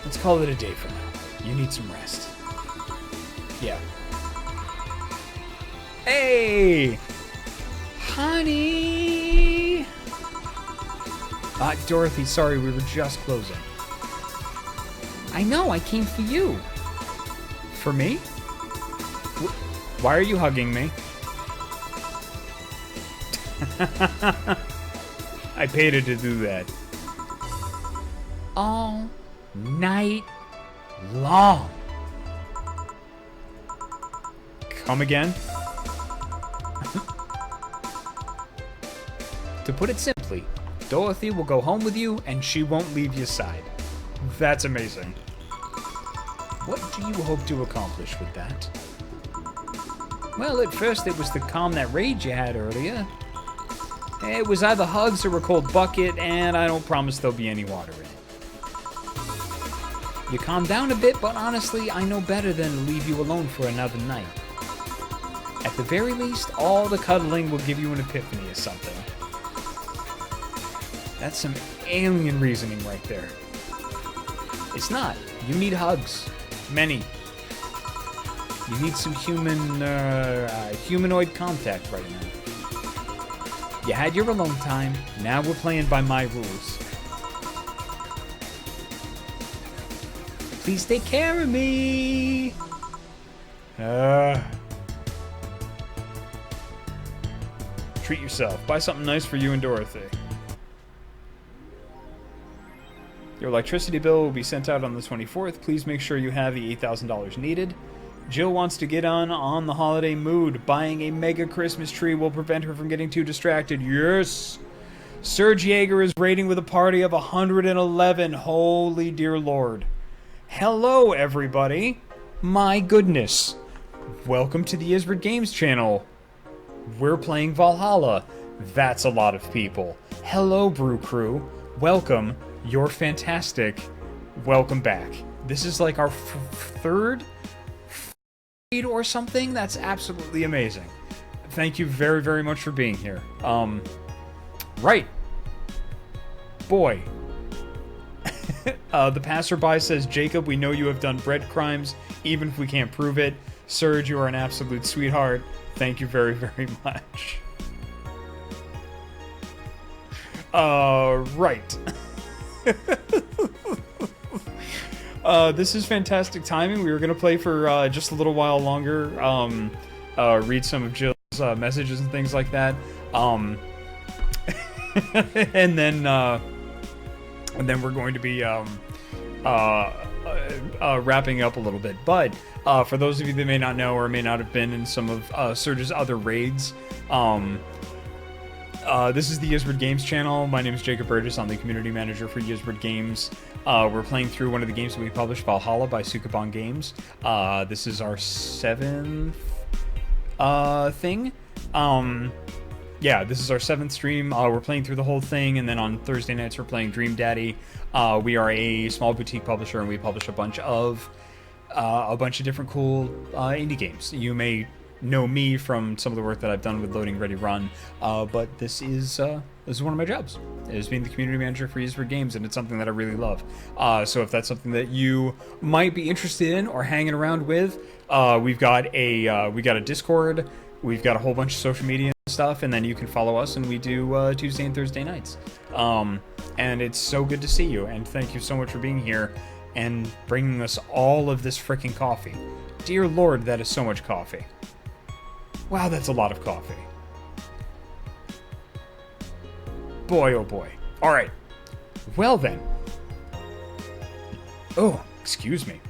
Speaker 1: Let's call it a day for now. You need some rest. Yeah. Hey! Honey! Dorothy, sorry, we were just closing.
Speaker 2: I know, I came for you.
Speaker 1: For me? Why are you hugging me? I paid her to do that.
Speaker 2: All night long.
Speaker 1: Come again? To put it simply, Dorothy will go home with you and she won't leave your side. That's amazing. What do you hope to accomplish with that? Well, at first it was to calm that rage you had earlier. It was either hugs or a cold bucket, and I don't promise there'll be any water in it. You calmed down a bit, but honestly, I know better than to leave you alone for another night. At the very least, all the cuddling will give you an epiphany or something. That's some alien reasoning right there. It's not. You need hugs. Many. You need some humanoid contact right now. You had your alone time. Now we're playing by my rules. Please take care of me. Treat yourself. Buy something nice for you and Dorothy. Your electricity bill will be sent out on the 24th. Please make sure you have the $8,000 needed. Jill wants to get on the holiday mood. Buying a mega Christmas tree will prevent her from getting too distracted. Yes! Serge Yeager is raiding with a party of 111. Holy dear lord. Hello, everybody. My goodness. Welcome to the Ysbryd Games channel. We're playing Valhalla. That's a lot of people. Hello, Brew Crew. Welcome. You're fantastic. Welcome back. This is like our third raid or something. That's absolutely amazing. Thank you very, very much for being here. Right. Boy. The passerby says, Jacob, we know you have done bread crimes, even if we can't prove it. Serge, you are an absolute sweetheart. Thank you very, very much. Right. This is fantastic timing. We were going to play for just a little while longer, read some of Jill's messages and things like that. And then we're going to be wrapping up a little bit. But for those of you that may not know or may not have been in some of Serge's other raids, this is the Ysbryd Games channel. My name is Jacob Burgess. I'm the community manager for Ysbryd Games. We're playing through one of the games that we published, Valhalla by Sukabon Games. This is our 7th thing. Yeah, this is our 7th stream. We're playing through the whole thing, and then on Thursday nights we're playing Dream Daddy. We are a small boutique publisher, and we publish a bunch of different cool indie games. You may know me from some of the work that I've done with Loading Ready Run, but this is one of my jobs, is being the community manager for Ysbryd Games, and it's something that I really love. So if that's something that you might be interested in or hanging around with, we got a Discord, we've got a whole bunch of social media stuff, and then you can follow us, and we do Tuesday and Thursday nights. And it's so good to see you, and thank you so much for being here and bringing us all of this freaking coffee. Dear Lord, that is so much coffee. Wow, that's a lot of coffee. Boy, oh boy. Alright. Well then. Oh, excuse me.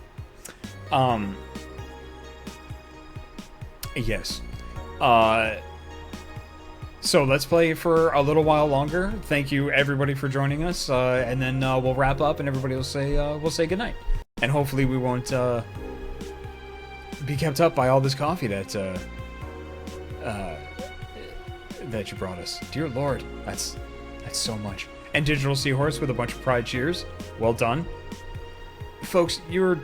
Speaker 1: Yes. So let's play for a little while longer. Thank you everybody for joining us, and then we'll wrap up, and everybody will say goodnight. And hopefully we won't be kept up by all this coffee that you brought us. Dear Lord, that's so much. And Digital Seahorse with a bunch of pride cheers. Well done, folks. You're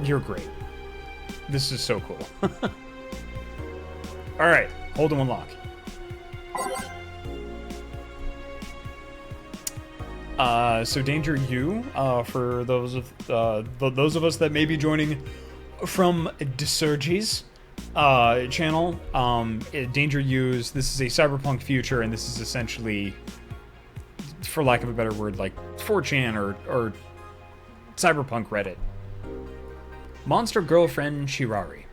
Speaker 1: great. This is so cool. All right, hold them unlock. So Danger U, for those of us that may be joining from Desurge's channel, Danger U's, this is a cyberpunk future, and this is essentially, for lack of a better word, like 4chan or cyberpunk Reddit. Monster Girlfriend Shirari.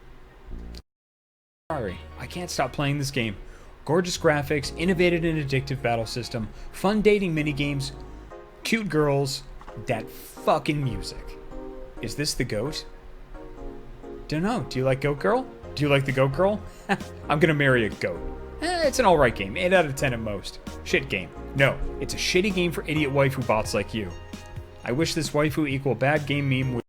Speaker 1: I can't stop playing this game. Gorgeous graphics, innovative and addictive battle system, fun dating minigames, cute girls, that fucking music. Is this the GOAT? Dunno. Do you like Goat Girl? Do you like the Goat Girl? I'm gonna marry a goat. It's an alright game. 8 out of 10 at most. Shit game. No, it's a shitty game for idiot waifu bots like you. I wish this waifu equal bad game meme would...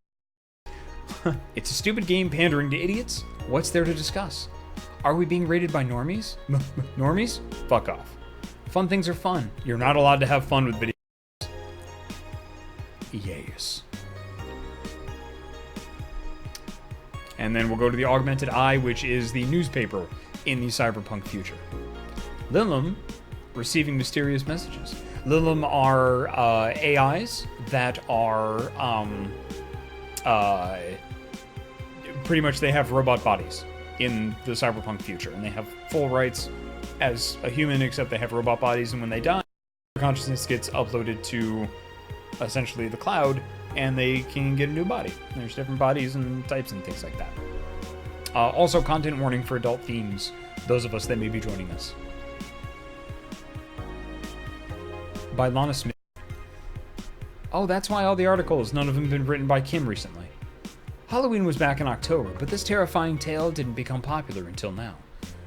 Speaker 1: It's a stupid game pandering to idiots. What's there to discuss? Are we being rated by normies? Normies? Fuck off. Fun things are fun. You're not allowed to have fun with video games. Yes. And then we'll go to the Augmented Eye, which is the newspaper in the cyberpunk future. Lilum receiving mysterious messages. Lilum are AIs that are pretty much, they have robot bodies in the cyberpunk future, and they have full rights as a human, except they have robot bodies, and when they die, their consciousness gets uploaded to essentially the cloud, and they can get a new body. There's different bodies and types and things like that. Also, content warning for adult themes, those of us that may be joining us. By Lana Smith. Oh, that's why all the articles, none of them have been written by Kim recently. Halloween was back in October, but this terrifying tale didn't become popular until now.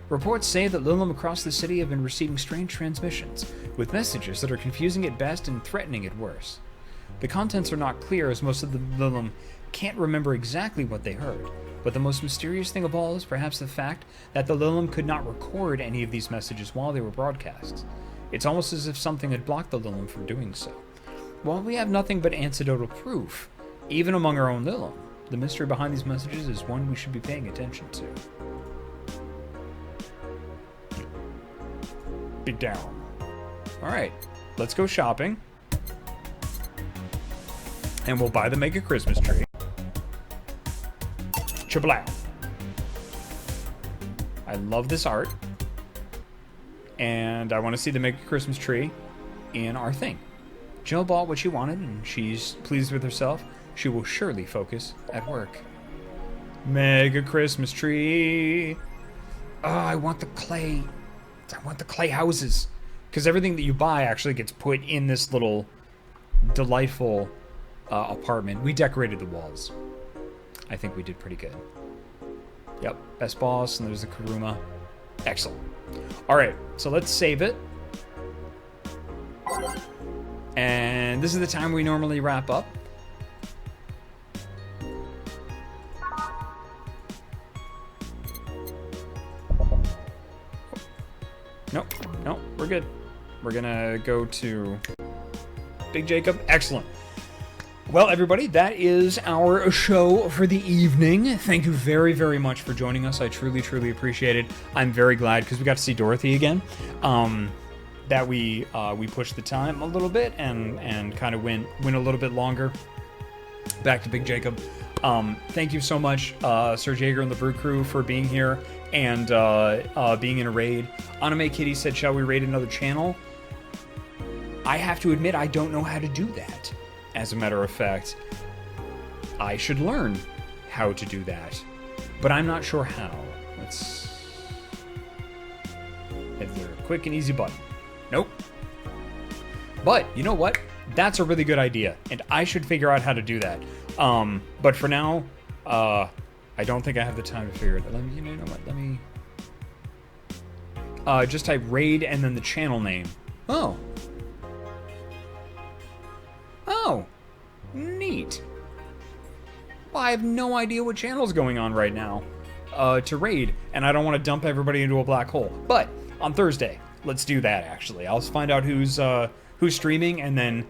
Speaker 1: Reports say that Lilum across the city have been receiving strange transmissions, with messages that are confusing at best and threatening at worst. The contents are not clear, as most of the Lilum can't remember exactly what they heard, but the most mysterious thing of all is perhaps the fact that the Lilum could not record any of these messages while they were broadcast. It's almost as if something had blocked the Lilum from doing so. While we have nothing but anecdotal proof, even among our own Lilum, the mystery behind these messages is one we should be paying attention to. Be down. Alright, let's go shopping. And we'll buy the mega Christmas tree. Chablau. I love this art. And I want to see the mega Christmas tree in our thing. Jill bought what she wanted, and she's pleased with herself. She will surely focus at work. Mega Christmas tree. Oh, I want the clay. I want the clay houses. Because everything that you buy actually gets put in this little delightful apartment. We decorated the walls. I think we did pretty good. Yep, best boss, and there's the Kuruma. Excellent. Alright, so let's save it. And this is the time we normally wrap up. Nope, nope, we're good. We're gonna go to Big Jacob. Excellent. Well, everybody, that is our show for the evening. Thank you very, very much for joining us. I truly, truly appreciate it. I'm very glad, because we got to see Dorothy again, that we pushed the time a little bit and kind of went a little bit longer. Back to Big Jacob. Thank you so much, Sir Jaeger and the Brew Crew, for being here and being in a raid. Anime Kitty said, shall we raid another channel? I have to admit, I don't know how to do that. As a matter of fact, I should learn how to do that, but I'm not sure how. Let's... Is there a quick and easy button? Nope. But, you know what? That's a really good idea, and I should figure out how to do that. But for now, I don't think I have the time to figure it out. You know what? Let me... just type raid and then the channel name. Oh. Oh, neat. Well, I have no idea what channel's going on right now to raid, and I don't want to dump everybody into a black hole. But on Thursday, let's do that, actually. I'll find out who's streaming, and then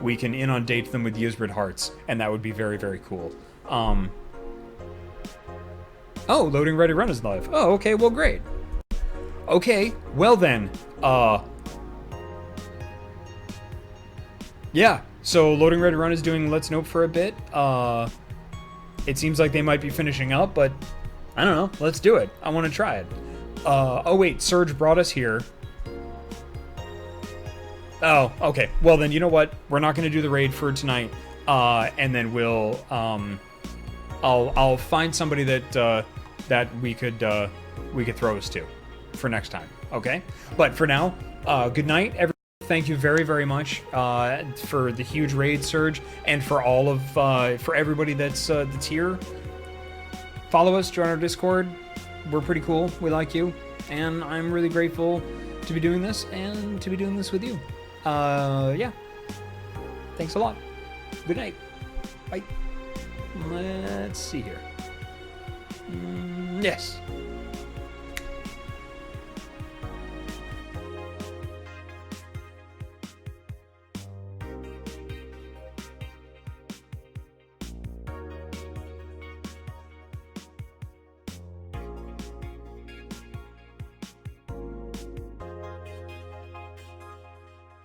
Speaker 1: we can inundate them with Ysbryd hearts, and that would be very, very cool. Oh, Loading Ready Run is live. Oh, okay, well, great. Okay, well then, yeah, so Loading Ready Run is doing Let's Nope for a bit. It seems like they might be finishing up, but I don't know. Let's do it. I want to try it. Oh wait, Surge brought us here. Oh, okay. Well then, you know what? We're not going to do the raid for tonight. And then we'll, I'll find somebody that we could throw us to for next time. Okay? But for now, good night, everyone. Thank you very, very much for the huge raid, Surge, and for all of for everybody that's here. Follow us, join our Discord. We're pretty cool. We like you, and I'm really grateful to be doing this and to be doing this with you. Yeah. Thanks a lot. Good night. Bye. Let's see here. Yes.